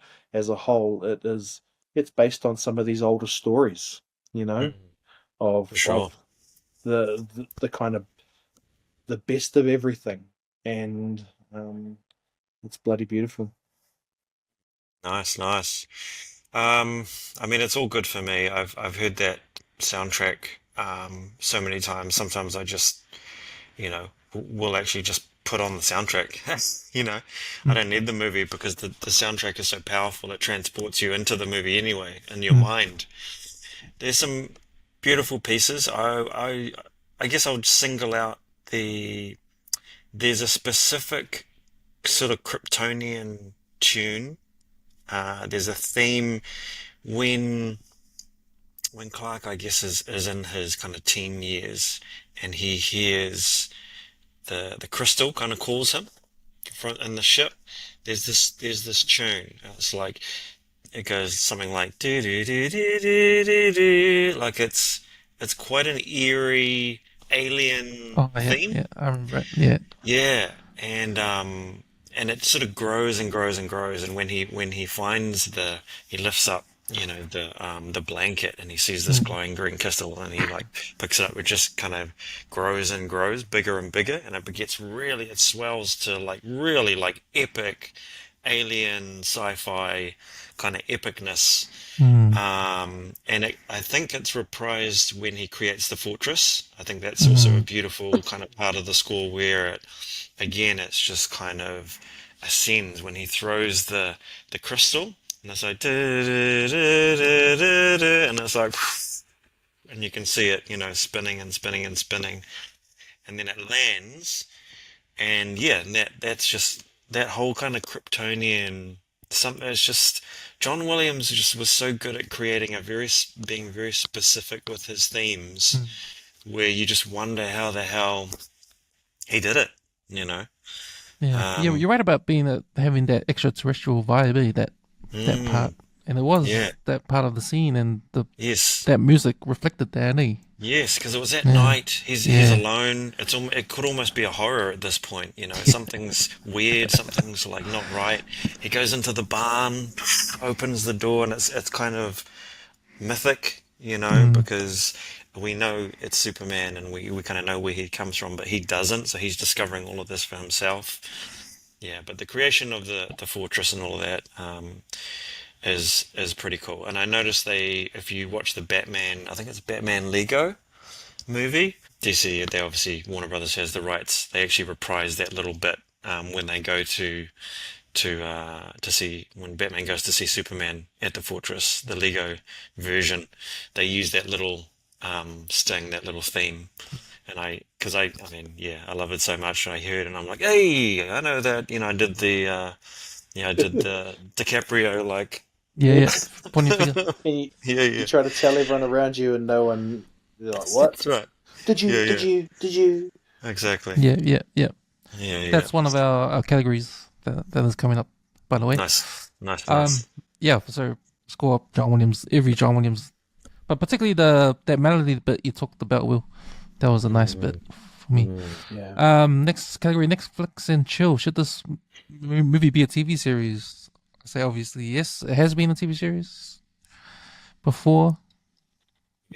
Speaker 3: whole, it's based on some of these older stories, you know,
Speaker 4: Mm, for
Speaker 3: of
Speaker 4: sure.
Speaker 3: the kind of the best of everything, and it's bloody beautiful.
Speaker 4: Nice, nice. Um, I mean, it's all good for me. I've heard that soundtrack so many times. Sometimes I just, will actually just put on the soundtrack. I
Speaker 1: Mm,
Speaker 4: don't need the movie because the soundtrack is so powerful. It transports you into the movie anyway, in your
Speaker 1: mm,
Speaker 4: mind. There's some beautiful pieces. I guess I would single out there's a specific sort of Kryptonian tune. There's a theme when Clark, I guess, is in his kind of teen years, and he hears the crystal kind of calls him front in the ship. There's this tune. It's like it goes something like do do do do do do do. Like it's quite an eerie alien
Speaker 1: oh yeah,
Speaker 4: theme.
Speaker 1: yeah, I remember it. Yeah.
Speaker 4: Yeah, and it sort of grows and grows and grows. And when he finds he lifts up, the blanket and he sees this
Speaker 1: Mm,
Speaker 4: glowing green crystal and he like picks it up. It just kind of grows and grows, bigger and bigger, and it swells to like really like epic alien sci-fi kind of epicness.
Speaker 1: mm,
Speaker 4: And I think it's reprised when he creates the fortress. I think that's also a
Speaker 1: mm,
Speaker 4: beautiful kind of part of the score where again, it's just kind of ascends when he throws the crystal, and it's like, and it's like, and you can see it, spinning and spinning and spinning, and then it lands, and yeah, and that's just that whole kind of Kryptonian something. It's just John Williams just was so good at creating being very specific with his themes,
Speaker 1: mm.
Speaker 4: where you just wonder how the hell he did it, you know.
Speaker 1: Yeah, yeah,
Speaker 4: Um,
Speaker 1: you're right about being having that extraterrestrial vibe, that part,
Speaker 4: mm,
Speaker 1: and it was
Speaker 4: yeah,
Speaker 1: that part of the scene, and the
Speaker 4: yes,
Speaker 1: that music reflected that, eh?
Speaker 4: yes, because it was at
Speaker 1: Yeah,
Speaker 4: night. He's
Speaker 1: yeah,
Speaker 4: alone. It could almost be a horror at this point. Something's weird. Something's like not right. He goes into the barn, opens the door, and it's kind of mythic.
Speaker 1: mm,
Speaker 4: Because we know it's Superman, and we kind of know where he comes from, but he doesn't. So he's discovering all of this for himself. Yeah, but the creation of the fortress and all of that. Is pretty cool. And I noticed if you watch the Batman, I think it's Batman Lego movie, DC, they obviously, Warner Brothers has the rights. They actually reprise that little bit when they go to see when Batman goes to see Superman at the fortress, the Lego version. They use that little sting, that little theme. And I mean, yeah, I love it so much. And I heard, and I'm like, hey, I know that. I did the DiCaprio like.
Speaker 1: yeah, yeah. Pointing finger.
Speaker 3: And you,
Speaker 4: Yeah,
Speaker 3: you
Speaker 4: yeah.
Speaker 3: try to tell everyone around you, and no one, they're like, "What?
Speaker 4: That's right.
Speaker 3: Did you?
Speaker 4: Yeah,
Speaker 3: Did
Speaker 4: yeah.
Speaker 3: you? Did you?"
Speaker 4: Exactly.
Speaker 1: Yeah, yeah, yeah.
Speaker 4: Yeah, yeah.
Speaker 1: That's one of our categories that is coming up, by the way.
Speaker 4: Nice. Nice,
Speaker 1: Um,
Speaker 4: nice.
Speaker 1: yeah. So score up John Williams, every John Williams, but particularly that melody bit you talked about, Will. That was a nice bit
Speaker 4: Mm,
Speaker 1: for me.
Speaker 4: mm.
Speaker 3: Yeah.
Speaker 1: Next category, Netflix and chill. Should this movie be a TV series? I say obviously yes. It has been a TV series before.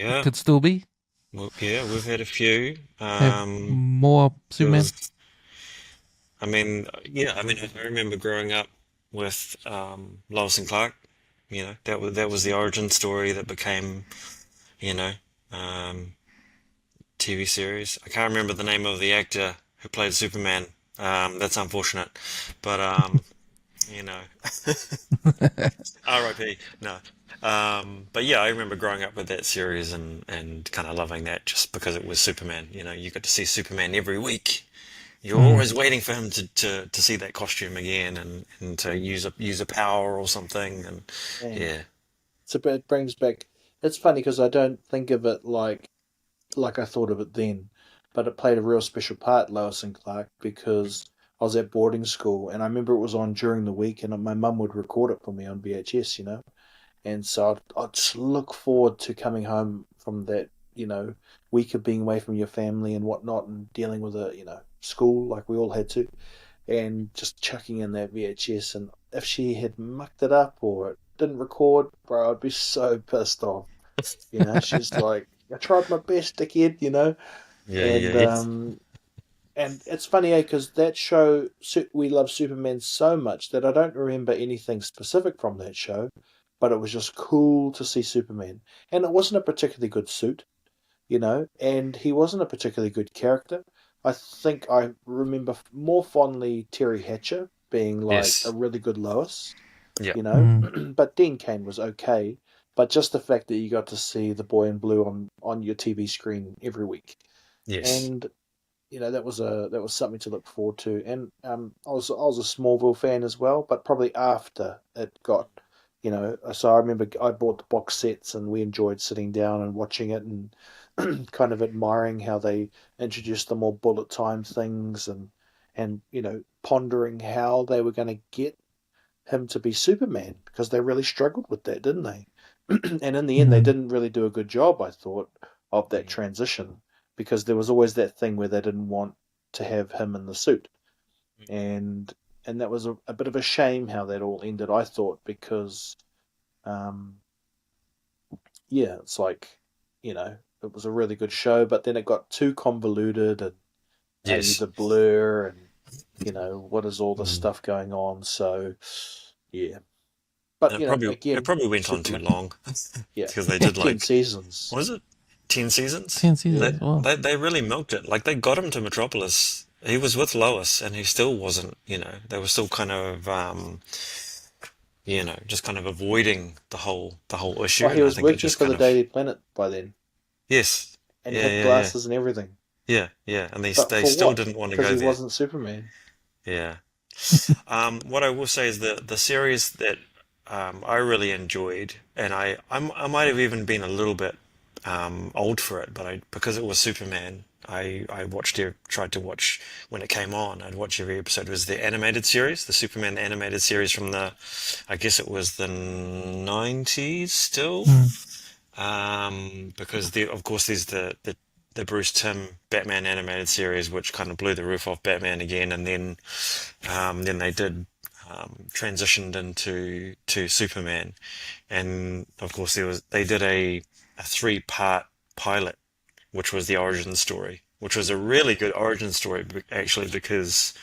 Speaker 1: It
Speaker 4: Yeah.
Speaker 1: could still be.
Speaker 4: Well, yeah, we've had a few.
Speaker 1: Have more
Speaker 4: There
Speaker 1: Superman.
Speaker 4: was, I mean, yeah, I mean, I remember growing up with Lois and Clark. That was the origin story that became, you know, um, TV series. I can't remember the name of the actor who played Superman. That's unfortunate, but you know, R.I.P. No. But yeah, I remember growing up with that series and kind of loving that just because it was Superman. You got to see Superman every week. You're
Speaker 1: Mm,
Speaker 4: always waiting for him to see that costume again and to use a power or something. And
Speaker 3: Man.
Speaker 4: yeah.
Speaker 3: So it brings back. It's funny because I don't think of it like I thought of it then, but it played a real special part, Lois and Clark, because I was at boarding school and I remember it was on during the week, and my mum would record it for me on VHS. And so I'd just look forward to coming home from that, week of being away from your family and whatnot, and dealing with school like we all had to, and just chucking in that VHS. And if she had mucked it up or it didn't record, bro, I'd be so pissed off. She's like, I tried my best, dickhead,
Speaker 4: Yeah,
Speaker 3: and
Speaker 4: yeah,
Speaker 3: and it's funny, because that show, we love Superman so much that I don't remember anything specific from that show, but it was just cool to see Superman. And it wasn't a particularly good suit, and he wasn't a particularly good character. I think I remember more fondly Terry Hatcher being like a
Speaker 4: yes,
Speaker 3: really good Lois,
Speaker 4: yeah,
Speaker 1: Mm.
Speaker 3: but Dean Cain was okay. But just the fact that you got to see the boy in blue on your TV screen every week,
Speaker 4: yes,
Speaker 3: and that was something to look forward to. And I was a Smallville fan as well, but probably after it got, so I remember I bought the box sets and we enjoyed sitting down and watching it and kind of admiring how they introduced the more bullet time things, and pondering how they were going to get him to be Superman, because they really struggled with that, didn't they? And in the end, they
Speaker 1: Mm.
Speaker 3: didn't really do a good job, I thought, of that transition, because there was always that thing where they didn't want to have him in the suit, and that was a bit of a shame how that all ended, I thought, because um, yeah, it's like, it was a really good show, but then it got too convoluted, and
Speaker 4: yes.
Speaker 3: the blur, and what is all this
Speaker 1: Mm.
Speaker 3: stuff going on? So yeah, but
Speaker 4: It
Speaker 3: again,
Speaker 4: probably went on too
Speaker 3: Superman,
Speaker 4: long
Speaker 3: yeah,
Speaker 4: because they did
Speaker 3: 10 seasons.
Speaker 4: what was it, 10 seasons?
Speaker 1: 10 seasons.
Speaker 3: Yeah,
Speaker 1: Wow.
Speaker 4: They really milked it. Like they got him to Metropolis. He was with Lois, and he still wasn't. They were still kind of, just kind of avoiding the whole issue.
Speaker 3: oh, he
Speaker 4: And I
Speaker 3: was
Speaker 4: think it
Speaker 3: working
Speaker 4: just
Speaker 3: for
Speaker 4: kind
Speaker 3: the
Speaker 4: of,
Speaker 3: Daily Planet by then,
Speaker 4: yes,
Speaker 3: and
Speaker 4: yeah,
Speaker 3: had
Speaker 4: yeah, yeah,
Speaker 3: glasses and everything.
Speaker 4: yeah, yeah. And
Speaker 3: But
Speaker 4: they
Speaker 3: for
Speaker 4: still
Speaker 3: what?
Speaker 4: didn't want to
Speaker 3: Because
Speaker 4: go
Speaker 3: he
Speaker 4: there.
Speaker 3: wasn't Superman.
Speaker 4: Yeah. What I will say is the series that I really enjoyed, and I might have even been a little bit old for it, but because it was Superman, I tried to watch when it came on. I'd watch every episode. It was the animated series, the Superman animated series from I guess it was the 90s still.
Speaker 1: Mm.
Speaker 4: Because of course there's the Bruce Timm Batman animated series, which kind of blew the roof off Batman again, and then they did transitioned into to Superman, and of course they did a 3-part pilot, which was the origin story, which was a really good origin story actually because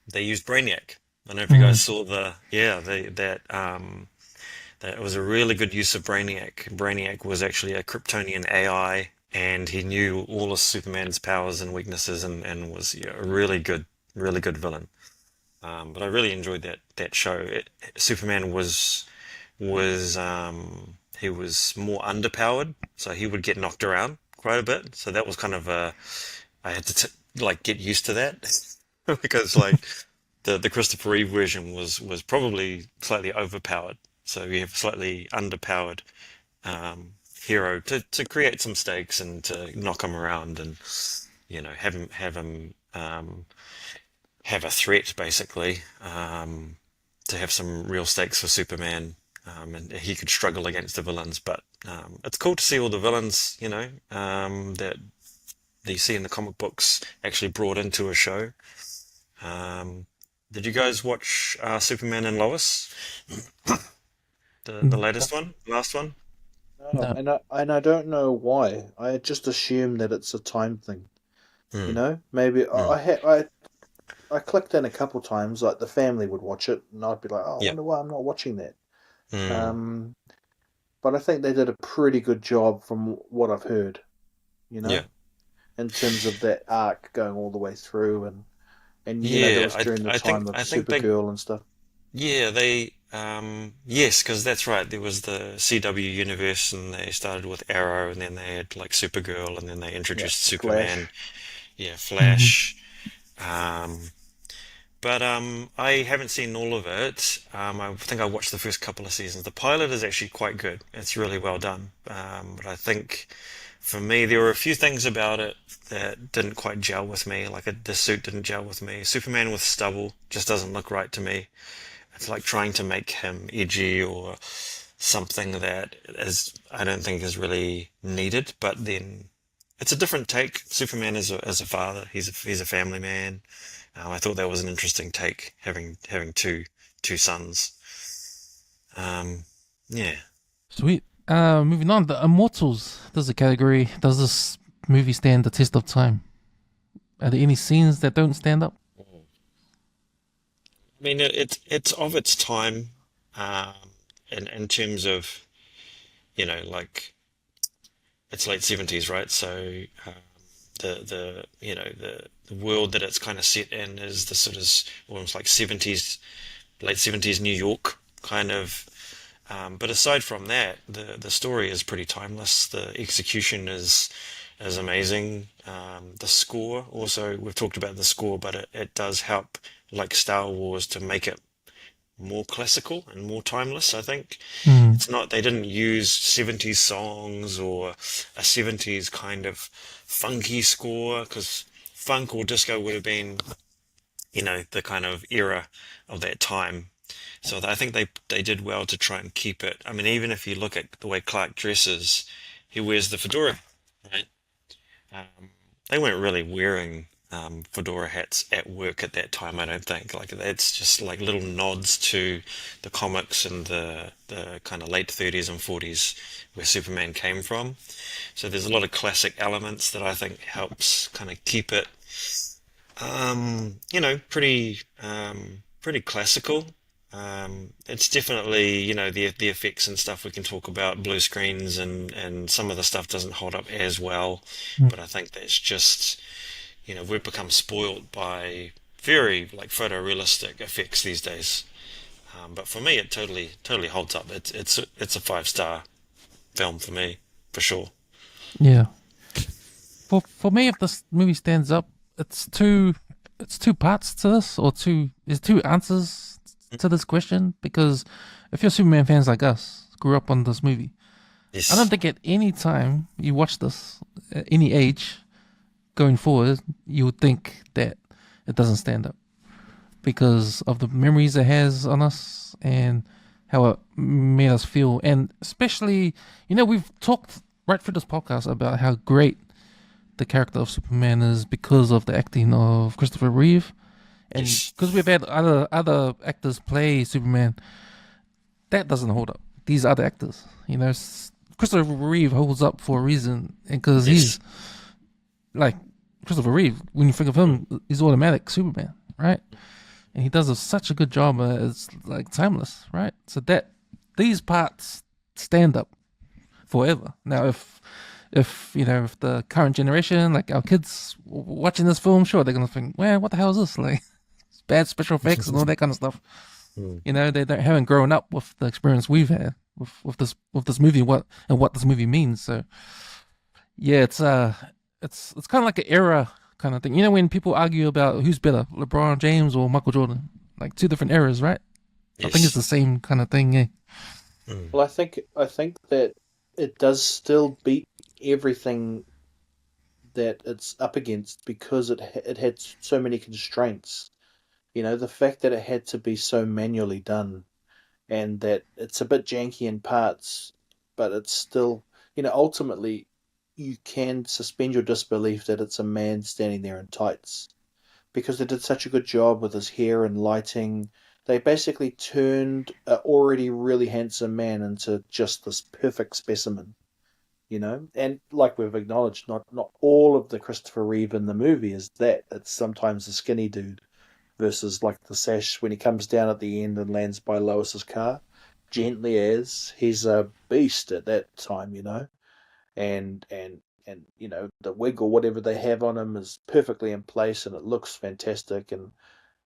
Speaker 4: they used Brainiac. I don't know if you
Speaker 1: Mm.
Speaker 4: guys saw that was a really good use of Brainiac. Brainiac was actually a Kryptonian AI, and he knew all of Superman's powers and weaknesses, and was a really good villain. But I really enjoyed that show. Superman he was more underpowered, so he would get knocked around quite a bit. So that was kind of I had to like get used to that because like the Christopher Reeve version was probably slightly overpowered. So you have a slightly underpowered hero to create some stakes and to knock him around and have him have a threat basically to have some real stakes for Superman, and he could struggle against the villains. But it's cool to see all the villains that you see in the comic books actually brought into a show. Um, did you guys watch Superman and Lois, the
Speaker 1: Mm.
Speaker 4: latest one, last one?
Speaker 3: No,
Speaker 1: No.
Speaker 3: and I don't know why. I just assume that it's a time thing.
Speaker 4: Hmm.
Speaker 3: Maybe
Speaker 4: Hmm.
Speaker 3: I clicked in a couple times. Like the family would watch it, and I'd be like, oh, I
Speaker 4: Yeah.
Speaker 3: wonder why I'm not watching that.
Speaker 4: Hmm.
Speaker 3: Um, but I think they did a pretty good job from what I've heard. You know,
Speaker 4: Yeah.
Speaker 3: in terms of that arc going all the way through, and that
Speaker 4: Yeah.
Speaker 3: was during the time of
Speaker 4: I think they
Speaker 3: Supergirl and stuff.
Speaker 4: Yeah, yes, because that's right. There was the CW universe, and they started with Arrow, and then they had like Supergirl, and then they
Speaker 3: Yeah,
Speaker 4: introduced Superman.
Speaker 3: Flash.
Speaker 4: Yeah,
Speaker 1: Mhm.
Speaker 4: Flash. Um, but I haven't seen all of it. I think I watched the first couple of seasons. The pilot is actually quite good. It's really well done. But I think for me, there were a few things about it that didn't quite gel with me. Like the suit didn't gel with me. Superman with stubble just doesn't look right to me. It's like trying to make him edgy or something that I don't think is really needed. But then it's a different take. Superman as a father. He's a family man. I thought that was an interesting take, having two sons. Um, yeah.
Speaker 1: Sweet. Moving on, the Immortals. There's a category. Does this movie stand the test of time? Are there any scenes that don't stand up?
Speaker 4: I mean, it's of its time, um, in terms of, like it's late 70s, right? So the the world that it's kind of set in is the sort of almost like 70s, late 70s New York kind of. But aside from that, the story is pretty timeless. The execution is amazing. The score also, we've talked about the score, but it does help, like Star Wars, to make it more classical and more timeless, I think.
Speaker 1: Hmm.
Speaker 4: It's not, they didn't use 70s songs or a 70s kind of funky score, because funk or disco would have been, the kind of era of that time. So I think they did well to try and keep it. I mean, even if you look at the way Clark dresses, he wears the fedora, right? Um, they weren't really wearing fedora hats at work at that time, I don't think. Like, it's just like little nods to the comics and the kind of late 30s and 40s where Superman came from. So there's a lot of classic elements that I think helps kind of keep it, pretty classical. It's definitely, the effects and stuff we can talk about, blue screens and some of the stuff doesn't hold up as well. But I think that's just, we've become spoiled by very like photorealistic effects these days. But for me, it totally holds up. It's a 5-star film for me, for sure.
Speaker 1: Yeah. For me, if this movie stands up, it's two parts to this, or there's two answers to this question. Because if you're Superman fans like us, grew up on this movie, I don't
Speaker 4: Yes.
Speaker 1: think at any time you watch this, at any age going forward, you would think that it doesn't stand up because of the memories it has on us and how it made us feel. And especially, we've talked right through this podcast about how great the character of Superman is because of the acting of Christopher Reeve. And
Speaker 4: Yes.
Speaker 1: because we've had other actors play Superman, that doesn't hold up. These other actors, Christopher Reeve holds up for a reason, and because
Speaker 4: Yes.
Speaker 1: he's like Christopher Reeve, when you think of him, he's automatic Superman, right? And he does such a good job. It's like timeless, right? So that these parts stand up forever. Now, if the current generation, like our kids watching this film, sure they're gonna think, well, what the hell is this? Like, it's bad special effects and all that kind of stuff.
Speaker 4: Mm.
Speaker 1: They haven't grown up with the experience we've had with this movie, what this movie means. So yeah, it's kind of like an era kind of thing. When people argue about who's better, LeBron James or Michael Jordan, like two different eras, right? I think it's
Speaker 4: Yes.
Speaker 1: the same kind of thing. Yeah.
Speaker 4: Mm.
Speaker 3: Well, I think that it does still beat everything that it's up against because it had so many constraints. The fact that it had to be so manually done and that it's a bit janky in parts, but it's still, ultimately you can suspend your disbelief that it's a man standing there in tights because they did such a good job with his hair and lighting. They basically turned an already really handsome man into just this perfect specimen. And like we've acknowledged, not all of the Christopher Reeve in the movie is that. It's sometimes the skinny dude versus like the Sash when he comes down at the end and lands by Lois's car, gently as he's a beast at that time. And the wig or whatever they have on him is perfectly in place and it looks fantastic,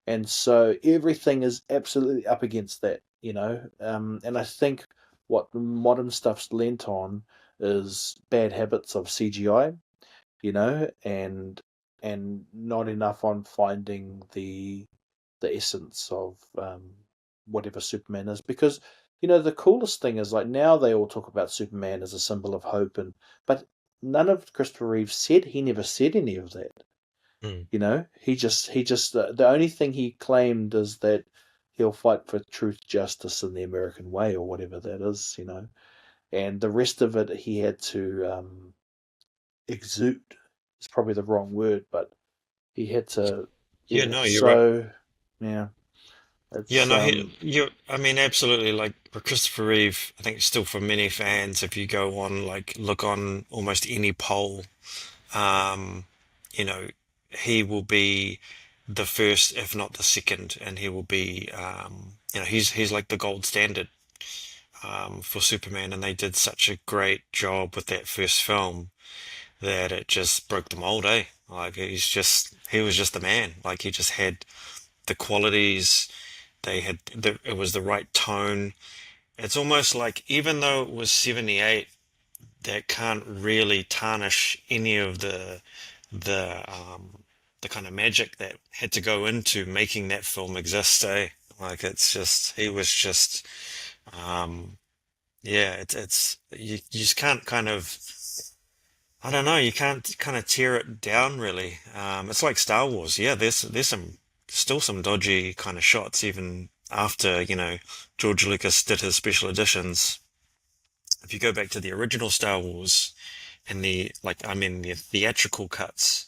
Speaker 3: and so everything is absolutely up against that. And I think what modern stuff's lent on is bad habits of CGI, and not enough on finding the essence of whatever Superman is. Because the coolest thing is like now they all talk about Superman as a symbol of hope, but none of Christopher Reeve said he never said any of that.
Speaker 4: Mm.
Speaker 3: He just the only thing he claimed is that he'll fight for truth, justice, and the American way, or whatever that is. And the rest of it he had to exude. It's probably the wrong word, but he had to.
Speaker 4: Yeah,
Speaker 3: Yeah.
Speaker 4: no, you're right.
Speaker 3: So yeah,
Speaker 4: Yeah,
Speaker 3: it's
Speaker 4: no, I mean, absolutely. Like for Christopher Reeve, I think still for many fans, if you go on, like, look on almost any poll, um, you know, he will be the first, if not the second, and he will be, he's like the gold standard, for Superman, and they did such a great job with that first film that it just broke the mold, eh? Like he was just the man. Like he just had the qualities. It was the right tone. It's almost like even though it was 78, that can't really tarnish any of the kind of magic that had to go into making that film exist, eh? Like it's just he was just um yeah, it's you just can't kind of I don't know, you can't kind of tear it down really. It's like Star Wars. Yeah, there's still some dodgy kind of shots even after, George Lucas did his special editions. If you go back to the original Star Wars and the theatrical cuts,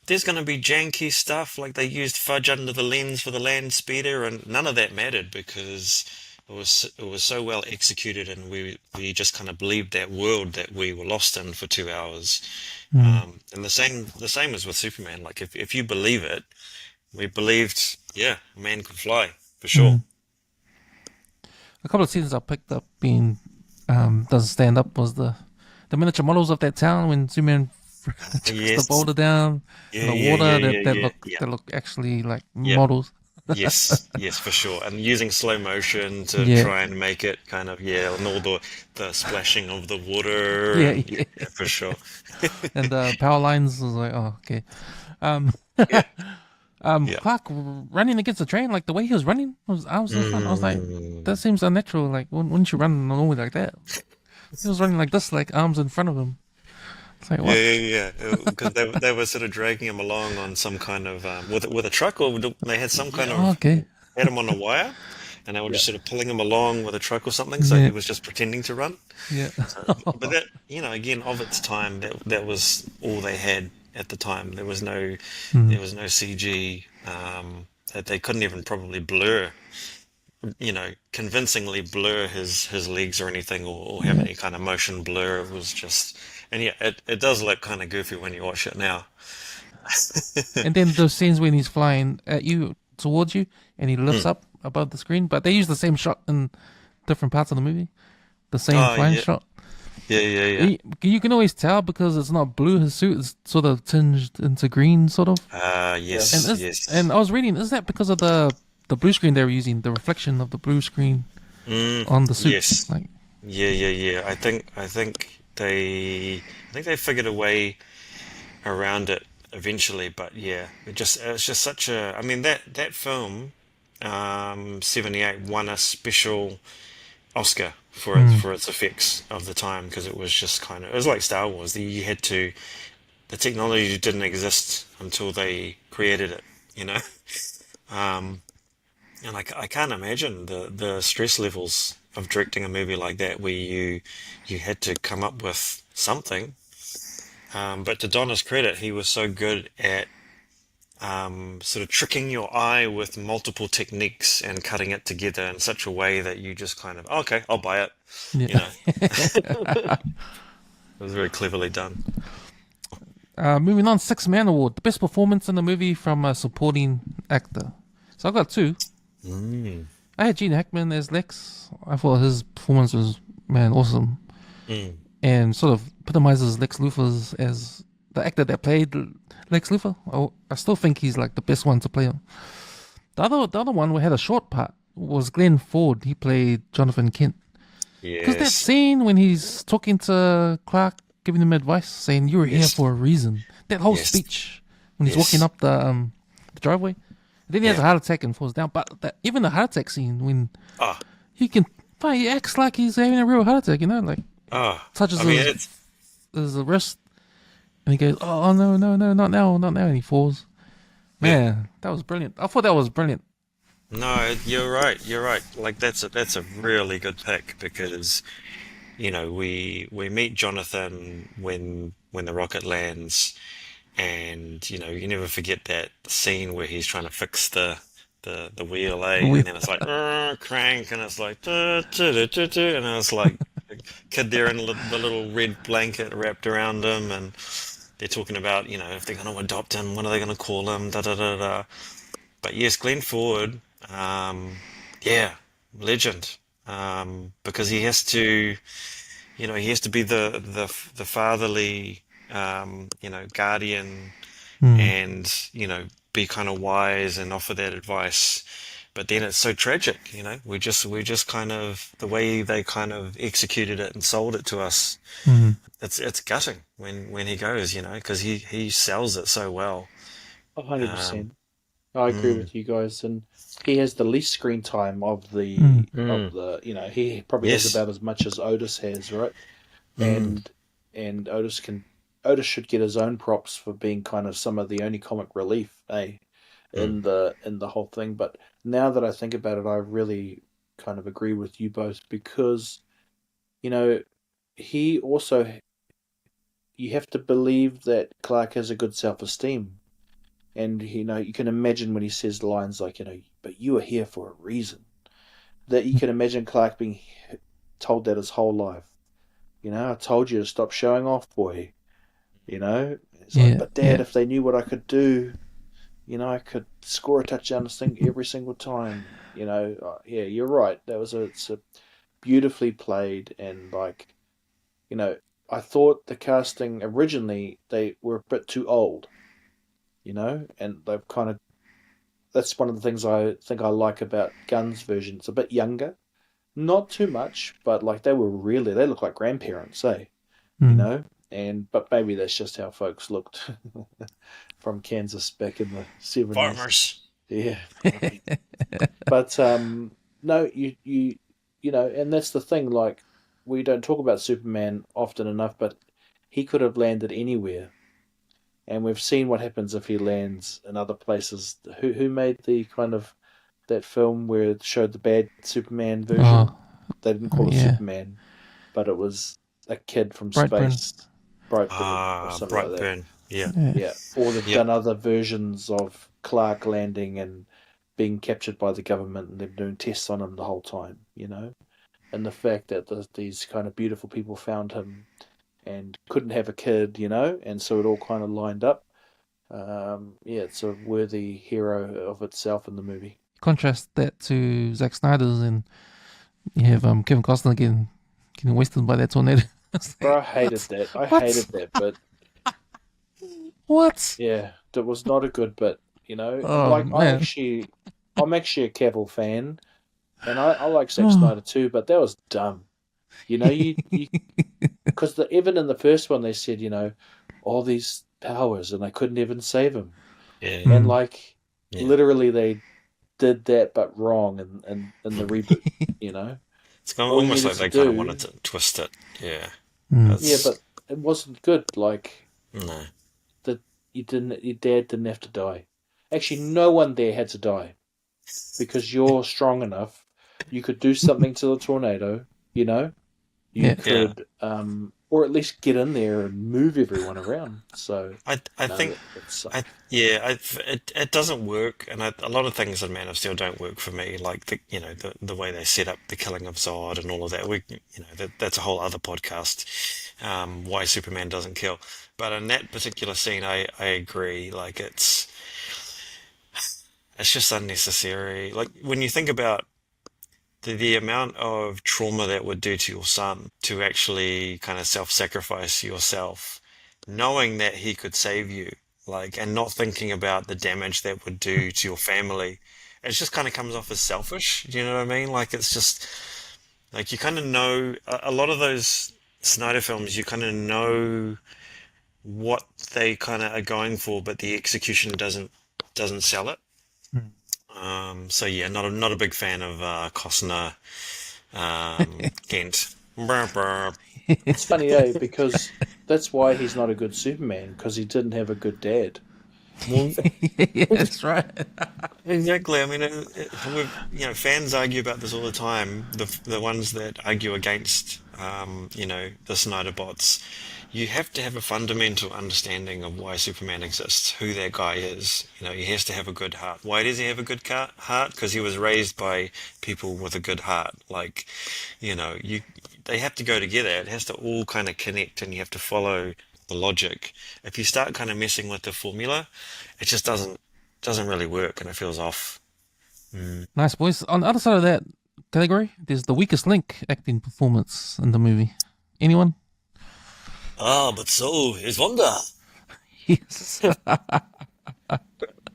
Speaker 4: there's going to be janky stuff like they used fudge under the lens for the land speeder, and none of that mattered because it was so well executed, and we just kind of believed that world that we were lost in for 2 hours. And the same as with Superman. Like if you believe it, we believed, yeah, a man could fly for sure.
Speaker 1: A couple of scenes I picked up being doesn't stand up was the miniature models of that town when Superman chucks the boulder down in the water that look actually like models.
Speaker 4: Yes, yes, for sure. And using slow motion to try and make it kind of, and all the splashing of the water.
Speaker 1: Yeah,
Speaker 4: for sure.
Speaker 1: And the power lines was like, oh, okay. Clark running against the train, like the way he was running, I was like, that seems unnatural. Like, wouldn't you run normally like that? He was running like this, like arms in front of him. It's like, what?
Speaker 4: Yeah. Because they were sort of dragging him along on some kind of with a truck, or they had some kind of had him on a wire, and they were just sort of pulling him along with a truck or something. So he was just pretending to run.
Speaker 1: Yeah.
Speaker 4: But that, again, of its time, that was all they had at the time. There was no CG. That they couldn't even probably blur, convincingly blur his legs or anything, or have any kind of motion blur. It was just, and it does look kind of goofy when you watch it now.
Speaker 1: And then those scenes when he's flying at you, towards you, and he lifts up above the screen, but they use the same shot in different parts of the movie. The same flying shot.
Speaker 4: Yeah.
Speaker 1: You can always tell because it's not blue. His suit is sort of tinged into green, sort of.
Speaker 4: Yes, yes.
Speaker 1: And I was reading, is that because of the blue screen they were using, the reflection of the blue screen on the suit?
Speaker 4: Yes.
Speaker 1: Like,
Speaker 4: yeah. I think they figured a way around it eventually, but it's just such a. I mean that film, 78 won a special Oscar for its effects of the time, because it was just it was like Star Wars. The technology didn't exist until they created it, and I can't imagine the stress levels of directing a movie like that, where you had to come up with something. But to Donna's credit, he was so good at sort of tricking your eye with multiple techniques and cutting it together in such a way that you just kind of, okay, I'll buy it.
Speaker 1: yeah.
Speaker 4: It was very cleverly done.
Speaker 1: Moving on, Six Man Award, the best performance in the movie from a supporting actor. So I got two. I had Gene Hackman as Lex. I thought his performance was awesome, and sort of epitomizes Lex Luthor as the actor that played Lex Luthor. I still think he's like the best one to play him. The other one we had a short part was Glenn Ford. He played Jonathan Kent. Because that scene when he's talking to Clark, giving him advice, saying you're here for a reason. That whole speech when he's walking up the driveway. And then he has a heart attack and falls down. But even the heart attack scene when he acts like he's having a real heart attack, like touches his wrist. And he goes, oh, no, not now. And he falls. Man, that was brilliant. I thought that was brilliant.
Speaker 4: No, you're right. Like that's a really good pick, because we meet Jonathan when when the rocket lands, and you never forget that scene where he's trying to fix the wheel,
Speaker 1: We,
Speaker 4: and then it's like crank, and it's like and I was like a kid there in the little red blanket wrapped around him, and they're talking about if they're going to adopt him, what are they going to call him, da da da da. But yes, Glenn Ford, yeah, legend, because he has to be the fatherly, guardian,
Speaker 1: mm,
Speaker 4: and be kind of wise and offer that advice. But then it's so tragic, we just kind of the way they kind of executed it and sold it to us.
Speaker 1: mm,
Speaker 4: It's gutting when he goes, because he sells it so well.
Speaker 3: 100%.
Speaker 4: Um,
Speaker 3: I agree
Speaker 4: mm,
Speaker 3: with you guys, and he has the least screen time of
Speaker 1: mm,
Speaker 4: mm,
Speaker 3: he probably has
Speaker 4: yes.
Speaker 3: about as much as Otis has, right?
Speaker 4: Mm,
Speaker 3: And Otis should get his own props for being kind of some of the only comic relief,
Speaker 4: mm,
Speaker 3: in the whole thing. But now that I think about it, I really kind of agree with you both because you know he also you have to believe that Clark has a good self esteem. And you can imagine when he says lines like, but you are here for a reason. That you can imagine Clark being told that his whole life. I told you to stop showing off, boy. It's like,
Speaker 1: yeah,
Speaker 3: but Dad,
Speaker 1: yeah,
Speaker 3: if they knew what I could do, I could score a touchdown every single time. Yeah, you're right. It's a beautifully played, and you know, I thought the casting originally they were a bit too old. And they've kind of that's one of the things I think I like about Gunn's version. It's a bit younger, not too much, but like they look like grandparents, eh? You
Speaker 1: mm,
Speaker 3: know, but maybe that's just how folks looked from Kansas back in the 70s.
Speaker 4: farmers.
Speaker 3: Yeah, but no, and that's the thing. Like we don't talk about Superman often enough, but he could have landed anywhere. And we've seen what happens if he lands in other places. Who made the kind of that film where it showed the bad Superman
Speaker 1: oh,
Speaker 3: version? They didn't call it
Speaker 1: yeah,
Speaker 3: Superman, but it was a kid from
Speaker 1: Brightburn,
Speaker 3: space, Brightburn or
Speaker 4: Ah,
Speaker 3: something like that.
Speaker 4: Brightburn. Yeah.
Speaker 1: yeah,
Speaker 3: Yeah, or they've
Speaker 4: Yep.
Speaker 3: done other versions of Clark landing and being captured by the government, and they're doing tests on him the whole time. And the fact that these kind of beautiful people found him and couldn't have a kid, and so it all kind of lined up. Yeah, it's a worthy hero of itself in the movie.
Speaker 1: contrast that to Zack Snyder's, and you have Kevin Costner getting wasted by that tornado. It's
Speaker 3: Bro,
Speaker 1: like,
Speaker 3: I hated that. I
Speaker 1: what?
Speaker 3: hated that, but
Speaker 1: What?
Speaker 3: yeah, that was not a good bit.
Speaker 1: Oh
Speaker 3: Like
Speaker 1: man.
Speaker 3: I'm actually a Cavill fan, and I like Zack
Speaker 1: Oh.
Speaker 3: Snyder too, but that was dumb. You because even in the first one they said all these powers and they couldn't even save him,
Speaker 4: Yeah.
Speaker 3: and
Speaker 1: Mm.
Speaker 3: like
Speaker 4: Yeah.
Speaker 3: literally they did that but wrong in the reboot.
Speaker 4: It's
Speaker 3: All you
Speaker 4: almost
Speaker 3: needed
Speaker 4: like
Speaker 3: to
Speaker 4: they kind of
Speaker 3: do,
Speaker 4: wanted to twist it. Yeah.
Speaker 1: Mm.
Speaker 3: yeah,
Speaker 4: That's
Speaker 3: but it wasn't good. Like
Speaker 4: no.
Speaker 3: that, your dad didn't have to die. Actually, no one there had to die because you're strong enough. You could do something to the tornado. You
Speaker 1: Yeah.
Speaker 4: Yeah.
Speaker 3: could, or at least get in there and move everyone around. So
Speaker 4: I
Speaker 3: no,
Speaker 4: think
Speaker 3: that
Speaker 4: I
Speaker 3: sucked.
Speaker 4: yeah it doesn't work, and a lot of things in Man of Steel don't work for me, like the way they set up the killing of Zod and all of that. That's a whole other podcast. Why Superman doesn't kill, but in that particular scene, I agree. Like it's just unnecessary. Like when you think about the amount of trauma that would do to your son to actually kind of self-sacrifice yourself, knowing that he could save you, like, and not thinking about the damage that would do to your family, it just kind of comes off as selfish. Do you know what I mean? Like, it's just like you kind of know a lot of those Snyder films, you kind of know what they kind of are going for, but the execution doesn't sell it.
Speaker 1: Mm.
Speaker 4: So yeah, not a big fan of Costner, Kent. Brr, brr.
Speaker 3: It's funny, because that's why he's not a good Superman because he didn't have a good dad.
Speaker 4: Well,
Speaker 1: Yeah, that's right.
Speaker 4: exactly. I mean, fans argue about this all the time. The ones that argue against, the Snyder bots. You have to have a fundamental understanding of why Superman exists, who that guy is. He has to have a good heart. Why does he have a good heart? Because he was raised by people with a good heart. Like, they have to go together. It has to all kind of connect, and you have to follow the logic. If you start kind of messing with the formula, it just doesn't really work, and it feels off.
Speaker 1: Nice, boys. On the other side of that category, there's the weakest link acting performance in the movie. Anyone?
Speaker 4: Ah, but so is Wanda.
Speaker 1: Yes.
Speaker 4: I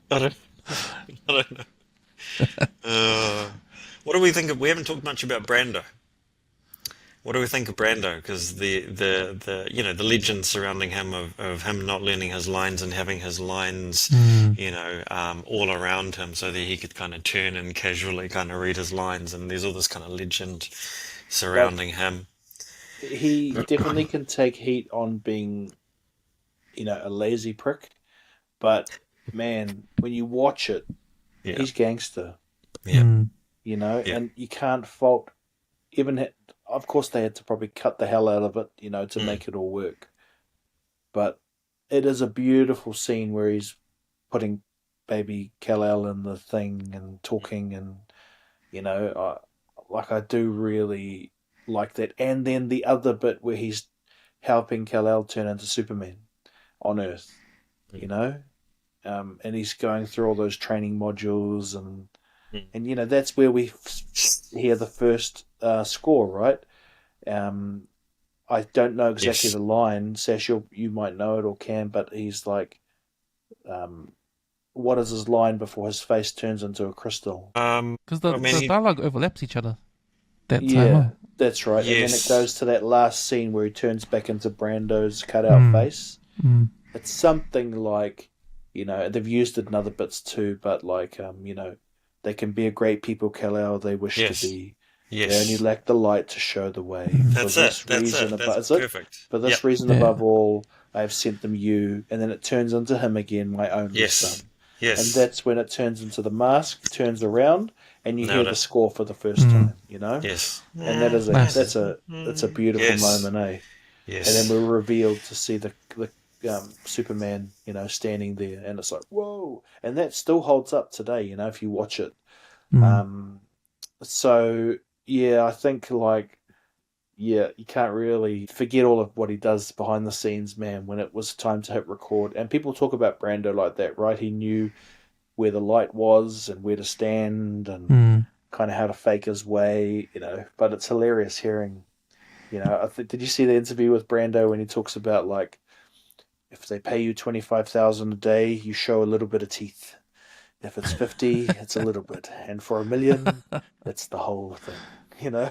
Speaker 4: don't, I don't know. What do we think of? We haven't talked much about Brando. What do we think of Brando? Because the legend surrounding him of him not learning his lines and having his lines, all around him so that he could kind of turn and casually kind of read his lines, and there's all this kind of legend surrounding him.
Speaker 3: He definitely can take heat on being, a lazy prick, but man, when you watch it,
Speaker 4: Yeah.
Speaker 3: he's gangster.
Speaker 4: Yeah.
Speaker 3: Yeah.
Speaker 4: Yeah.
Speaker 3: And you can't fault. Of course, they had to probably cut the hell out of it, to make it all work. But it is a beautiful scene where he's putting baby Kal-El in the thing and talking, and I do really like that. And then the other bit where he's helping Kal-El turn into Superman on Earth, and he's going through all those training modules, and that's where we hear the first score, right? I don't know exactly the line. Sash, you might know it or can, but he's like, what is his line before his face turns into a crystal?
Speaker 1: Because the dialogue overlaps each other. That time.
Speaker 3: Yeah, that's right.
Speaker 4: Yes.
Speaker 3: And then it goes to that last scene where he turns back into Brando's cutout face. It's something like, they've used it in other bits too, but like, they can be a great people, Kal-El, they wish to be.
Speaker 4: Yes.
Speaker 3: They only lack the light to show the way.
Speaker 4: That's it. That's perfect.
Speaker 3: For this reason above all, I have sent them you. And then it turns into him again, my only son.
Speaker 4: Yes.
Speaker 3: And that's when it turns into the mask, turns around, and you hear the score for the first time,
Speaker 4: Yes.
Speaker 3: And that is that's a beautiful moment, eh?
Speaker 4: Yes.
Speaker 3: And then we're revealed to see the Superman, standing there, and it's like, whoa! And that still holds up today, if you watch it. So yeah, I think you can't really forget all of what he does behind the scenes, man. When it was time to hit record, and people talk about Brando like that, right? He knew where the light was and where to stand, and kind of how to fake his way, But it's hilarious hearing, did you see the interview with Brando when he talks about like, if they pay you $25,000 a day, you show a little bit of teeth. If it's 50, it's a little bit, and for $1 million, it's the whole thing.
Speaker 4: Yeah.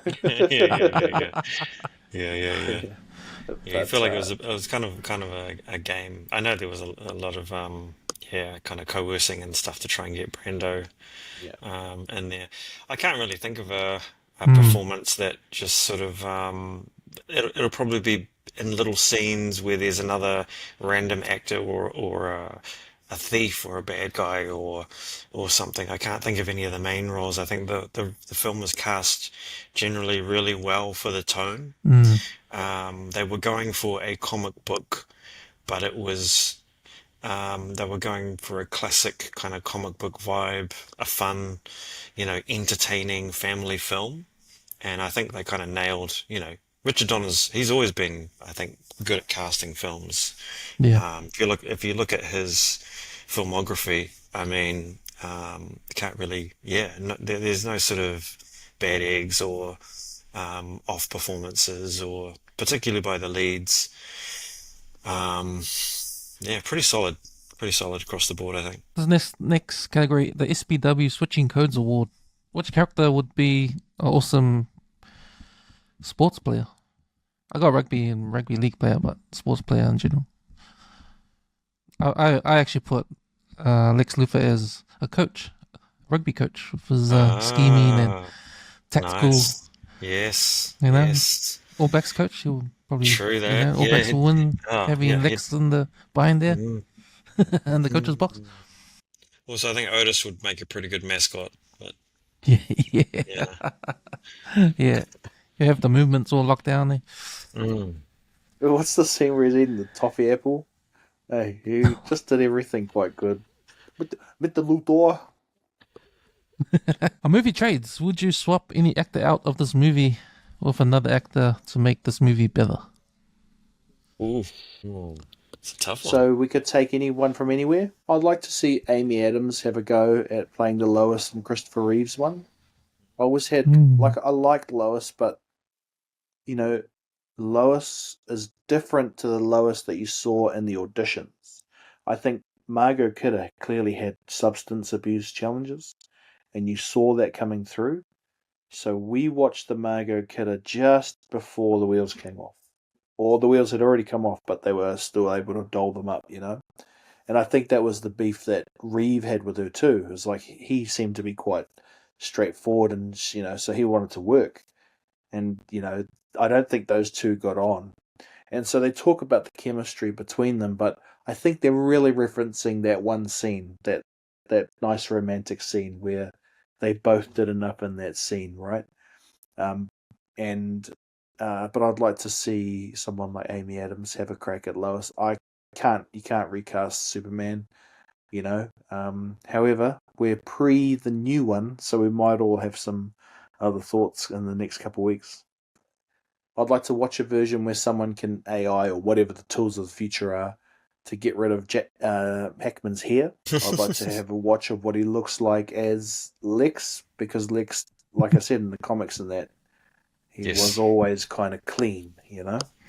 Speaker 4: Yeah, I feel like it was kind of a game. I know there was a lot of kind of coercing and stuff to try and get Brando in there. I can't really think of a performance that just sort of it'll probably be in little scenes where there's another random actor or a thief or a bad guy or something. I can't think of any of the main roles. I think the film was cast generally really well for the tone. They were going for a comic book, but it was they were going for a classic kind of comic book vibe, a fun, entertaining family film. And I think they kind of nailed, Richard Donner's, he's always been, I think, good at casting films.
Speaker 1: Yeah.
Speaker 4: If you look at his filmography, I mean, can't really, there's no sort of bad eggs or off performances, or particularly by the leads. Pretty solid across the board, I think.
Speaker 1: This next category, the SPW Switching Codes Award. Which character would be an awesome sports player? I got rugby and rugby league player, but sports player in general. I actually put Lex Luthor as a coach, rugby coach, with his scheming and tactical.
Speaker 4: Nice. Yes.
Speaker 1: Yes. All Blacks coach. He'll probably
Speaker 4: True that.
Speaker 1: All Blacks will win having Lex in the behind there. in the coach's box.
Speaker 4: Also, I think Otis would make a pretty good mascot. But
Speaker 1: Yeah,
Speaker 4: yeah.
Speaker 1: yeah. You have the movements all locked down there.
Speaker 3: What's the scene where he's eating the toffee apple? Hey, he just did everything quite good. With the Luthor.
Speaker 1: A movie trades. Would you swap any actor out of this movie with another actor to make this movie better?
Speaker 4: Ooh, it's a tough one.
Speaker 3: So we could take anyone from anywhere. I'd like to see Amy Adams have a go at playing the Lois and Christopher Reeves one. I always had I liked Lois, but you know, Lois is different to the Lois that you saw in the auditions. I think Margot Kidder clearly had substance abuse challenges, and you saw that coming through. So we watched the Margot Kidder just before the wheels came off. Or the wheels had already come off, but they were still able to doll them up, And I think that was the beef that Reeve had with her too. It was like he seemed to be quite straightforward and, so he wanted to work. And, I don't think those two got on. And so they talk about the chemistry between them, but I think they're really referencing that one scene, that nice romantic scene where they both did enough in that scene, right? But I'd like to see someone like Amy Adams have a crack at Lois. You can't recast Superman, However, we're pre the new one, so we might all have some other thoughts in the next couple of weeks. I'd like to watch a version where someone can AI or whatever the tools of the future are to get rid of Hackman's hair. I'd like to have a watch of what he looks like as Lex, because Lex, like I said in the comics and that, he was always kind of clean,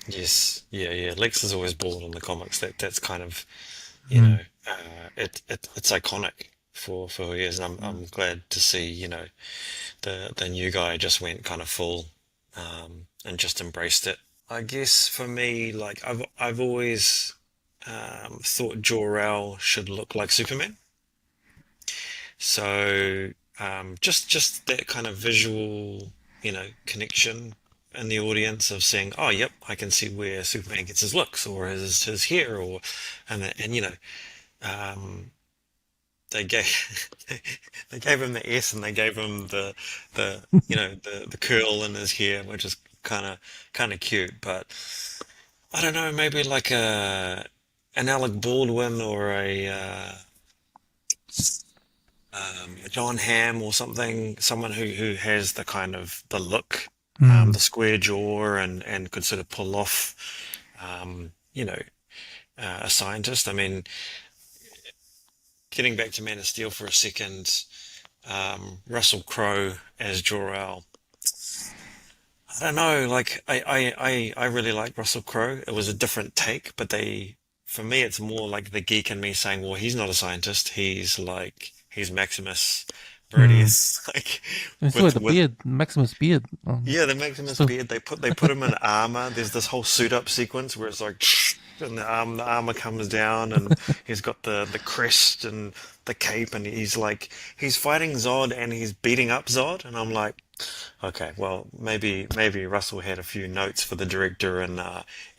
Speaker 4: Yes, yeah. Lex is always bald in the comics. That's kind of, it's iconic for who he is. And I'm glad to see, the new guy just went kind of full, and just embraced it. I guess for me, like I've always thought Jor-El should look like Superman. So just that kind of visual, connection in the audience of saying, oh, yep, I can see where Superman gets his looks or his hair, and they gave they gave him the S and they gave him the the curl in his hair, which is kind of cute. But I don't know, maybe like an Alec Baldwin or a John Hamm or something, someone who has the kind of the look, the square jaw, and could sort of pull off, a scientist. I mean, getting back to Man of Steel for a second, Russell Crowe as Jor-El. I don't know, like I really like Russell Crowe. It was a different take, but for me, it's more like the geek in me saying, well, he's not a scientist. He's Maximus Meridius, like
Speaker 1: It's with the beard, Maximus beard.
Speaker 4: yeah, the Maximus beard. They put him in armor. There's this whole suit up sequence where it's like, and the armor comes down, and he's got the crest and the cape, and he's fighting Zod and he's beating up Zod, and I'm like, okay, well, maybe Russell had a few notes for the director and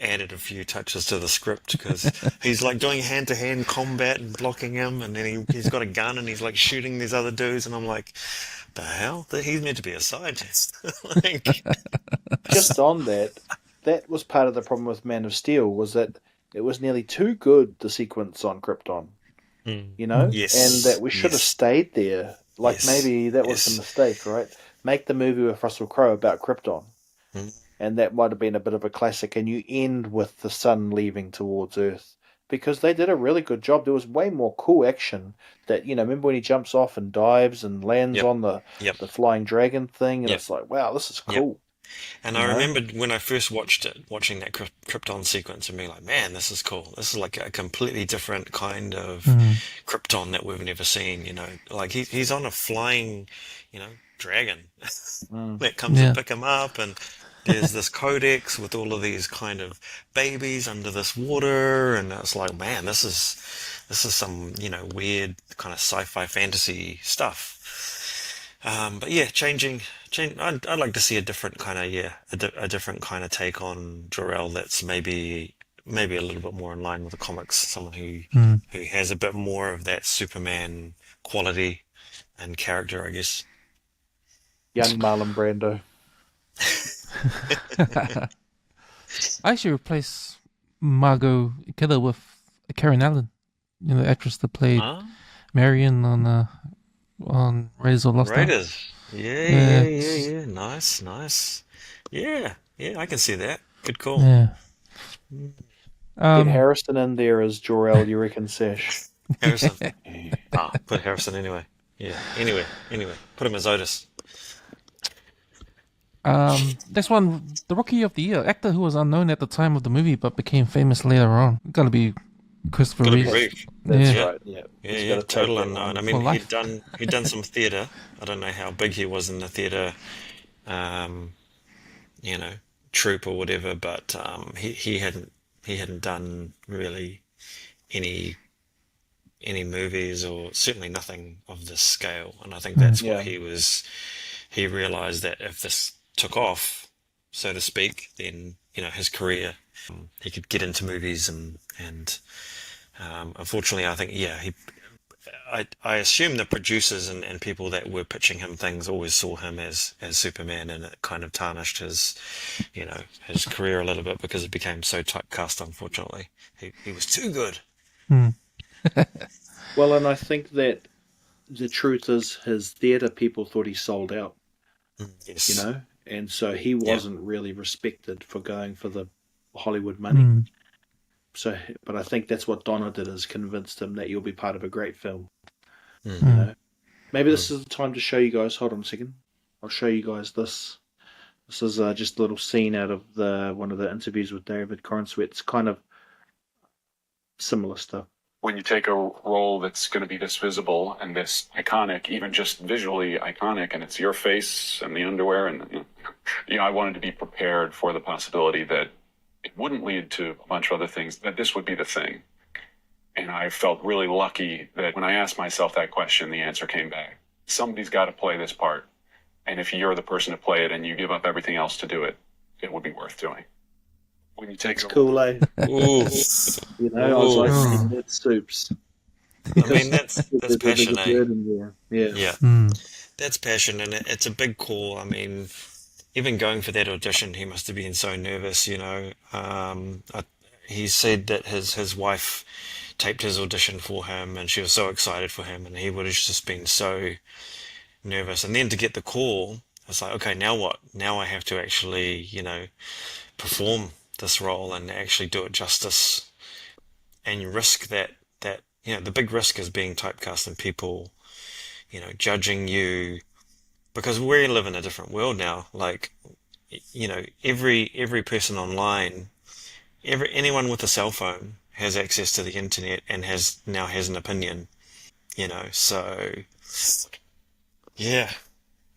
Speaker 4: added a few touches to the script, because he's like doing hand-to-hand combat and blocking him, and then he's got a gun and he's like shooting these other dudes, and I'm like, the hell? He's meant to be a scientist. Like,
Speaker 3: Just on that was part of the problem with Man of Steel, was that it was nearly too good, the sequence on Krypton,
Speaker 4: Yes.
Speaker 3: and that we should have stayed there. Like,
Speaker 4: Yes.
Speaker 3: maybe that was the mistake, right? Make the movie with Russell Crowe about Krypton, and that might have been a bit of a classic, and you end with the sun leaving towards Earth, because they did a really good job. There was way more cool action that, remember when he jumps off and dives and lands on the flying dragon thing, and it's like, wow, this is cool.
Speaker 4: And I remembered when I first watching that Krypton sequence and being like, man, this is cool. This is like a completely different kind of Krypton that we've never seen, Like he's on a flying, dragon that comes to pick him up, and there's this codex with all of these kind of babies under this water, and it's like, man, this is some, weird kind of sci-fi fantasy stuff. But yeah, changing. I'd like to see a different kind of a different kind of take on Jor-El that's maybe maybe a little bit more in line with the comics. Someone who has a bit more of that Superman quality and character, I guess.
Speaker 3: Young Marlon Brando.
Speaker 1: I actually replace Margot Kidder with Karen Allen, the actress that played Marion on Raiders of the Lost Ark.
Speaker 4: Raiders. Yeah. Nice. Yeah, I can see that. Good call.
Speaker 1: Yeah.
Speaker 3: Get Harrison in there as Jor-El, you reckon, Sash?
Speaker 4: Harrison. Put Harrison anyway. Yeah. Anyway. Put him as Otis.
Speaker 1: Next one, the Rookie of the Year, actor who was unknown at the time of the movie but became famous later on. Gotta be Christopher Reeve.
Speaker 3: That's right. Yeah.
Speaker 4: Total unknown. I mean, he'd done some theatre. I don't know how big he was in the theatre, troupe or whatever, but he hadn't done really any movies, or certainly nothing of this scale. And I think that's what he realised, that if this took off, so to speak, then his career, he could get into movies, and unfortunately, I think I assume the producers and people that were pitching him things always saw him as Superman, and it kind of tarnished his his career a little bit, because it became so typecast. Unfortunately, he was too good.
Speaker 3: Well, and I think that the truth is, his theatre people thought he sold out.
Speaker 4: Yes.
Speaker 3: And so he wasn't really respected for going for the Hollywood money. So, but I think that's what Donna did, is convinced him that you'll be part of a great film. Maybe this is the time to show you guys. Hold on a second. I'll show you guys this. This is just a little scene out of one of the interviews with David Corenswet. It's kind of similar stuff.
Speaker 5: When you take a role that's going to be this visible and this iconic, even just visually iconic, and it's your face and the underwear, and I wanted to be prepared for the possibility that it wouldn't lead to a bunch of other things, that this would be the thing. And I felt really lucky that when I asked myself that question, the answer came back. Somebody's got to play this part. And if you're the person to play it and you give up everything else to do it, it would be worth doing. When you take
Speaker 3: cool, eh?
Speaker 4: Ooh.
Speaker 3: I was like, that's soups.
Speaker 4: I mean, that's passion, eh?
Speaker 3: Yeah.
Speaker 4: That's passion, and it's a big call. I mean, even going for that audition, he must have been so nervous, he said that his wife taped his audition for him, and she was so excited for him, and he would have just been so nervous. And then to get the call, it's like, okay, now what? Now I have to actually, perform this role and actually do it justice, and you risk that the big risk is being typecast and people judging you, because we live in a different world now. Like, every person online, anyone with a cell phone has access to the internet and now has an opinion, so yeah.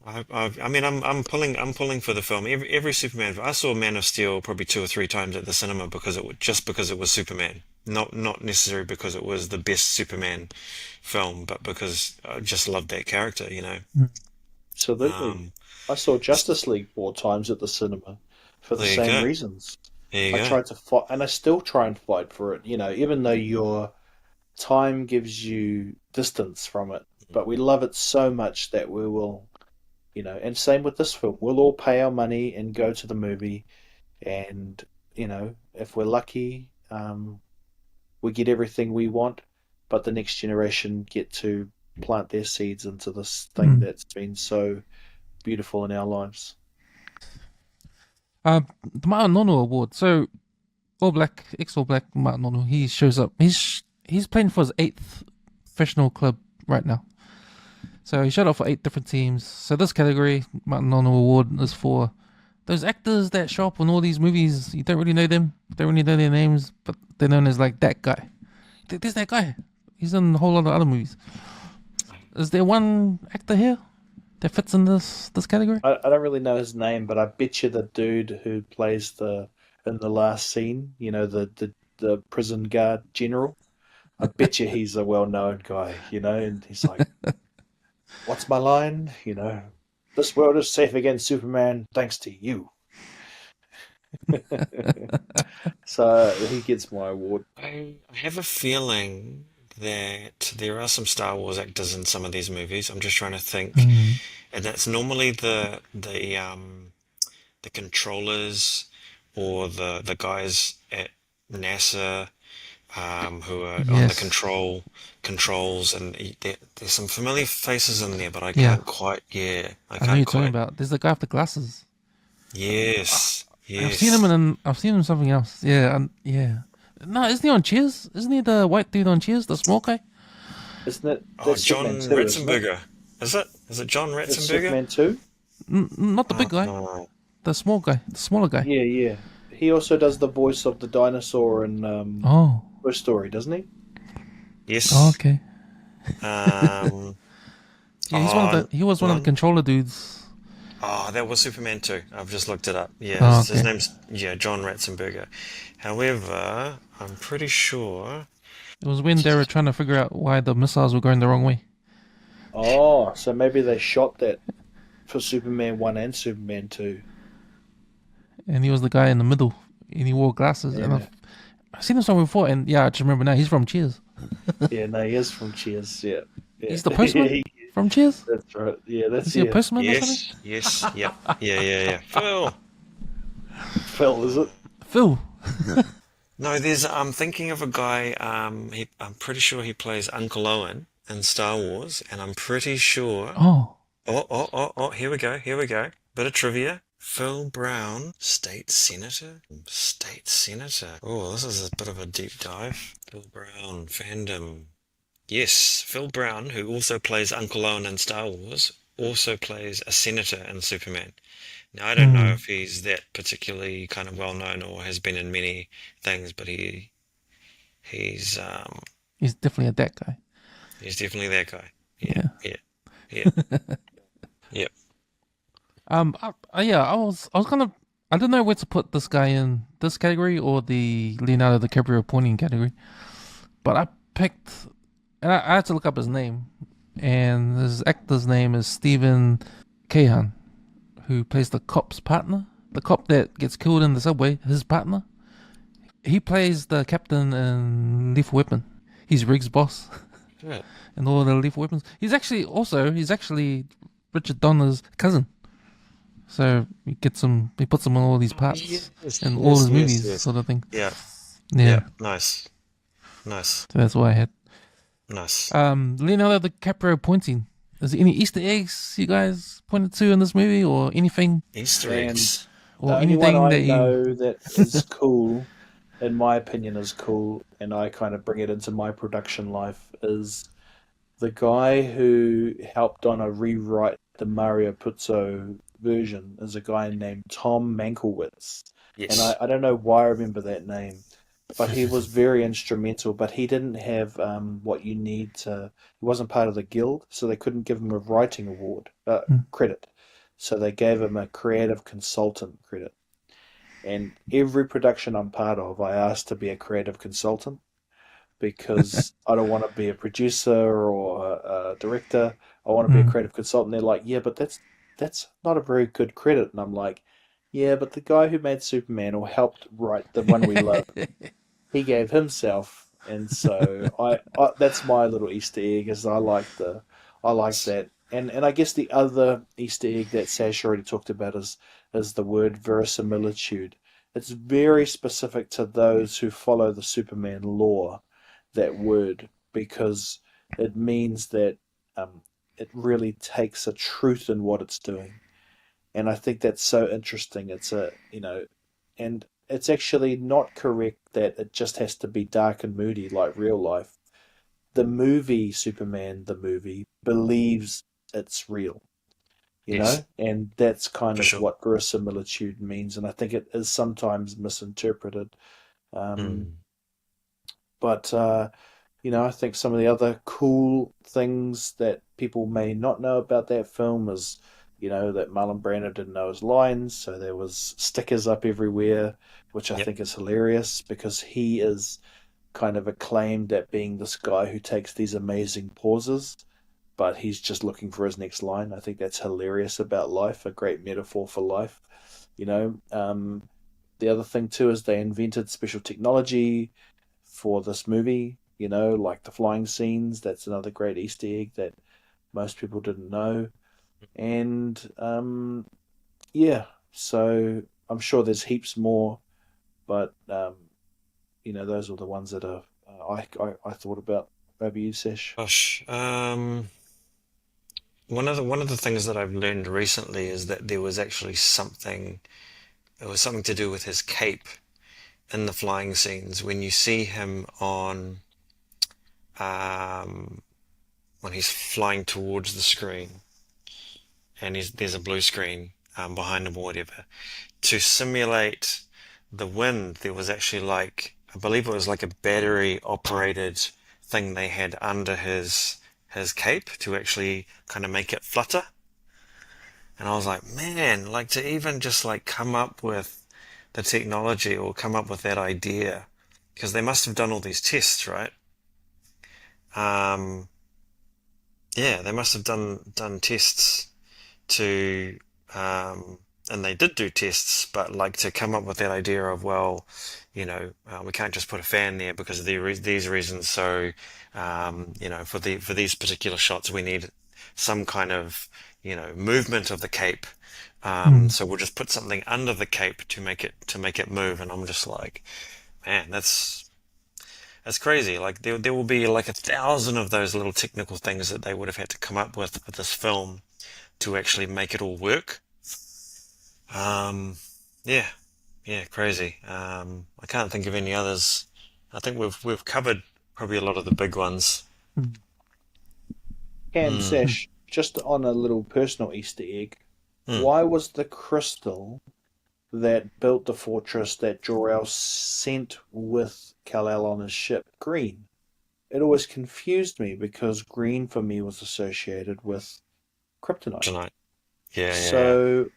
Speaker 4: I mean, I'm pulling for the film. Every Superman. I saw Man of Steel probably 2 or 3 times at the cinema because it was Superman. Not necessarily because it was the best Superman film, but because I just loved that character.
Speaker 3: Absolutely. I saw Justice League 4 times at the cinema for the same reasons. I tried to fight, and I still try and fight for it. Even though your time gives you distance from it, but we love it so much that we will. And same with this film. We'll all pay our money and go to the movie, and if we're lucky, we get everything we want, but the next generation get to plant their seeds into this thing that's been so beautiful in our lives.
Speaker 1: The Martin Nono Award. So, ex-All Black Martin Nono, he shows up. He's playing for his 8th professional club right now. So he showed up for 8 different teams. So this category, Martin Nono Award, is for those actors that show up in all these movies. You don't really know them, don't really know their names, but they're known as like that guy. There's that guy. He's in a whole lot of other movies. Is there one actor here that fits in this category?
Speaker 3: I don't really know his name, but I bet you the dude who plays in the last scene, the prison guard general, I bet you he's a well-known guy, and he's like, what's my line? This world is safe against Superman thanks to you. So he gets my award.
Speaker 6: I have a feeling that there are some Star Wars actors in some of these movies. I'm just trying to think,
Speaker 1: Mm.
Speaker 6: and that's normally the controllers or the guys at NASA who are on the
Speaker 1: Yes.
Speaker 6: controls, and there's some familiar faces in there, but I
Speaker 1: Yeah.
Speaker 6: can't quite. Yeah, I
Speaker 1: I know you're
Speaker 6: can't
Speaker 1: talking
Speaker 6: quite.
Speaker 1: about. There's the guy with the glasses.
Speaker 6: Yes,
Speaker 1: I've seen him
Speaker 6: yes.
Speaker 1: I've seen him in something else. Yeah, yeah. No, isn't he on Cheers? Isn't he the white dude on Cheers, the small guy?
Speaker 3: Isn't it?
Speaker 6: Oh,
Speaker 3: That's
Speaker 6: John
Speaker 3: Superman 2, isn't it?
Speaker 6: Ratzenberger. Is it? Is it John
Speaker 3: It's
Speaker 6: Ratzenberger?
Speaker 3: Superman 2?
Speaker 1: Not the big guy,
Speaker 6: Oh,
Speaker 1: the small guy, the smaller guy.
Speaker 3: Yeah, yeah. He also does the voice of the dinosaur in
Speaker 1: Oh,
Speaker 3: Toy Story, doesn't he?
Speaker 1: oh,
Speaker 6: yes.
Speaker 1: okay.
Speaker 6: Um,
Speaker 1: Yeah,
Speaker 6: oh,
Speaker 1: he was one of the
Speaker 6: one.
Speaker 1: controller dudes.
Speaker 6: Oh, that was Superman 2. I've just looked it up. Yeah,
Speaker 1: Oh,
Speaker 6: his
Speaker 1: okay.
Speaker 6: name's John Ratzenberger. However, I'm pretty sure.
Speaker 1: It was when they were trying to figure out why the missiles were going the wrong way,
Speaker 3: Oh, so maybe they shot that for Superman 1 and Superman 2.
Speaker 1: and he was the guy in the middle, and he wore glasses. And
Speaker 3: Yeah.
Speaker 1: I've seen him somewhere before, and yeah, I just remember now. He's from Cheers.
Speaker 3: Yeah, no, he is from Cheers. Yeah. Yeah.
Speaker 1: He's the postman from Cheers.
Speaker 3: That's right. Yeah, that's
Speaker 1: Is he a
Speaker 3: yeah.
Speaker 1: postman or
Speaker 6: Yes,
Speaker 1: something?
Speaker 6: yes, yep, yeah. Phil.
Speaker 3: Phil, is it?
Speaker 1: Phil.
Speaker 6: No, I'm thinking of a guy. I'm pretty sure he plays Uncle Owen in Star Wars, and I'm pretty sure.
Speaker 1: Oh,
Speaker 6: Oh, here we go, here we go. Bit of trivia. Phil Brown, state senator? State senator. Oh, this is a bit of a deep dive. Phil Brown, fandom. Yes, Phil Brown, who also plays Uncle Owen in Star Wars, also plays a senator in Superman. Now, I don't know
Speaker 1: hmm.
Speaker 6: if he's that particularly kind of well known or has been in many things, but he's
Speaker 1: He's definitely a that guy.
Speaker 6: he's definitely that guy. Yeah,
Speaker 1: Yeah.
Speaker 6: yeah, yeah, yep.
Speaker 1: Yeah, I was gonna, I don't know where to put this guy in this category or the Leonardo DiCaprio pointing category, but I picked, and I had to look up his name, and his actor's name is Stephen Cahan, who plays the cop's partner, the cop that gets killed in the subway. His partner, he plays the captain in Lethal Weapon. He's Riggs' boss
Speaker 6: Good.
Speaker 1: and all the Lethal Weapons. He's actually Richard Donner's cousin. So he puts him in all these parts
Speaker 6: Yes,
Speaker 1: in all his
Speaker 6: yes,
Speaker 1: movies,
Speaker 6: yes.
Speaker 1: sort of thing.
Speaker 6: Yeah,
Speaker 1: Yeah,
Speaker 6: yeah. Nice, nice,
Speaker 1: so that's why I had.
Speaker 6: nice.
Speaker 1: Leonardo DiCaprio pointing. Is there any Easter eggs you guys pointed to in this movie, or anything,
Speaker 6: Easter
Speaker 3: And
Speaker 6: eggs.
Speaker 1: or
Speaker 3: the only one
Speaker 1: anything
Speaker 3: I
Speaker 1: that you?
Speaker 3: know that is cool, in my opinion, is cool, and I kind of bring it into my production life, is the guy who helped Donna rewrite the Mario Puzo version is a guy named Tom Mankiewicz. And
Speaker 6: Yes.
Speaker 3: I don't know why I remember that name, but he was very instrumental. But he didn't have what you need to. He wasn't part of the guild, so they couldn't give him a writing award
Speaker 1: Hmm.
Speaker 3: credit. So they gave him a creative consultant credit. And every production I'm part of, I asked to be a creative consultant because I don't want to be a producer or a director. I want to be a
Speaker 1: Hmm.
Speaker 3: creative consultant. They're like, yeah, but that's not a very good credit. And I'm like, yeah, but the guy who made Superman or helped write the one we love, he gave himself. And so I that's my little Easter egg is I like that. And I guess the other Easter egg that Sash already talked about is the word verisimilitude. It's very specific to those who follow the Superman lore, that word, because it means that it really takes a truth in what it's doing. And I think that's so interesting. And it's actually not correct that it just has to be dark and moody like real life. The movie Superman, the movie, believes it's real,
Speaker 6: Yes,
Speaker 3: and that's kind
Speaker 6: for
Speaker 3: of
Speaker 6: sure.
Speaker 3: what verisimilitude means. And I think it is sometimes misinterpreted. Um,
Speaker 6: Mm.
Speaker 3: but I think some of the other cool things that people may not know about that film is, that Marlon Brando didn't know his lines, so there was stickers up everywhere, which I
Speaker 6: Yep.
Speaker 3: think is hilarious because he is kind of acclaimed at being this guy who takes these amazing pauses, but he's just looking for his next line. I think that's hilarious about life, a great metaphor for life. You know, um, the other thing too is they invented special technology for this movie. Like the flying scenes. That's another great Easter egg that most people didn't know. And yeah, so I'm sure there's heaps more, but those are the ones that I thought about. Maybe you, Sash.
Speaker 6: Gosh, one of the things that I've learned recently is that there was actually something. It was something to do with his cape in the flying scenes. When you see him um, when he's flying towards the screen, and there's a blue screen behind him or whatever, to simulate the wind, there was actually I believe it was like a battery operated thing they had under his cape to actually kind of make it flutter. And I was like, man, to even just come up with the technology or come up with that idea, because they must have done all these tests, right? Yeah, they must have done tests to, and they did do tests, but to come up with that idea of, well, we can't just put a fan there because of these reasons. So, for these particular shots, we need some kind of, movement of the cape. So we'll just put something under the cape to make it move. And I'm just like, man, that's crazy. There will be 1,000 of those little technical things that they would have had to come up with this film to actually make it all work. Yeah, crazy. I can't think of any others. I think we've covered probably a lot of the big ones.
Speaker 3: And Sash, just on a little personal Easter egg, why was the crystal that built the fortress that Jor-El sent with Kal-El on his ship green? It always confused me because green for me was associated with kryptonite.
Speaker 6: Tonight. Yeah.
Speaker 3: So,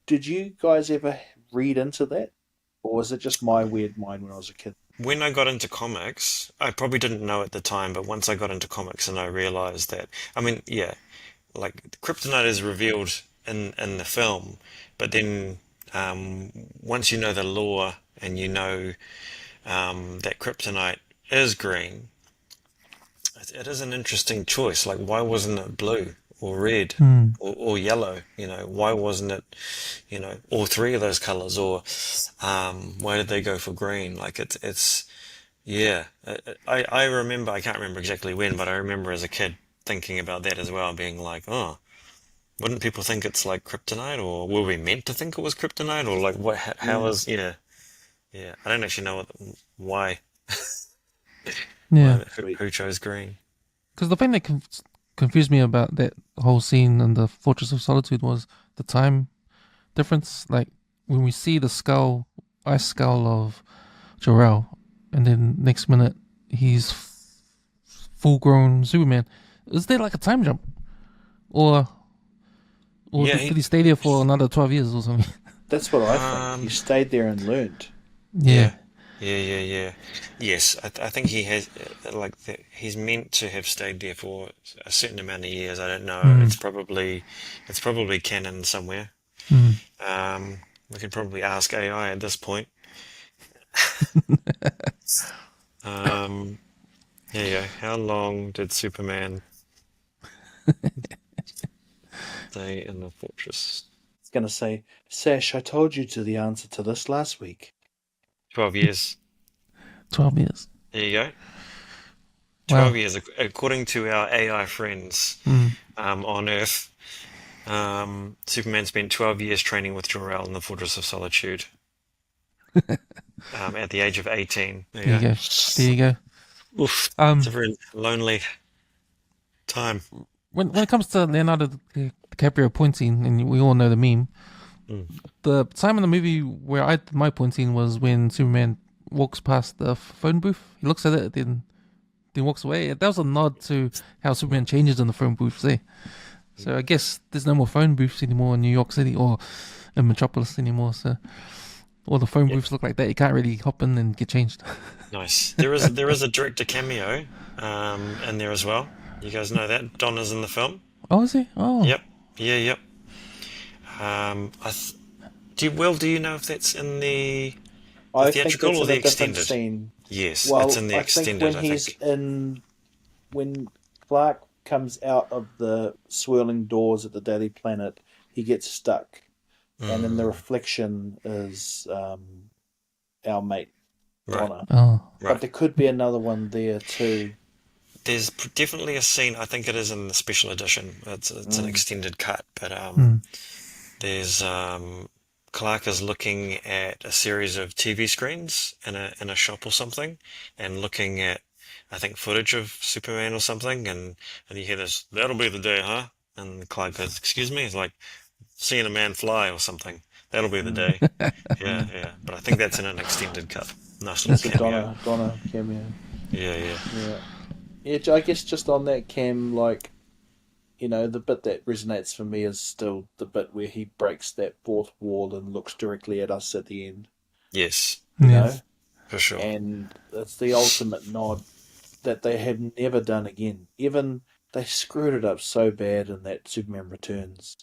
Speaker 3: did you guys ever read into that? Or was it just my weird mind when I was a kid?
Speaker 6: When I got into comics, I probably didn't know at the time, but once I got into comics and I realized that, I mean, yeah, kryptonite is revealed in the film, but then once you know the lore and you know that kryptonite is green, it is an interesting choice. Why wasn't it blue or red or yellow? Why wasn't it, all three of those colors? Or why did they go for green? Yeah. I remember, I can't remember exactly when, but I remember as a kid thinking about that as well, being like, oh, wouldn't people think it's kryptonite, or were we meant to think it was kryptonite, or what? How is? Yeah. I don't actually know why.
Speaker 1: Yeah.
Speaker 6: Who chose green?
Speaker 1: Because the thing that confused me about that whole scene in the Fortress of Solitude was the time difference. When we see the ice skull of Jor-El, and then next minute he's full-grown Superman. Is there a time jump, or did he stay there for another 12 years or something?
Speaker 3: That's what I think. He stayed there and learned.
Speaker 1: Yeah.
Speaker 6: Yes, I think he has, he's meant to have stayed there for a certain amount of years. I don't know. It's probably canon somewhere. We could probably ask AI at this point. Here you go. How long did Superman stay in the fortress?
Speaker 3: It's going to say, Sash, I told you the answer to this last week.
Speaker 6: 12 years.
Speaker 1: 12 years.
Speaker 6: There you go.
Speaker 1: Wow.
Speaker 6: 12 years, according to our AI friends on Earth. Superman spent 12 years training with Jor-El in the Fortress of Solitude. At the age of 18. There you go.
Speaker 1: There you go.
Speaker 6: Oof. It's a very lonely time.
Speaker 1: When it comes to Leonardo DiCaprio pointing, and we all know the meme, the time in the movie where I did my pointing was when Superman walks past the phone booth. He looks at it, then walks away. That was a nod to how Superman changes in the phone booths there. So I guess there's no more phone booths anymore in New York City or in Metropolis anymore. So all the phone booths look like that. You can't really hop in and get changed.
Speaker 6: Nice. There is a director cameo in there as well. You guys know that Donna's in the film.
Speaker 1: Oh, is he? Oh,
Speaker 6: Yep. Yeah. Do you know if that's in the
Speaker 3: I think
Speaker 6: theatrical
Speaker 3: that's
Speaker 6: or
Speaker 3: in
Speaker 6: the
Speaker 3: a different
Speaker 6: extended?
Speaker 3: scene.
Speaker 6: Yes,
Speaker 3: Well,
Speaker 6: it's in the
Speaker 3: I think
Speaker 6: extended,
Speaker 3: when
Speaker 6: I
Speaker 3: he's
Speaker 6: think.
Speaker 3: when Clark comes out of the swirling doors at the Daily Planet, he gets stuck, and in the
Speaker 6: Mm,
Speaker 3: reflection is our mate
Speaker 6: right,
Speaker 3: Donna.
Speaker 1: Oh,
Speaker 3: But
Speaker 6: right.
Speaker 3: there could be another one there too.
Speaker 6: There's definitely a scene. I think it is in the special edition. It's an
Speaker 3: Mm.
Speaker 6: extended cut, but
Speaker 1: mm.
Speaker 6: there's Clark is looking at a series of TV screens in a shop or something, and looking at I think footage of Superman or something, and you hear this. That'll be the day, huh? And Clark goes, "Excuse me." He's like, "Seeing a man fly or something. That'll be the
Speaker 3: Mm.
Speaker 6: day." Yeah,
Speaker 3: Mm.
Speaker 6: yeah. But I think that's in an extended cut. Nice little
Speaker 3: That's a
Speaker 6: cameo.
Speaker 3: Donna cameo.
Speaker 6: Yeah, yeah.
Speaker 3: Yeah, yeah. I guess just on that Cam, like the bit that resonates for me is still the bit where he breaks that fourth wall and looks directly at us at the end.
Speaker 6: Yes,
Speaker 3: You
Speaker 1: Yeah.
Speaker 3: know,
Speaker 6: for sure.
Speaker 3: and it's the ultimate nod that they have never done again. Even they screwed it up so bad in that Superman Returns,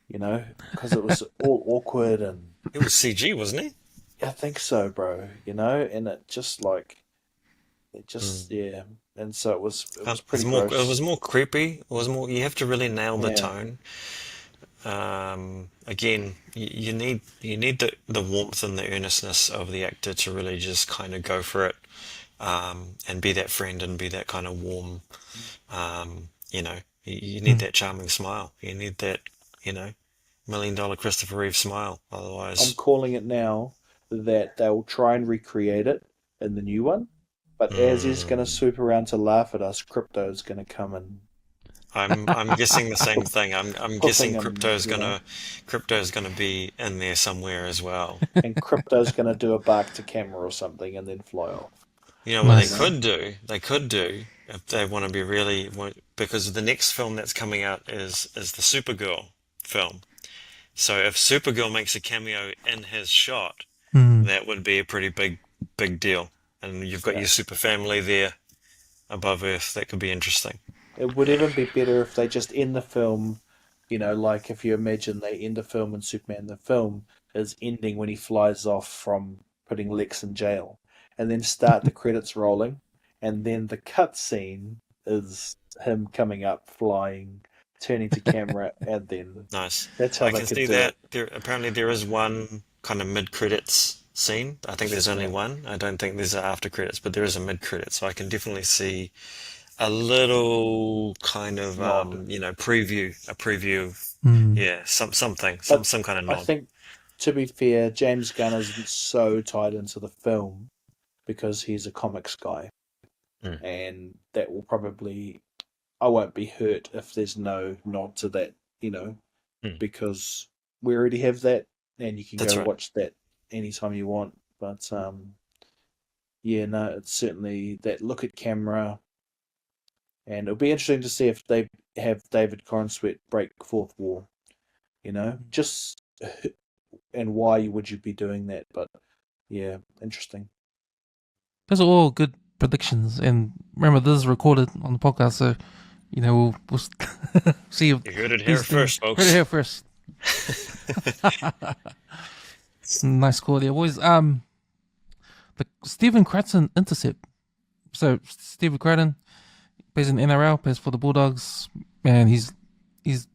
Speaker 3: because it was all awkward and
Speaker 6: It was CG, wasn't it?
Speaker 3: I think so, bro. And it just
Speaker 6: Mm.
Speaker 3: yeah, and so it was
Speaker 6: It's
Speaker 3: pretty
Speaker 6: more. It
Speaker 3: gross.
Speaker 6: was more creepy. It was more. You have to really nail the
Speaker 3: Yeah,
Speaker 6: tone. Again, you need the warmth and the earnestness of the actor to really just kind of go for it, and be that friend and be that kind of warm. You need
Speaker 1: Mm.
Speaker 6: that charming smile. You need that, $1 million Christopher Reeve smile.
Speaker 3: I'm
Speaker 6: Otherwise,
Speaker 3: calling it now that they'll try and recreate it in the new one. But as he's going to
Speaker 6: mm,
Speaker 3: swoop around to laugh at us, Crypto's going to come and
Speaker 6: I'm guessing the same thing. I'm
Speaker 3: puffing
Speaker 6: guessing
Speaker 3: him,
Speaker 6: Crypto's gonna be in there somewhere as well.
Speaker 3: and Crypto's going to do a bark to camera or something and then fly off.
Speaker 6: You know what
Speaker 3: You
Speaker 1: Nice.
Speaker 3: know?
Speaker 6: they could do if they want to be really, because the next film that's coming out is the Supergirl film. So if Supergirl makes a cameo in his shot,
Speaker 1: Mm.
Speaker 6: that would be a pretty big deal. And you've got
Speaker 3: Yeah.
Speaker 6: your super family there above Earth. That could be interesting.
Speaker 3: It would even be better if they just end the film, like if you imagine they end the film and Superman, the film is ending when he flies off from putting Lex in jail, and then start the credits rolling, and then the cut scene is him coming up, flying, turning to camera, and then
Speaker 6: Nice.
Speaker 3: that's how
Speaker 6: I
Speaker 3: they
Speaker 6: can
Speaker 3: could
Speaker 6: see
Speaker 3: do
Speaker 6: that.
Speaker 3: it.
Speaker 6: Apparently there is one kind of mid-credits scene. I think there's only
Speaker 3: Yeah.
Speaker 6: one. I don't think there's an after credits, but there is a mid-credits. So I can definitely see a little kind of
Speaker 3: Nod.
Speaker 6: a preview.
Speaker 1: Mm.
Speaker 6: Yeah, something,
Speaker 3: But
Speaker 6: some kind of
Speaker 3: I
Speaker 6: nod.
Speaker 3: think, to be fair, James Gunn isn't so tied into the film because he's a comics guy,
Speaker 6: Mm.
Speaker 3: and that will probably I won't be hurt if there's no nod to that,
Speaker 6: Mm.
Speaker 3: because we already have that, and you can
Speaker 6: That's
Speaker 3: go
Speaker 6: right.
Speaker 3: watch that anytime you want. But yeah, no, it's certainly that look at camera, and it'll be interesting to see if they have David Corenswet break fourth wall. Just and why would you be doing that? But yeah, interesting.
Speaker 1: Those are all good predictions. And remember, this is recorded on the podcast, so we'll see if
Speaker 6: You heard it here
Speaker 1: these things.
Speaker 6: first,
Speaker 1: Heard it
Speaker 6: folks.
Speaker 1: here first. Nice call there, boys. The Stephen Cratton intercept. So Stephen Cratton plays in NRL, plays for the Bulldogs, and he's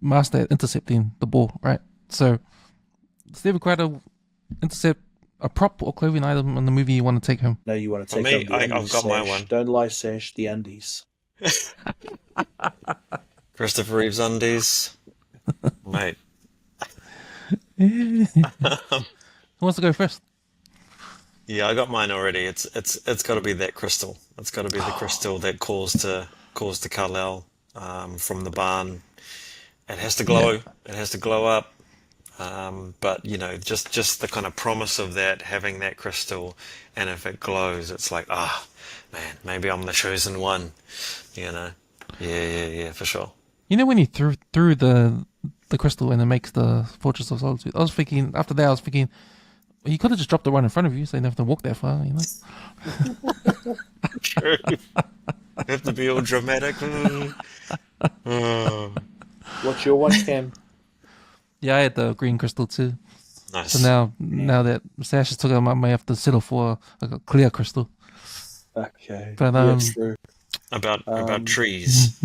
Speaker 1: master at intercepting the ball, right? So Stephen Cratton intercept a prop or clothing item in the movie you want to take home.
Speaker 3: No, you want to
Speaker 6: For
Speaker 3: take
Speaker 6: me,
Speaker 3: on the
Speaker 6: I've
Speaker 3: undies,
Speaker 6: got my
Speaker 3: Sash.
Speaker 6: one.
Speaker 3: Don't lie, Sash. The undies.
Speaker 6: Christopher Reeve's undies, mate.
Speaker 1: Who wants to go first?
Speaker 6: Yeah, I got mine already. It's got to be that crystal. It's got to be the crystal that caused to Kal-El from the barn. It has to glow.
Speaker 1: Yeah.
Speaker 6: It has to glow up. But just the kind of promise of that, having that crystal, and if it glows, it's like, man, maybe I'm the chosen one. Yeah, for sure.
Speaker 1: When you threw the crystal and it makes the Fortress of Solitude, I was thinking, after that, he could have just dropped it right in front of you, so you don't have to walk that far,
Speaker 6: True. Have to be all dramatic. Oh,
Speaker 3: What's your one, Cam?
Speaker 1: Yeah, I had the green crystal too.
Speaker 6: Nice.
Speaker 1: So now that Sash has took it, I might have to settle for a clear crystal.
Speaker 3: Okay.
Speaker 1: But
Speaker 3: yeah, true.
Speaker 6: About trees.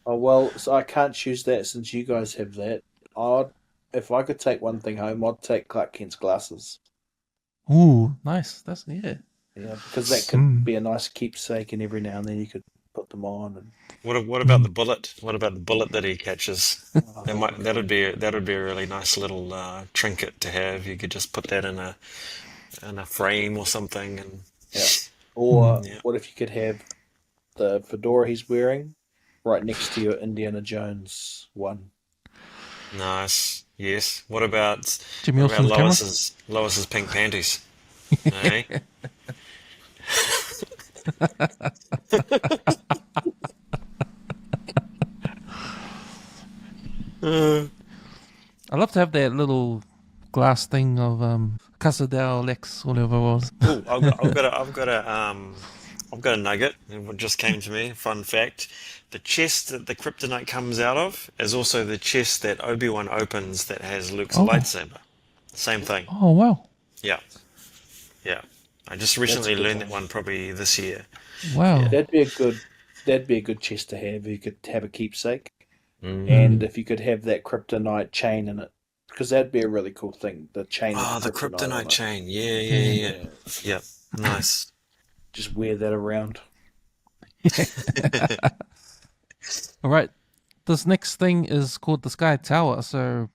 Speaker 3: Oh well, so I can't choose that since you guys have that. If I could take one thing home, I'd take Clark Kent's glasses.
Speaker 1: Ooh, nice. That's yeah.
Speaker 3: Yeah, because that could be a nice keepsake, and every now and then you could put them on. And
Speaker 6: What about the bullet? What about the bullet that he catches? That'd be a really nice little trinket to have. You could just put that in a frame or something, and
Speaker 3: yeah. Or
Speaker 6: Yeah.
Speaker 3: what if you could have the fedora he's wearing right next to your Indiana Jones one?
Speaker 6: nice. Yes. What about
Speaker 1: Jimmy
Speaker 6: what about
Speaker 1: Olsen's camera?
Speaker 6: Lois's pink panties? Hey?
Speaker 1: I'd love to have that little glass thing of Casadel Lex, whatever it was.
Speaker 6: Ooh, I've got a nugget. It just came to me. Fun fact: the chest that the kryptonite comes out of is also the chest that Obi-Wan opens that has Luke's lightsaber. Same thing.
Speaker 1: Oh wow,
Speaker 6: Yeah, yeah. I just recently learned that one probably this year.
Speaker 1: wow.
Speaker 3: That'd be a good chest to have. You could have a keepsake,
Speaker 6: Mm.
Speaker 3: and if you could have that kryptonite chain in it, because that'd be a really cool thing. The chain.
Speaker 6: Oh,
Speaker 3: with
Speaker 6: the
Speaker 3: on
Speaker 6: kryptonite
Speaker 3: it.
Speaker 6: chain. Yeah. Yep. Nice.
Speaker 3: Just wear that around.
Speaker 1: All right, this next thing is called the Sky Tower. So,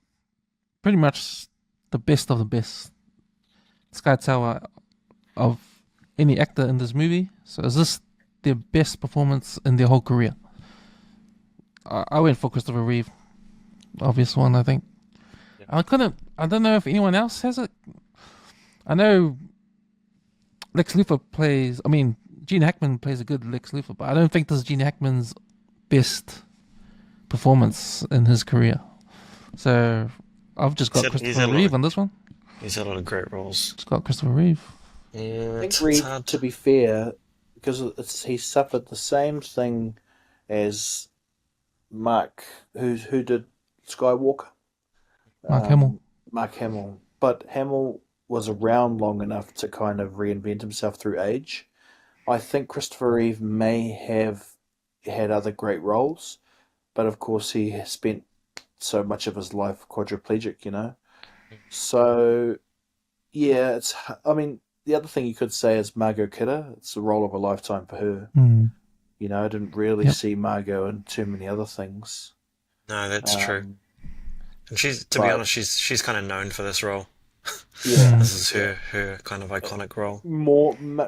Speaker 1: pretty much the best of the best. Sky Tower of any actor in this movie. So, is this their best performance in their whole career? I went for Christopher Reeve, obvious one, I think. I don't know if anyone else has it. I know Lex Luthor Gene Hackman plays a good Lex Luthor, but I don't think this is Gene Hackman's best performance in his career. So I've just got Christopher Reeve on this one.
Speaker 6: He's had a lot of great roles.
Speaker 1: Just got Christopher Reeve.
Speaker 6: Yeah,
Speaker 3: I think Reeve, to be fair, because he suffered the same thing as Mark, who did Skywalker.
Speaker 1: Mark Hamill.
Speaker 3: Mark Hamill. But Hamill was around long enough to kind of reinvent himself through age. I think Christopher Reeve may have had other great roles, but of course he has spent so much of his life quadriplegic, you know. So, yeah, the other thing you could say is Margot Kidder. It's the role of a lifetime for her.
Speaker 1: Mm.
Speaker 3: You know, I didn't really see Margot in too many other things.
Speaker 6: No, that's true. And to be honest, she's kind of known for this role.
Speaker 3: Yeah,
Speaker 6: This is her kind of iconic role.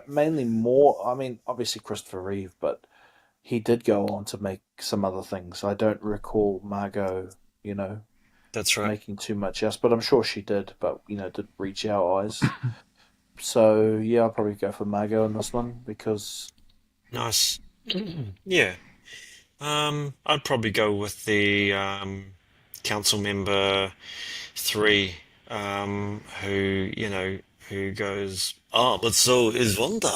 Speaker 3: Mainly obviously Christopher Reeve, but he did go on to make some other things. I don't recall Margot,
Speaker 6: That's right.
Speaker 3: making too much else, but I'm sure she did, but, did reach our eyes. So, yeah, I'll probably go for Margot on this one, because...
Speaker 6: Nice. Yeah. I'd probably go with the council member 3, who goes, "Ah, but so is Wanda."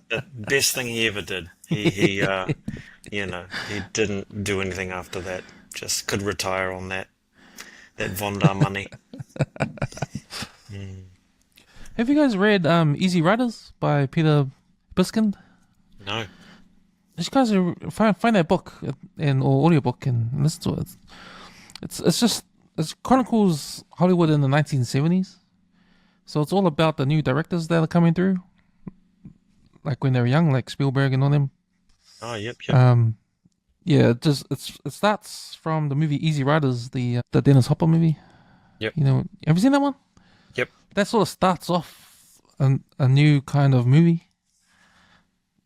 Speaker 6: The best thing he ever did. He didn't do anything after that. Just could retire on that Wanda money.
Speaker 1: Have you guys read Easy Riders by Peter Biskind?
Speaker 6: No.
Speaker 1: You guys find that book or audiobook and listen to it. It chronicles Hollywood in the 1970s. So it's all about the new directors that are coming through, like when they were young, like Spielberg and all them.
Speaker 6: Oh, yep.
Speaker 1: Yeah, it starts from the movie Easy Riders, the Dennis Hopper movie.
Speaker 6: Yep.
Speaker 1: Have you seen that one?
Speaker 6: Yep.
Speaker 1: That sort of starts off a new kind of movie.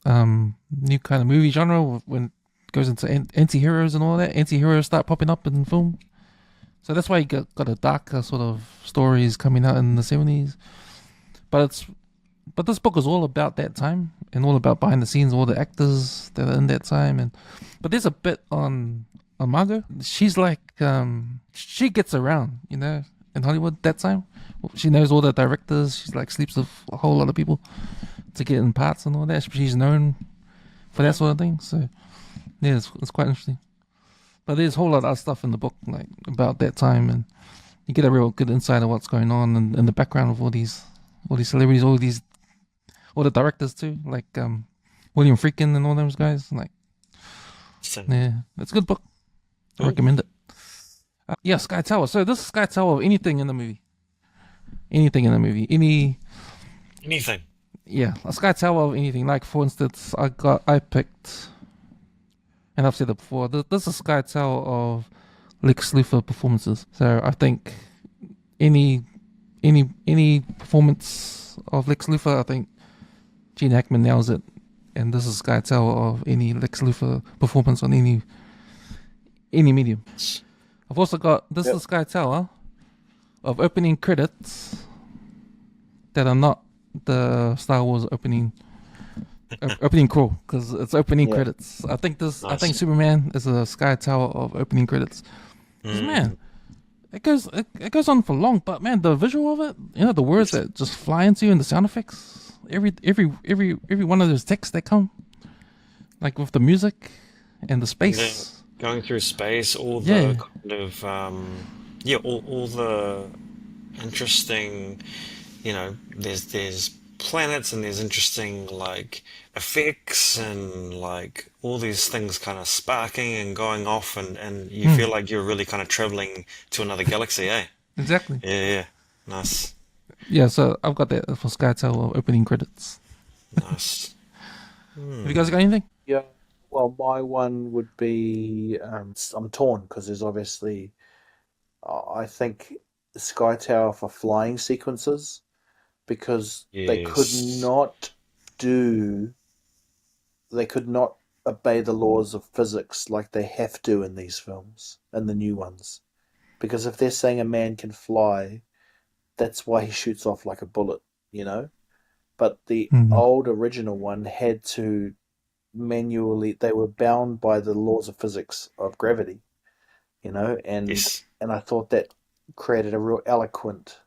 Speaker 1: New kind of movie genre when it goes into anti-heroes and all that. Anti-heroes start popping up in film. So that's why you got a darker sort of stories coming out in the 70s. But this book is all about that time and all about behind the scenes, all the actors that are in that time. But there's a bit on Margot. She's like, she gets around, in Hollywood that time. She knows all the directors. She's like sleeps with a whole lot of people to get in parts and all that. She's known for that sort of thing. So, yeah, it's quite interesting. But there's a whole lot of other stuff in the book like about that time, and you get a real good insight of what's going on and the background of all these celebrities, all the directors too, like William Friedkin and all those guys. Like,
Speaker 6: So,
Speaker 1: yeah, it's a good book. I
Speaker 6: Cool.
Speaker 1: recommend it. Yeah, Sky Tower. So this is Sky Tower of anything in the movie. Anything in the movie.
Speaker 6: anything.
Speaker 1: Yeah, a Sky Tower of anything. Like, for instance, I picked, and I've said it before, this is Sky Tower of Lex Luthor performances. So I think any performance of Lex Luthor, I think Gene Hackman nails it. And this is Sky Tower of any Lex Luthor performance on any medium. I've also got this is Sky Tower of opening credits that are not the Star Wars opening crawl, because it's opening credits. I think
Speaker 6: Nice.
Speaker 1: Superman is a Sky Tower of opening credits. 'Cause, man, it goes on for long, but man, the visual of it, the words that just fly into you and the sound effects, every one of those texts that come, like with the music and the space.
Speaker 6: Going through space, all the
Speaker 1: Yeah.
Speaker 6: kind of all the interesting, there's planets and there's interesting like effects and like all these things kind of sparking and going off and you feel like you're really kind of traveling to another galaxy, eh?
Speaker 1: Exactly.
Speaker 6: Yeah, nice,
Speaker 1: Yeah, so I've got that for Sky Tower of opening credits.
Speaker 6: nice.
Speaker 1: Have you guys got anything?
Speaker 3: Yeah. Well, my one would be I'm torn because there's obviously I think the Sky Tower for flying sequences because they could
Speaker 6: Yes.
Speaker 3: not obey the laws of physics like they have to in these films and the new ones. Because if they're saying a man can fly, that's why he shoots off like a bullet, But the old original one had to manually, they were bound by the laws of physics of gravity, and
Speaker 6: Yes.
Speaker 3: I thought that created a real eloquent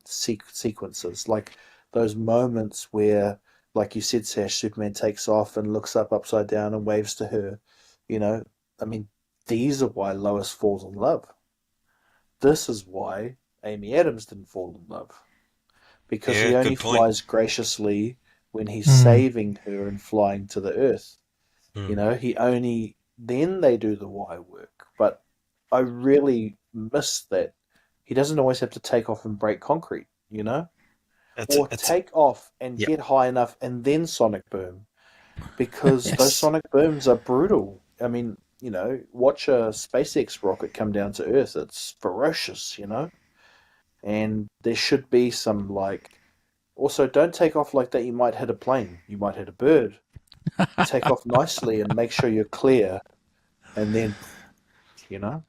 Speaker 3: sequences, like those moments where, like you said, Sash, Superman takes off and looks up upside down and waves to her, I mean, these are why Lois falls in love. This is why Amy Adams didn't fall in love, because he
Speaker 6: Yeah,
Speaker 3: only
Speaker 6: good point.
Speaker 3: flies graciously when he's saving her and flying to the Earth. He only then they do the why work. But I really miss that. He doesn't always have to take off and break concrete, or take off and
Speaker 6: Yep.
Speaker 3: get high enough and then sonic boom, because those
Speaker 6: Yes.
Speaker 3: sonic booms are brutal. I mean, watch a SpaceX rocket come down to Earth. It's ferocious, and there should be some like. Also, don't take off like that. You might hit a plane. You might hit a bird. Take off nicely and make sure you're clear, and then,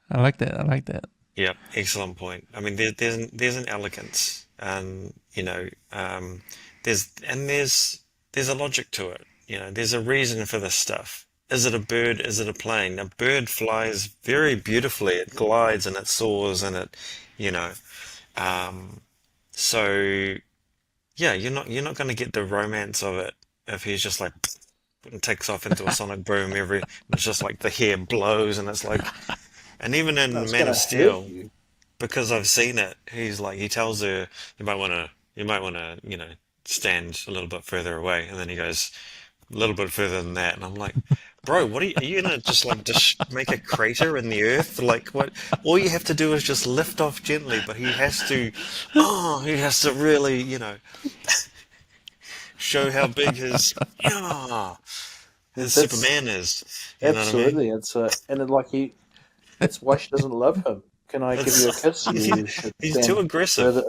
Speaker 1: I like that.
Speaker 6: Yep, excellent point. I mean, there's an elegance, and there's a logic to it. There's a reason for this stuff. Is it a bird? Is it a plane? A bird flies very beautifully. It glides and it soars and it, you know, so yeah, you're not going to get the romance of it if he's just like and takes off into a sonic boom it's just like the hair blows and it's like, and even in
Speaker 3: it's
Speaker 6: Man
Speaker 3: gonna
Speaker 6: of Steel.
Speaker 3: hurt you.
Speaker 6: Because I've seen it, he tells her you might want to, stand a little bit further away, and then he goes a little bit further than that, and I'm like, bro, what are you gonna just make a crater in the earth? Like what? All you have to do is just lift off gently, but he has to really, show how big his
Speaker 3: That's
Speaker 6: Superman is. You know what I mean?
Speaker 3: absolutely. That's why she doesn't love him. Can I give you a kiss? You should
Speaker 6: He's too aggressive,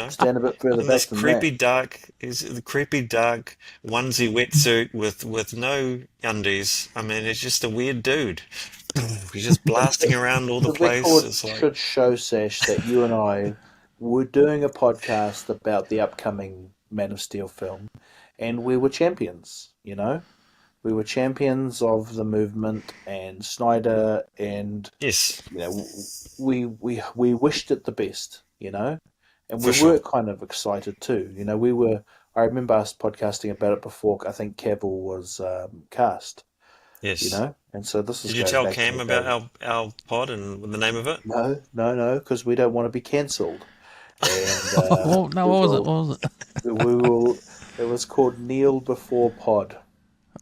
Speaker 3: stand a bit further
Speaker 6: in
Speaker 3: back
Speaker 6: this
Speaker 3: than
Speaker 6: creepy
Speaker 3: that.
Speaker 6: dark, is the creepy dark onesie wetsuit with no undies. I mean, it's just a weird dude. He's just blasting around all the
Speaker 3: The
Speaker 6: place.
Speaker 3: record
Speaker 6: It's like,
Speaker 3: should show, Sash, that you and I were doing a podcast about the upcoming Man of Steel film, and we were champions, We were champions of the movement and Snyder, and
Speaker 6: yes,
Speaker 3: we wished it the best, and we
Speaker 6: for sure.
Speaker 3: were kind of excited too. We were. I remember us podcasting about it before. I think Cavill was cast,
Speaker 6: Yes.
Speaker 3: you know. And so this is
Speaker 6: Did you
Speaker 3: going
Speaker 6: tell
Speaker 3: back to
Speaker 6: Cam
Speaker 3: the
Speaker 6: about
Speaker 3: day.
Speaker 6: our pod and the name of it?
Speaker 3: No, because we don't want to be cancelled. And
Speaker 1: Well, no,
Speaker 3: we
Speaker 1: what was it?
Speaker 3: will,
Speaker 1: What was it?
Speaker 3: we will. It was called Kneel Before Pod.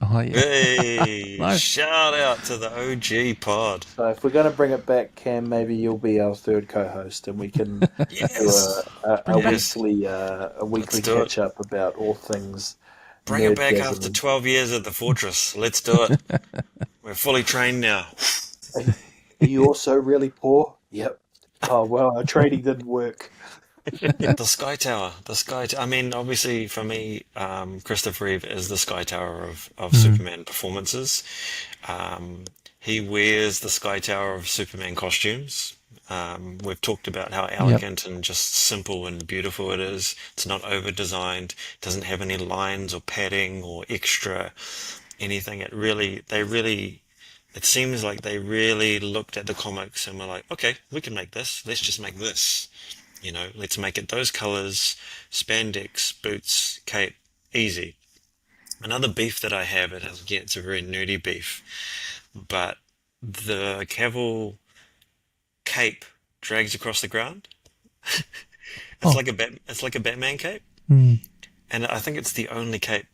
Speaker 1: Oh yeah,
Speaker 6: Hey,
Speaker 1: nice.
Speaker 6: shout out to the OG pod.
Speaker 3: So if we're going to bring it back, Cam, maybe you'll be our third co-host, and we can do
Speaker 6: Yes.
Speaker 1: Bring it back.
Speaker 3: a
Speaker 6: Let's
Speaker 3: weekly
Speaker 6: do it.
Speaker 3: catch up about all things
Speaker 6: Bring it back after
Speaker 3: nerdgasm.
Speaker 6: 12 years at the Fortress. Let's do it. We're fully trained now.
Speaker 3: Are you also really poor? Yep. Oh well, our training didn't work.
Speaker 6: The Sky Tower. I mean, obviously, for me, Christopher Reeve is the Sky Tower of Superman performances. He wears the Sky Tower of Superman costumes. We've talked about how elegant and just simple and beautiful it is. It's not over designed, doesn't have any lines or padding or extra anything. It seems like they really looked at the comics and were like, okay, we can make this. Let's just make this. You know, let's make it those colors, spandex, boots, cape, easy. Another beef that I have, it's a very nerdy beef, but the Cavill cape drags across the ground. It's like a Batman cape,
Speaker 1: Mm.
Speaker 6: and I think it's the only cape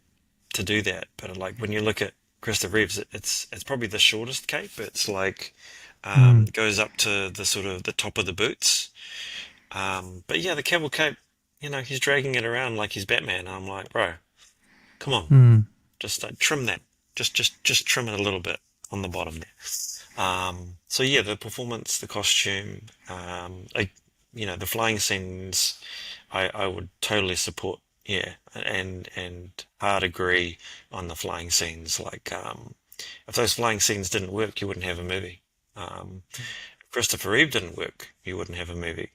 Speaker 6: to do that. But like when you look at Christopher Reeves, it's probably the shortest cape. It's like goes up to the sort of the top of the boots. But yeah, the Cavill cape, you know, he's dragging it around like he's Batman. I'm like, bro, come on, just trim that, just trim it a little bit on the bottom there. So yeah, the performance, the costume, the flying scenes, I would totally support. Yeah, and hard agree on the flying scenes. Like, if those flying scenes didn't work, you wouldn't have a movie. Christopher Reeve didn't work, you wouldn't have a movie.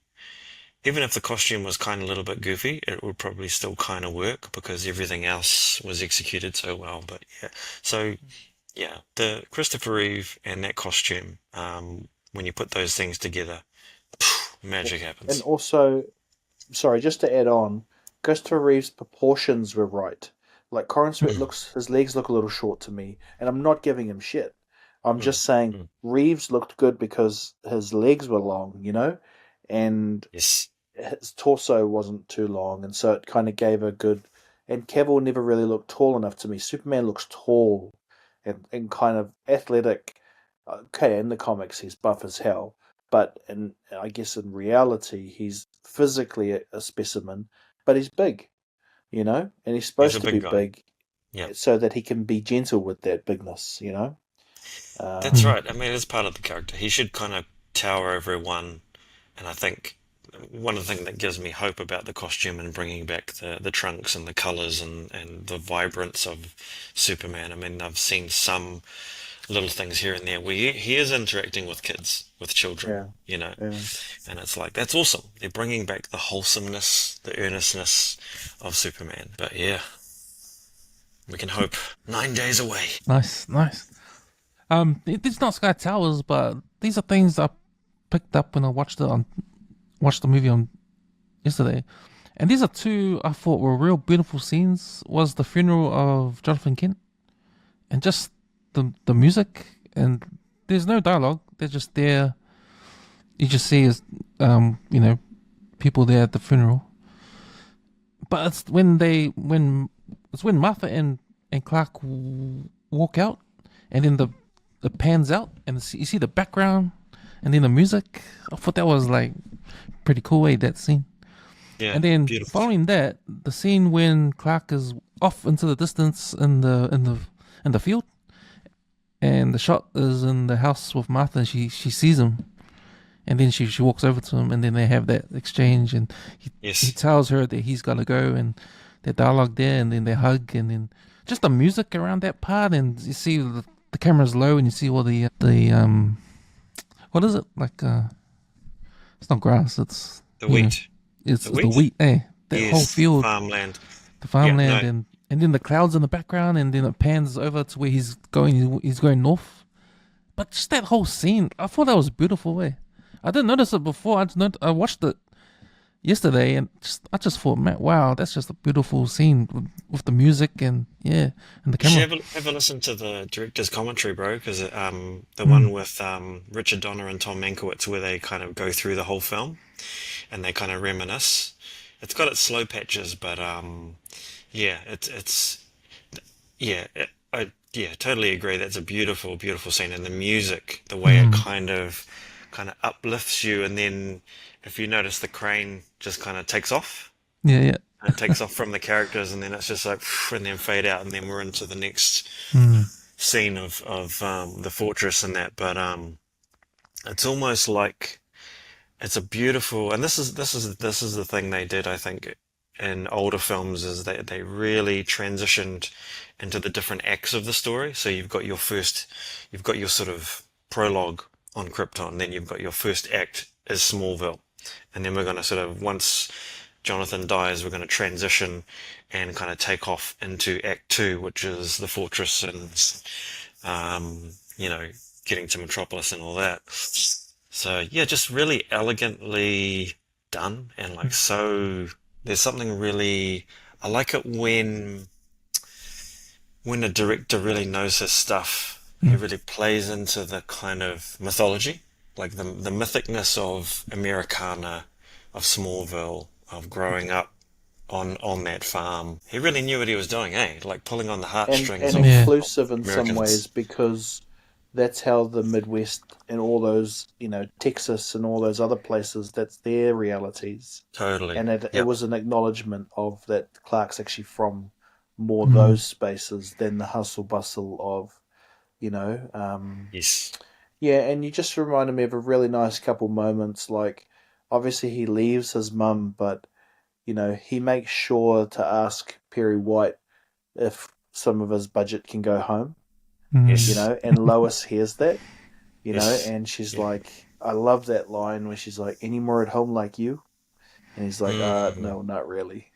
Speaker 6: Even if the costume was kind of a little bit goofy, it would probably still kind of work because everything else was executed so well. But yeah, so yeah, the Christopher Reeve and that costume, when you put those things together, magic happens.
Speaker 3: And also, sorry, just to add on, Christopher Reeve's proportions were right. Like Corin Sweat his legs look a little short to me, and I'm not giving him shit. I'm just saying Reeves looked good because his legs were long, you know, and
Speaker 6: Yes.
Speaker 3: his torso wasn't too long, and so it kind of gave a good. And Cavill never really looked tall enough to me. Superman looks tall and kind of athletic. Okay, in the comics he's buff as hell, but I guess in reality he's physically a specimen, but he's big, you know, and he's supposed
Speaker 6: a
Speaker 3: to
Speaker 6: big
Speaker 3: be
Speaker 6: guy.
Speaker 3: big,
Speaker 6: Yeah.
Speaker 3: so that he can be gentle with that bigness, you know.
Speaker 6: That's right. I mean, it's part of the character. He should kind of tower over everyone, and I think one of the things that gives me hope about the costume and bringing back the trunks and the colors and the vibrance of Superman. I mean, I've seen some little things here and there where he is interacting with kids, with children, you know, and it's like, that's awesome. They're bringing back the wholesomeness, the earnestness of Superman. But yeah, we can hope. 9 days away.
Speaker 1: Nice. It's not Sky Towers, but these are things I picked up when I watched the movie on yesterday, and these are two I thought were real beautiful scenes. Was the funeral of Jonathan Kent, and just the music, and there's no dialogue. They're just there. You just see as people there at the funeral. But it's when Martha and Clark walk out, and then the pans out, and you see the background, and then the music. I thought that was like pretty cool way, that scene.
Speaker 6: Yeah,
Speaker 1: and then
Speaker 6: beautiful.
Speaker 1: Following that, the scene when Clark is off into the distance in the field, and the shot is in the house with Martha, and she sees him, and then she walks over to him, and then they have that exchange, and he tells her that he's gotta go, and their dialogue there, and then they hug, and then just the music around that part, and you see the camera's low, and you see all the what is it like? It's not grass. It's
Speaker 6: the wheat.
Speaker 1: It's the wheat. That whole field,
Speaker 6: farmland.
Speaker 1: The farmland, and then the clouds in the background, and then it pans over to where he's going. He's going north. But just that whole scene, I thought that was beautiful. I didn't notice it before. I watched it yesterday, and I just thought, man, wow, that's just a beautiful scene with the music and and the
Speaker 6: You should
Speaker 1: camera.
Speaker 6: have a listen to the director's commentary, bro, because the one with Richard Donner and Tom Mankiewicz, where they kind of go through the whole film and they kind of reminisce. It's got its slow patches, but yeah, it's yeah, I totally agree. That's a beautiful, beautiful scene, and the music, the way it kind of uplifts you, and then if you notice, the crane just kind of takes off.
Speaker 1: Yeah, yeah.
Speaker 6: And it takes off from the characters, and then it's just like, and then fade out, and then we're into the next scene of the fortress and that. But it's almost like it's a beautiful, and this is the thing they did, I think, in older films, is that they really transitioned into the different acts of the story. So you've got your sort of prologue on Krypton, then you've got your first act as Smallville, and then we're going to sort of, once Jonathan dies, we're going to transition and kind of take off into Act Two, which is the fortress and getting to Metropolis and all that. So yeah, just really elegantly done, and like, so there's something really, I like it when a director really knows his stuff. He really plays into the kind of mythology, like the mythicness of Americana, of Smallville, of growing up on that farm. He really knew what he was doing, eh? Like pulling on the heartstrings
Speaker 3: and
Speaker 6: of
Speaker 3: inclusive in some
Speaker 6: Americans.
Speaker 3: ways, because that's how the Midwest and all those, Texas and all those other places, that's their realities.
Speaker 6: Totally.
Speaker 3: And it
Speaker 6: Yep.
Speaker 3: was an acknowledgement of that Clark's actually from more those spaces than the hustle bustle of,
Speaker 6: Yes.
Speaker 3: yeah. And you just reminded me of a really nice couple moments. Like, obviously he leaves his mum, but he makes sure to ask Perry White if some of his budget can go home.
Speaker 6: Yes.
Speaker 3: And Lois hears that,
Speaker 6: Yes.
Speaker 3: and she's
Speaker 6: Yeah.
Speaker 3: like, I love that line where she's like, any more at home like you? And he's like, no, not really.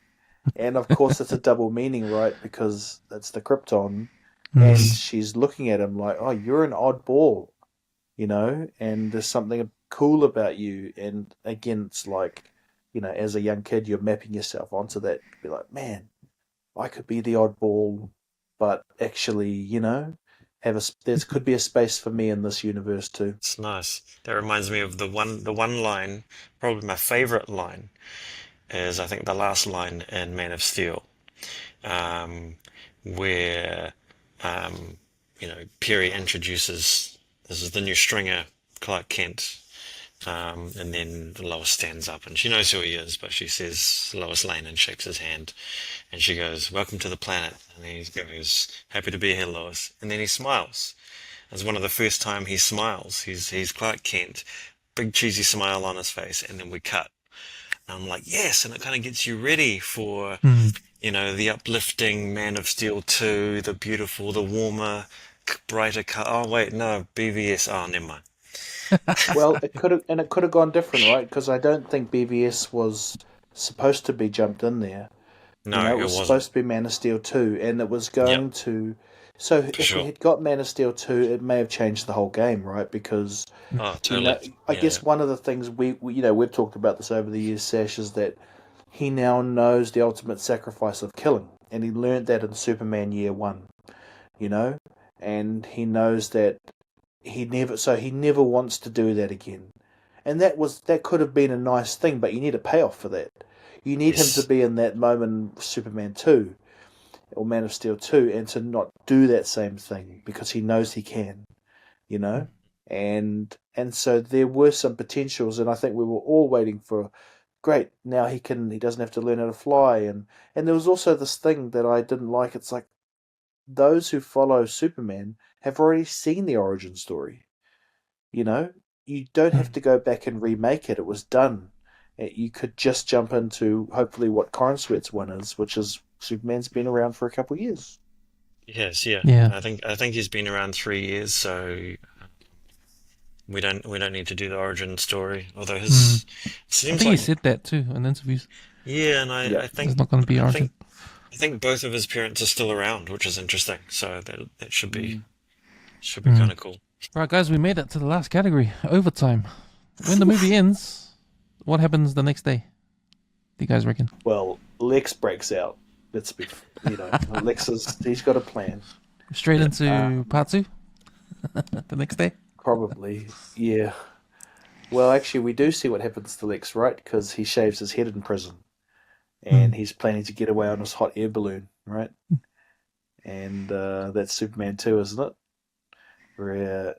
Speaker 3: And of course it's a double meaning, right? Because it's the Krypton, and she's looking at him like, oh, you're an oddball, and there's something cool about you. And again, it's like, as a young kid, you're mapping yourself onto that. Be like, man, I could be the oddball, but actually, there could be a space for me in this universe too.
Speaker 6: It's nice. That reminds me of the one line, probably my favorite line, is I think the last line in Man of Steel, where Perry introduces, this is the new Stringer, Clark Kent, and then Lois stands up and she knows who he is, but she says Lois Lane and shakes his hand, and she goes, "Welcome to the planet," and he goes, "Happy to be here, Lois," and then he smiles. It's one of the first time he smiles. He's Clark Kent, big cheesy smile on his face, and then we cut. And I'm like, yes, and it kind of gets you ready for, the uplifting Man of Steel 2, the beautiful, the warmer, brighter cut. Oh, wait, no, BVS. Oh, never mind.
Speaker 3: Well, it could have gone different, right? Because I don't think BVS was supposed to be jumped in there.
Speaker 6: No,
Speaker 3: It
Speaker 6: it
Speaker 3: was
Speaker 6: wasn't.
Speaker 3: supposed to be Man of Steel 2, and it was going to. So if
Speaker 6: sure.
Speaker 3: we had got Man of Steel 2, it may have changed the whole game, right? Because
Speaker 6: Oh, totally.
Speaker 3: I guess one of the things we've talked about this over the years, Sash, is that he now knows the ultimate sacrifice of killing, and he learned that in Superman Year One, and he knows that he never wants to do that again, and that could have been a nice thing, but you need a payoff for that. You need him to be in that moment, Superman 2 or Man of Steel 2, and to not do that same thing because he knows he can, and so there were some potentials, and I think we were all waiting for, great, now he doesn't have to learn how to fly, and there was also this thing that I didn't like. It's like those who follow Superman have already seen the origin story. You don't have to go back and remake it. It was done. You could just jump into hopefully what Corin Sweat's one is, which is Superman's been around for a couple of years.
Speaker 6: Yes, yeah.
Speaker 1: Yeah.
Speaker 6: I think he's been around 3 years, so we don't need to do the origin story. Although his
Speaker 1: I
Speaker 6: seems
Speaker 1: think
Speaker 6: like,
Speaker 1: he said that too in interviews.
Speaker 6: yeah, and I
Speaker 1: There's
Speaker 6: think
Speaker 1: not going to be
Speaker 6: I
Speaker 1: origin.
Speaker 6: think both of his parents are still around, which is interesting. So that should be kind of cool.
Speaker 1: Right, guys, we made it to the last category, overtime. When the movie ends, what happens the next day? Do you guys reckon?
Speaker 3: Well, Lex breaks out. Let's be, he's got a plan.
Speaker 1: Straight into part 2 the next day?
Speaker 3: Probably, yeah. Well, actually, we do see what happens to Lex, right? Because he shaves his head in prison, and he's planning to get away on his hot air balloon, right? And that's Superman 2, isn't it? Where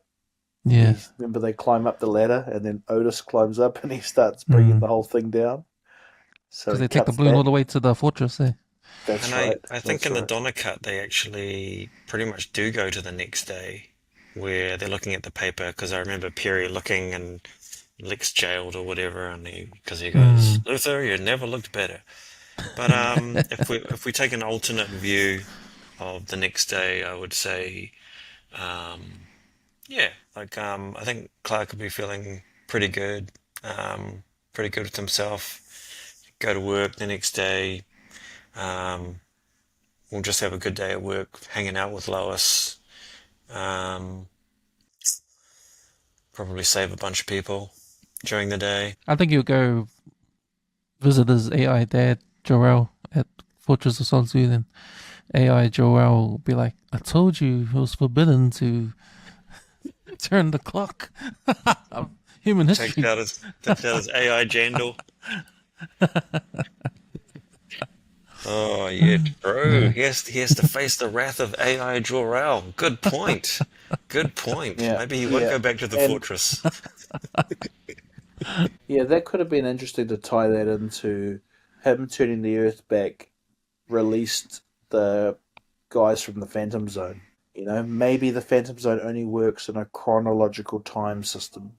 Speaker 3: remember they climb up the ladder, and then Otis climbs up, and he starts bringing the whole thing down. So
Speaker 1: Because they take the balloon all the way to the fortress, eh?
Speaker 3: That's
Speaker 6: And
Speaker 3: right.
Speaker 6: I think in the Donner cut, they actually pretty much do go to the next day where they're looking at the paper, because I remember Perry looking and Lex jailed or whatever, and because he goes, Luthor, you never looked better. But if we take an alternate view of the next day, I would say, I think Clark would be feeling pretty good with himself. Go to work the next day. We'll just have a good day at work, hanging out with Lois. Probably save a bunch of people during the day.
Speaker 1: I think he'll go visit his AI dad, Jor-El, at Fortress of Solitude, and AI Jor-El will be like, I told you it was forbidden to turn the clock. Human history.
Speaker 6: Take out his AI Jandal. Oh, yeah, true. He has to face the wrath of AI Jor-El. Good point.
Speaker 3: Yeah,
Speaker 6: Maybe he won't go back to the fortress.
Speaker 3: Yeah, that could have been interesting to tie that into him turning the Earth back, released the guys from the Phantom Zone. Maybe the Phantom Zone only works in a chronological time system.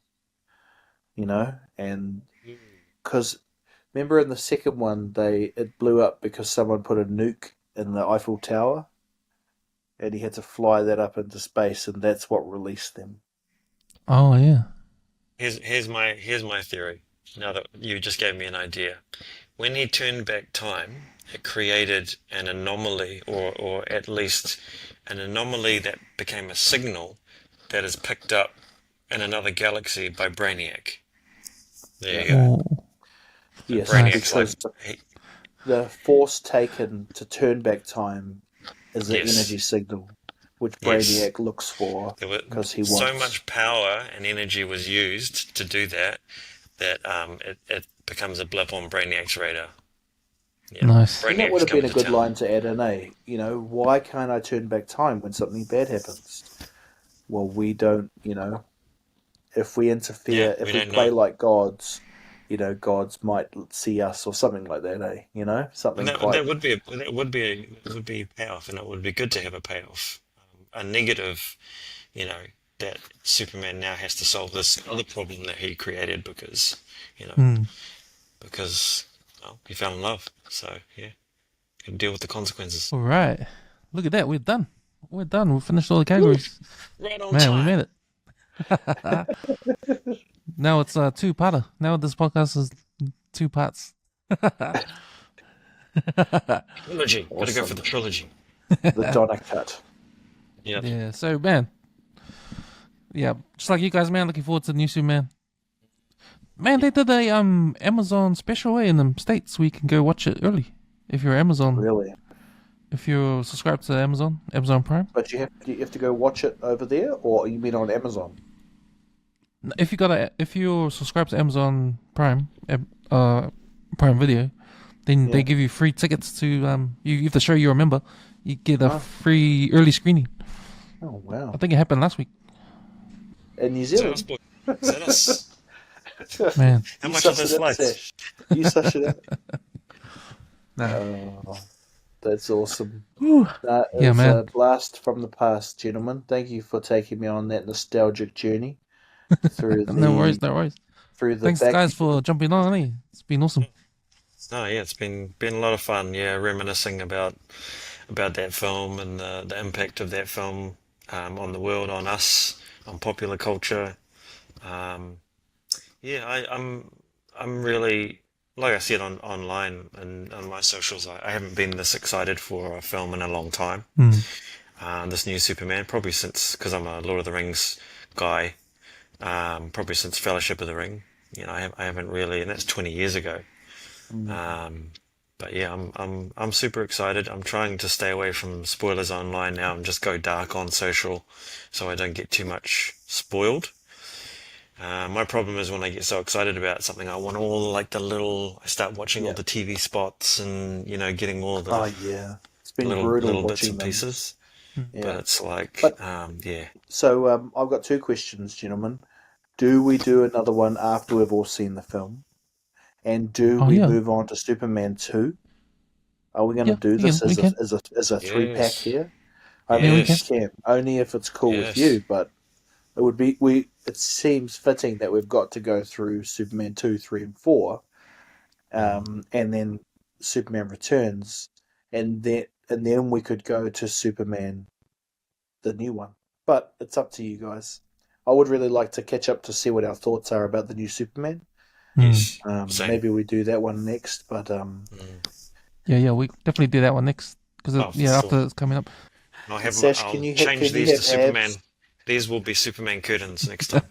Speaker 3: And because remember in the second one, it blew up because someone put a nuke in the Eiffel Tower, and he had to fly that up into space, and that's what released them.
Speaker 1: Oh, yeah.
Speaker 6: Here's my theory. Now that you just gave me an idea, when he turned back time, it created an anomaly, or at least an anomaly that became a signal that is picked up in another galaxy by Brainiac. There you go.
Speaker 1: Oh.
Speaker 3: Yes,
Speaker 6: Brainiac's
Speaker 3: because the force taken to turn back time is an energy signal, which Brainiac looks for because he wants.
Speaker 6: So much power and energy was used to do that it becomes a blip on Brainiac's radar. Yeah.
Speaker 1: Nice.
Speaker 3: That would have been a good line to add in, eh? Why can't I turn back time when something bad happens? Well, we don't, if we interfere, if we play like gods, gods might see us or something like that, eh? Something
Speaker 6: that would be payoff, and it would be good to have a payoff. A negative, that Superman now has to solve this other problem that he created because he fell in love. So yeah, can deal with the consequences.
Speaker 1: All right. Look at that. We're done. We finished all the categories.
Speaker 6: Right on
Speaker 1: Man,
Speaker 6: time.
Speaker 1: we made it. Now it's a two-parter. Now this podcast is 2 parts.
Speaker 6: Trilogy. Gotta go for the trilogy.
Speaker 3: The Donner cut.
Speaker 6: Yep.
Speaker 1: Yeah. So, man. Yeah, just like you guys, man. Looking forward to the new Superman. Man, they did a Amazon special in the States where you can go watch it early if you're Amazon.
Speaker 3: Really?
Speaker 1: If you're subscribed to Amazon Prime.
Speaker 3: But you have to go watch it over there, or you mean on Amazon?
Speaker 1: If you're subscribed to Amazon Prime, Prime Video, then they give you free tickets to you have to show you're a member. You get a free early screening.
Speaker 3: Oh wow!
Speaker 1: I think it happened last week.
Speaker 3: In New Zealand.
Speaker 6: Is that us?
Speaker 1: Man,
Speaker 6: How much are those flights?
Speaker 3: You such it out.
Speaker 1: No.
Speaker 3: Oh, that's awesome. That
Speaker 1: Yeah,
Speaker 3: is
Speaker 1: man.
Speaker 3: a blast from the past, gentlemen. Thank you for taking me on that nostalgic journey through the.
Speaker 1: No worries.
Speaker 3: Through the
Speaker 1: Thanks, guys, for jumping on. Eh? It's been awesome.
Speaker 6: Oh yeah, it's been a lot of fun. Yeah, reminiscing about that film and the impact of that film on the world, on us, on popular culture. I'm really, like I said online and on my socials, I haven't been this excited for a film in a long time. This new Superman, probably since, because I'm a Lord of the Rings guy, probably since Fellowship of the Ring. I haven't really, and that's 20 years ago. But yeah, I'm super excited. I'm trying to stay away from spoilers online now and just go dark on social, so I don't get too much spoiled. My problem is when I get so excited about something, I want all like I start watching all the TV spots and getting all the
Speaker 3: Oh yeah, it's been
Speaker 6: little
Speaker 3: brutal
Speaker 6: bits
Speaker 3: watching
Speaker 6: and
Speaker 3: them.
Speaker 6: pieces.
Speaker 3: Yeah.
Speaker 6: But it's like,
Speaker 3: But-
Speaker 6: yeah.
Speaker 3: So I've got two questions, gentlemen. Do we do another one after we've all seen the film? And do we
Speaker 1: yeah.
Speaker 3: move on to Superman 2? Are we going to
Speaker 1: Yeah,
Speaker 3: do
Speaker 1: we
Speaker 3: this
Speaker 1: can- we can.
Speaker 3: as a 3-pack
Speaker 6: Yes.
Speaker 3: here? I
Speaker 1: Yeah,
Speaker 3: mean,
Speaker 1: we
Speaker 3: we
Speaker 1: can.
Speaker 3: can. Only if it's cool with
Speaker 6: Yes.
Speaker 3: you, but it would be it seems fitting that we've got to go through Superman 2, 3, and 4, and then Superman Returns, and then we could go to Superman, the new one. But it's up to you guys. I would really like to catch up to see what our thoughts are about the new Superman.
Speaker 6: Yes. Same.
Speaker 3: Maybe we do that one next, but
Speaker 1: Yeah, we definitely do that one next because
Speaker 6: Oh, for
Speaker 1: after
Speaker 6: sure.
Speaker 1: it's coming up.
Speaker 6: I'll
Speaker 3: Sash,
Speaker 6: I'll
Speaker 3: can you
Speaker 6: change
Speaker 3: can you
Speaker 6: these to
Speaker 3: have
Speaker 6: Superman.
Speaker 3: abs?
Speaker 6: These will be Superman curtains next time.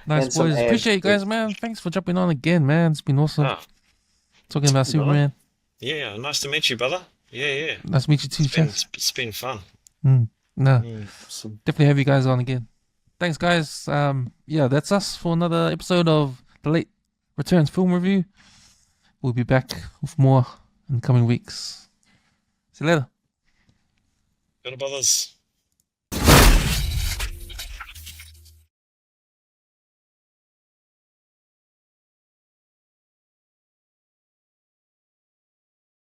Speaker 1: Nice
Speaker 3: And some
Speaker 1: boys.
Speaker 3: abs,
Speaker 1: Appreciate you
Speaker 3: too.
Speaker 1: guys, man. Thanks for jumping on again, man. It's been awesome
Speaker 6: Oh,
Speaker 1: talking about Superman.
Speaker 6: yeah, nice to meet you, brother. Yeah.
Speaker 1: Nice to meet you too, Chef.
Speaker 6: It's been fun.
Speaker 1: No,
Speaker 3: Awesome.
Speaker 1: definitely have you guys on again. Thanks, guys. Yeah, that's us for another episode of the Late Returns Film Review. We'll be back with more in the coming weeks. See you later.
Speaker 6: Good brothers.